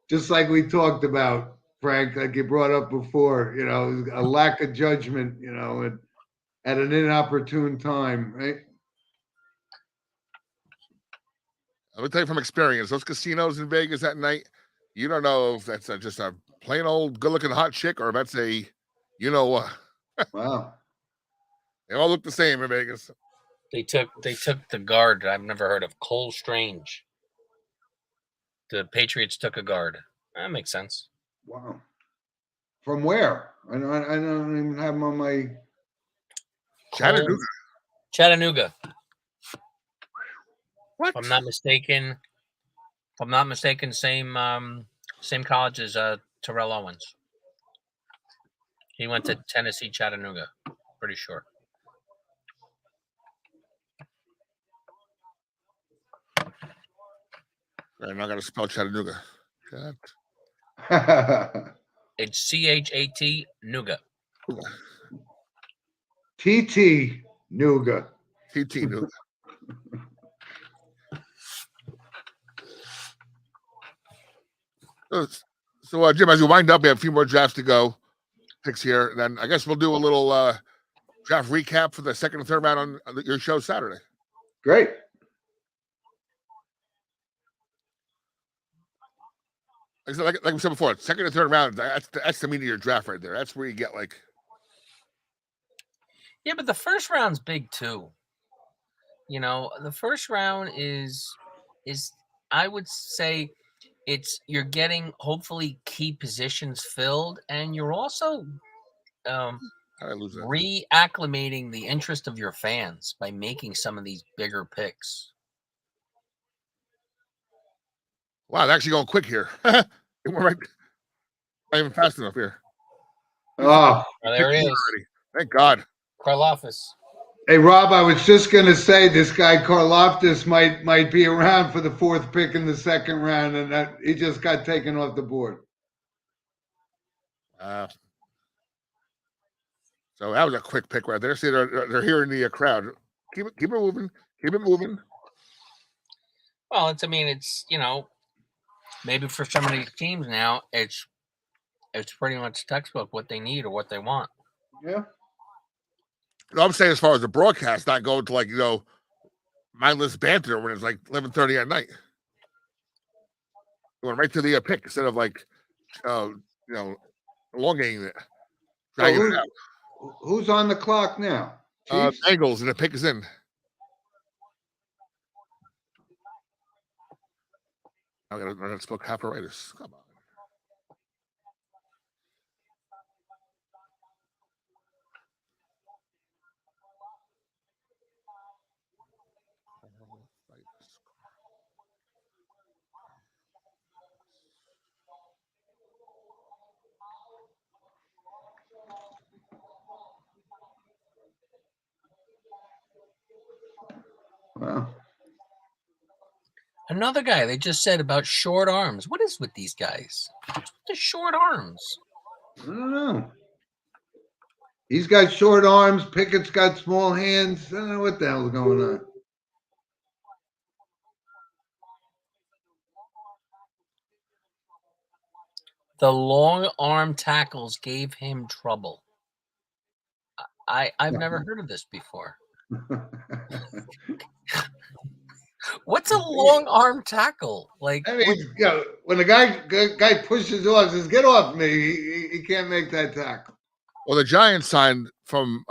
just like we talked about, Frank, like you brought up before, you know, a lack of judgment, you know, at an inopportune time, right? let me tell you from experience, those casinos in Vegas at night, you don't know if that's just a plain old good-looking hot chick or if that's a, you know what. Wow. They all look the same in Vegas. They took the guard I've never heard of, Cole Strange. The Patriots took a guard. That makes sense. Wow. From where? I don't even have them on my. Chattanooga. What? If I'm not mistaken, same college as Terrell Owens. He went to Tennessee, Chattanooga. Pretty sure. I'm not gonna spell Chattanooga. It's CHAT Nuga. TT Nuga. TT Nuga. So Jim, as we wind up, we have a few more drafts to go. Picks here. And then I guess we'll do a little draft recap for the second and third round on your show Saturday. Great. Like we said before, second and third round, that's the meat of your draft right there. That's where you get like. Yeah, but the first round's big too. You know, the first round is I would say you're getting hopefully key positions filled, and you're also reacclimating the interest of your fans by making some of these bigger picks. Wow, they're actually going quick here. It went right, not even fast enough here. Oh, there he is. Already. Thank God. Karlaftis. Hey, Rob, I was just going to say this guy Karlaftis might be around for the fourth pick in the second round, and he just got taken off the board. So that was a quick pick right there. See, they're here in the crowd. Keep it moving. Keep it moving. Well, it's you know, maybe for some of these teams now, it's pretty much textbook what they need or what they want. Yeah. No, I'm saying as far as the broadcast, not going to like, you know, mindless banter when it's like 11:30 at night. Going right to the pick instead of like, you know, elongating it. Dragging it out. Who's on the clock now? Bengals, and the pick is in. I gotta spell Caparitis. Come on. Wow. Another guy they just said about short arms. What is with these guys? What's with the short arms? I don't know. He's got short arms. Pickett's got small hands. I don't know what the hell's going on. The long arm tackles gave him trouble. I've never heard of this before. What's a long arm tackle? Like, I mean, you know, when the guy pushes off, says, "Get off me!" He can't make that tackle. Well, the Giants signed from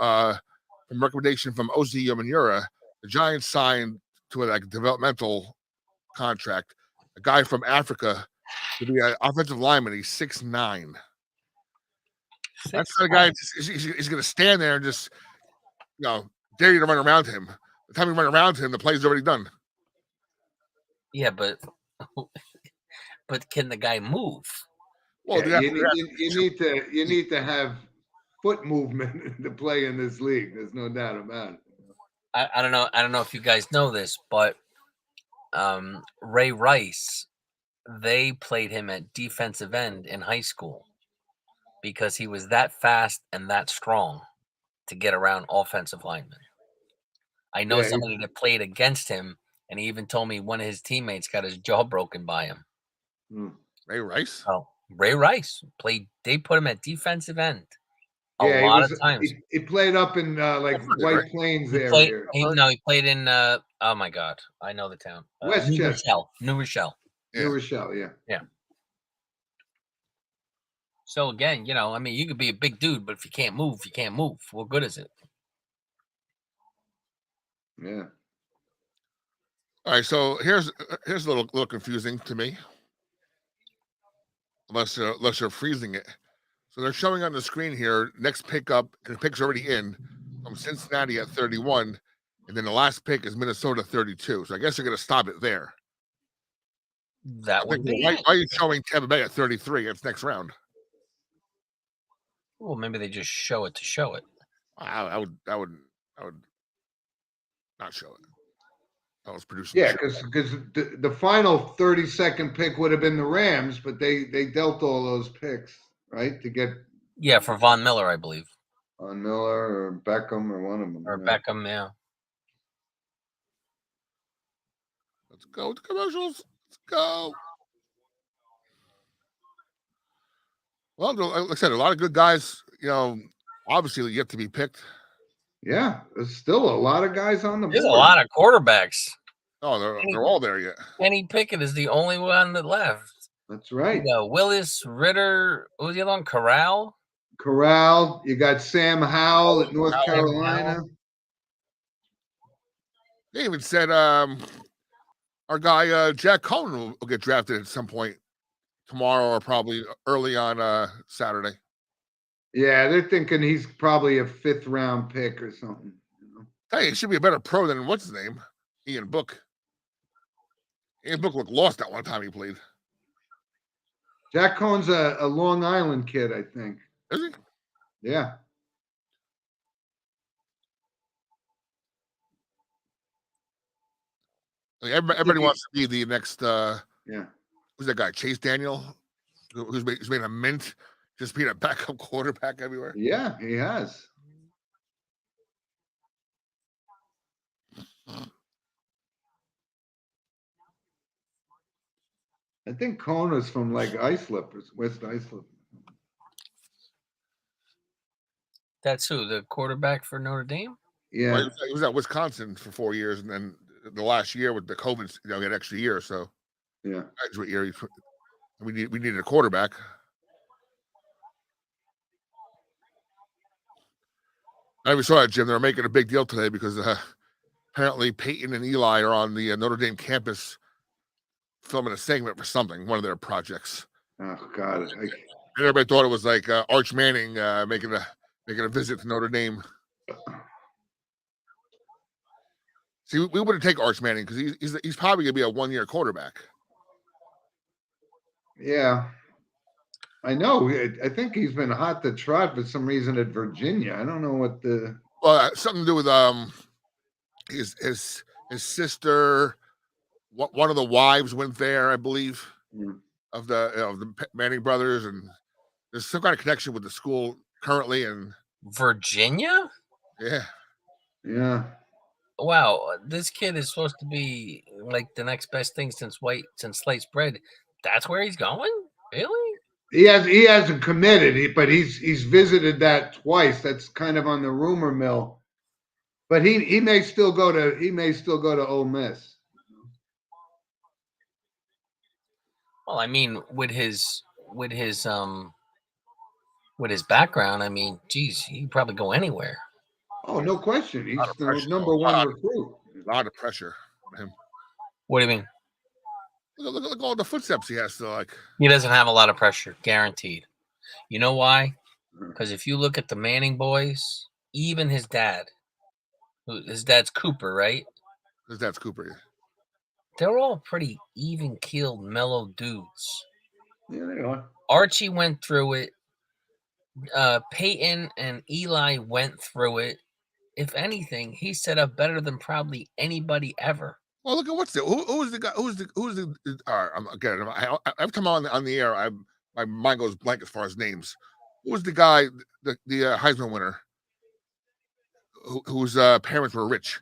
recommendation from Ozi Yamanura. The Giants signed to a developmental contract a guy from Africa to be an offensive lineman. He's 6'9". That's the guy. He's going to stand there and just, you know, dare you to run around him. The time you run around him, the play's already done. Yeah, but can the guy move? Well, yeah, you need to have foot movement to play in this league. There's no doubt about it. I don't know. I don't know if you guys know this, but Ray Rice, they played him at defensive end in high school because he was that fast and that strong to get around offensive linemen. I know Yeah, somebody that played against him, and he even told me one of his teammates got his jaw broken by him. Ray Rice. Oh, Ray Rice played. They put him at defensive end a Yeah, lot of times. He played up in like Right. White Plains He area. played in. Oh my God, I know the town. New Westchester. Rochelle. New Rochelle. Yeah. New Rochelle, yeah. So again, I mean, you could be a big dude, but if you can't move, you can't move. What good is it? Yeah. All right, so here's a little confusing to me, unless you're freezing it. So they're showing on the screen here next pickup, and the pick's already in from Cincinnati at 31, and then the last pick is Minnesota 32. So I guess you're going to stop it there. That would be. Why are you showing Tampa Bay at 33? It's next round. Well, maybe they just show it to show it. I would not show it. I was producing. Yeah, because the final 32nd pick would have been the Rams, but they dealt all those picks, right, to get for Von Miller, I believe, on Miller or Beckham or one of them. or yeah. Beckham. Yeah. Let's go to commercials. Let's go. Well, like I said, a lot of good guys, obviously yet to be picked. Yeah, there's still a lot of guys on the board. There's a lot of quarterbacks. Oh, they're all there yet. Kenny Pickett is the only one that left. That's right. Willis, Ritter, who's the other one? Corral. You got Sam Howell at North Carolina. They even said our guy Jack Cohen will get drafted at some point tomorrow or probably early on Saturday. Yeah, they're thinking he's probably a 5th round pick or something. Hey, he should be a better pro than what's his name? Ian Book. Ian Book looked lost that one time he played. Jack Cohen's a Long Island kid, I think. Is he? Yeah. Everybody wants to be the next. Yeah. Who's that guy? Chase Daniel, who's made a mint, just being a backup quarterback everywhere. Yeah, he has. I think Cohen was from like Islip, West Islip. That's who, the quarterback for Notre Dame? Yeah. Well, he was at Wisconsin for 4 years, and then the last year with the COVID, he had an extra year. So, yeah, graduate year, we needed a quarterback. I even saw that, Jim. They're making a big deal today because apparently Peyton and Eli are on the Notre Dame campus filming a segment for something, one of their projects. Oh God! And everybody thought it was like Arch Manning making a visit to Notre Dame. See, we wouldn't take Arch Manning because he's probably gonna be a 1-year quarterback. Yeah, I know. I think he's been hot to trot for some reason at Virginia. I don't know what the. Well, something to do with his sister. One of the wives went there, I believe, of the Manning brothers, and there's some kind of connection with the school currently. And Virginia? Yeah. Wow, this kid is supposed to be like the next best thing since sliced bread. That's where he's going? Really? He hasn't committed, but he's visited that twice. That's kind of on the rumor mill. But he may still go to Ole Miss. Well, I mean, with his background, I mean, geez, he could probably go anywhere. Oh, no question. He's the number one recruit. A lot of pressure on him. What do you mean? Look at all the footsteps he has to like. He doesn't have a lot of pressure, guaranteed. You know why? Because if you look at the Manning boys, even his dad's Cooper, right? His dad's Cooper. Yeah. They're all pretty even-keeled, mellow dudes. Yeah, they are. Archie went through it. Peyton and Eli went through it. if anything, he's set up better than probably anybody ever. Well, look at what's the who's the guy? Who's the all right, again, I've come on the air. My mind goes blank as far as names. Who was the guy, the Heisman winner, whose parents were rich?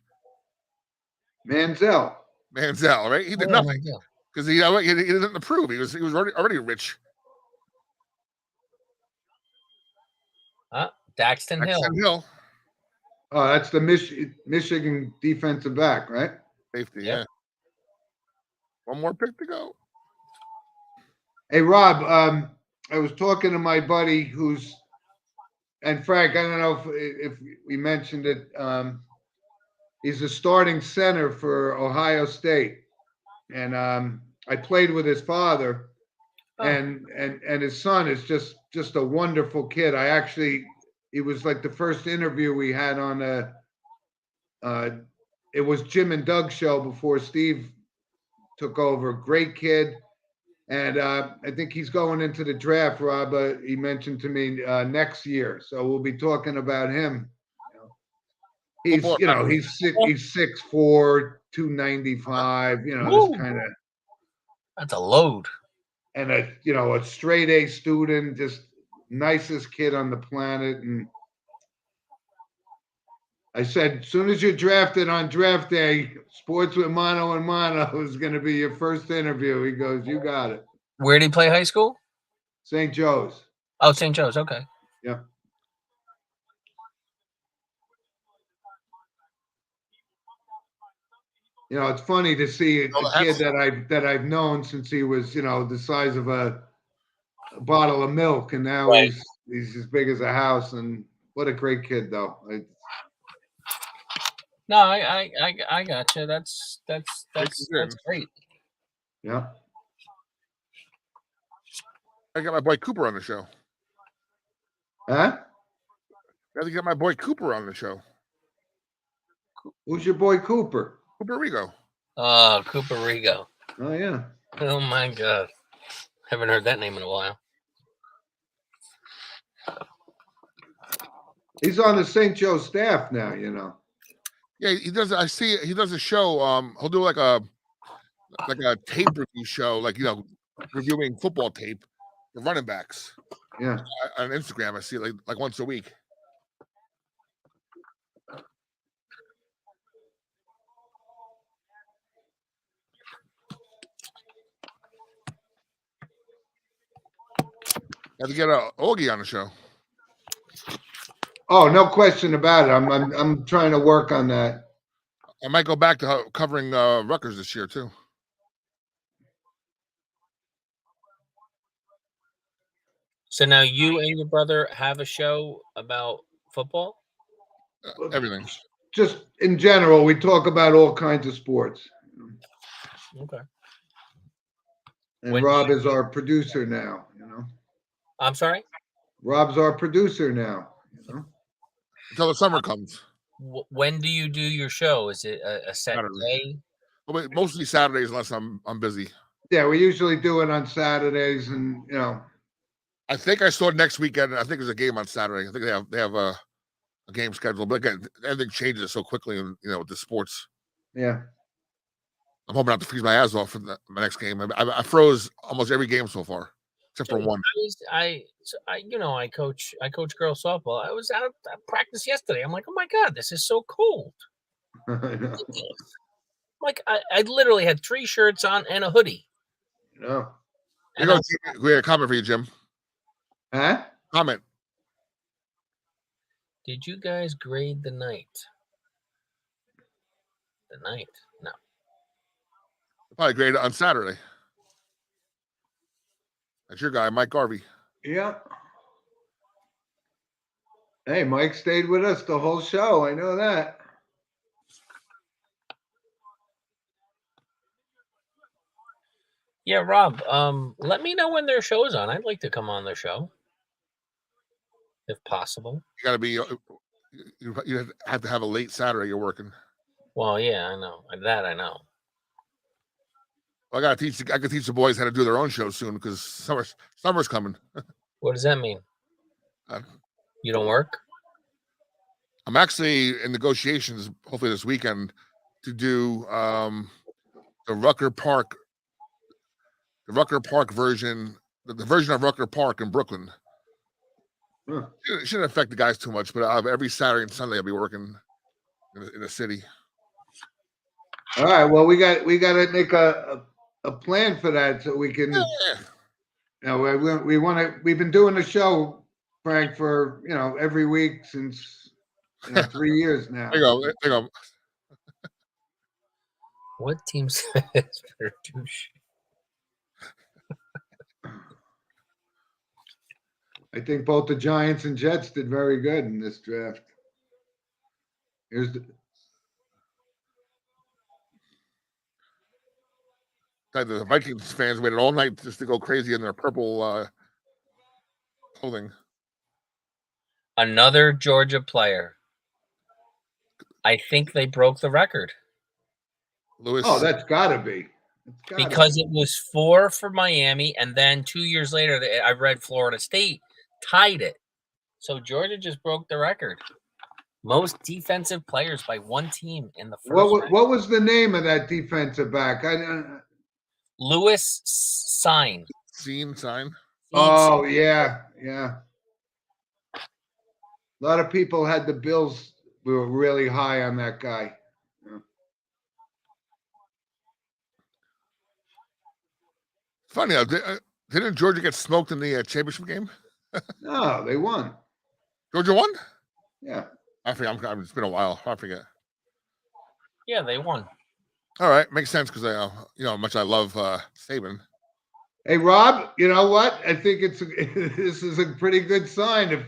Manziel, right? He did nothing because he didn't approve. He was already rich. Daxton Hill. Oh, that's the Michigan defensive back, right? Safety, yeah. One more pick to go. Hey, Rob, I was talking to my buddy and Frank, I don't know if we mentioned it. He's a starting center for Ohio State. And I played with his father, and his son is just a wonderful kid. It was like the first interview we had on it was Jim and Doug show before Steve took over. Great kid. And I think he's going into the draft, Rob. He mentioned to me next year. So we'll be talking about him. He's 6'4", 295, this kind of. That's a load. And a straight A student, just nicest kid on the planet. And I said, as soon as you're drafted on draft day, Sports with Mono and Mono is going to be your first interview. He goes, you got it. Where did he play high school? St. Joe's. Oh, St. Joe's. Okay. Yeah. It's funny to see a kid that I've known since he was, the size of a bottle of milk, and now he's as big as a house. And what a great kid, though. No, I got you. That's great. Yeah. I got my boy Cooper on the show. Huh? I got to get my boy Cooper on the show. Who's your boy Cooper? Cooper Rigo. Oh, Cooper Rigo. Oh, yeah. Oh, my God. Haven't heard that name in a while. He's on the St. Joe staff now, Yeah, he does. I see he does a show. He'll do like a tape review show, reviewing football tape for running backs. Yeah. On Instagram, I see it like once a week. Have to get Augie on the show. Oh, no question about it. I'm trying to work on that. I might go back to covering Rutgers this year too. So now you and your brother have a show about football? Everything. Just in general, we talk about all kinds of sports. Okay. And Rob is our producer now, I'm sorry? Rob's our producer now, Until the summer comes. When do you do your show? Is it a set day? Well, mostly Saturdays, unless I'm busy. Yeah, we usually do it on Saturdays, and I think I saw next weekend. I think there's a game on Saturday. I think they have a game scheduled, but again, everything changes so quickly, with the sports. Yeah. I'm hoping not to freeze my ass off for my next game. I froze almost every game so far, except for one. I coach girls softball. I was out at practice yesterday. I'm like, oh my God, this is so cold. Like I literally had 3 shirts on and a hoodie. No. We had a comment for you, Jim. Huh? Comment. Did you guys grade the night? The night? No. Probably graded on Saturday. That's your guy, Mike Garvey. Yeah. Hey, Mike stayed with us the whole show. I know that. Yeah, Rob, let me know when their show's on. I'd like to come on their show, if possible. You got to be. You have to have a late Saturday. You're working. Well, yeah, I know that. I know. Well, I could teach the boys how to do their own show soon because summer's coming. What does that mean? You don't work? I'm actually in negotiations, hopefully this weekend, to do the Rucker Park version, the version of Rucker Park in Brooklyn. Huh. It shouldn't affect the guys too much, but every Saturday and Sunday I'll be working in the city. All right. Well, we got to make a plan for that so we can. Yeah. You know, we want to. We've been doing the show, Frank, for every week since 3 years now. There you go. What team says better douche? I think both the Giants and Jets did very good in this draft. Here's The Vikings fans waited all night just to go crazy in their purple clothing. Another Georgia player. I think they broke the record. Lewis. Oh, that's got to be. Because it was 4 for Miami, and then 2 years later, I read Florida State tied it. So Georgia just broke the record. Most defensive players by one team in the first round. What was the name of that defensive back? Lewis Sign. Sign. Oh, yeah. A lot of people had the Bills. We were really high on that guy. Yeah. Funny, didn't Georgia get smoked in the championship game? No, they won. Georgia won? Yeah. I forget. It's been a while. I forget. Yeah, they won. All right, makes sense because how much I love Saban. Hey, Rob, you know what? I think this is a pretty good sign.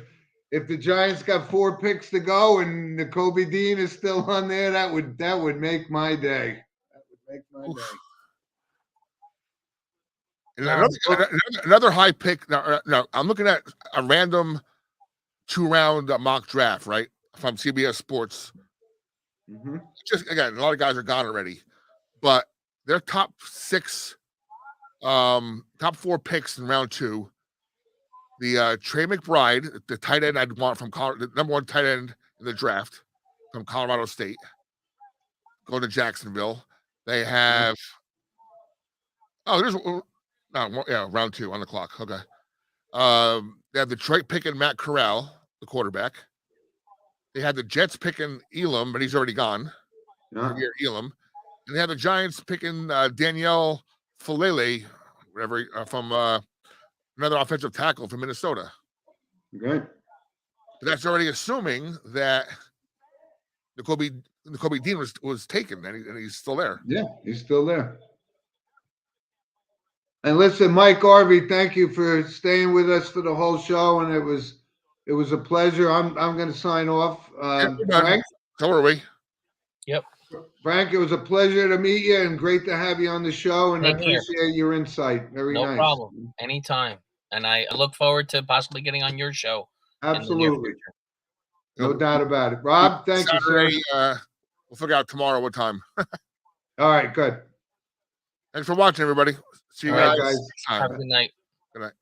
If the Giants got 4 picks to go and the Kobe Dean is still on there, that would make my day. That would make my day. Another high pick. Now, I'm looking at a random 2-round mock draft, right, from CBS Sports. Mm-hmm. Just again, a lot of guys are gone already, but their top 4 picks in round 2. The Trey McBride, the tight end I'd want from the number 1 tight end in the draft from Colorado State, going to Jacksonville. They have round 2 on the clock. Okay. They have Detroit picking Matt Corral, the quarterback. They had the Jets picking Elam, but he's already gone. Yeah. Elam. And they have the Giants picking Danielle Falele, whatever, from another offensive tackle from Minnesota. Okay. But that's already assuming that the Kobe Dean was taken, and he's still there. Yeah, he's still there. And listen, Mike Harvey, thank you for staying with us for the whole show, and it was a pleasure. I'm going to sign off. Frank? So are we. Yep. Frank, it was a pleasure to meet you and great to have you on the show, and I appreciate your insight. Very nice. No problem. Anytime. And I look forward to possibly getting on your show. Absolutely. No doubt about it. Rob, thank you, sir. We'll figure out tomorrow what time. All right, good. Thanks for watching, everybody. See you All right, guys. guys. Have a good night. Good night.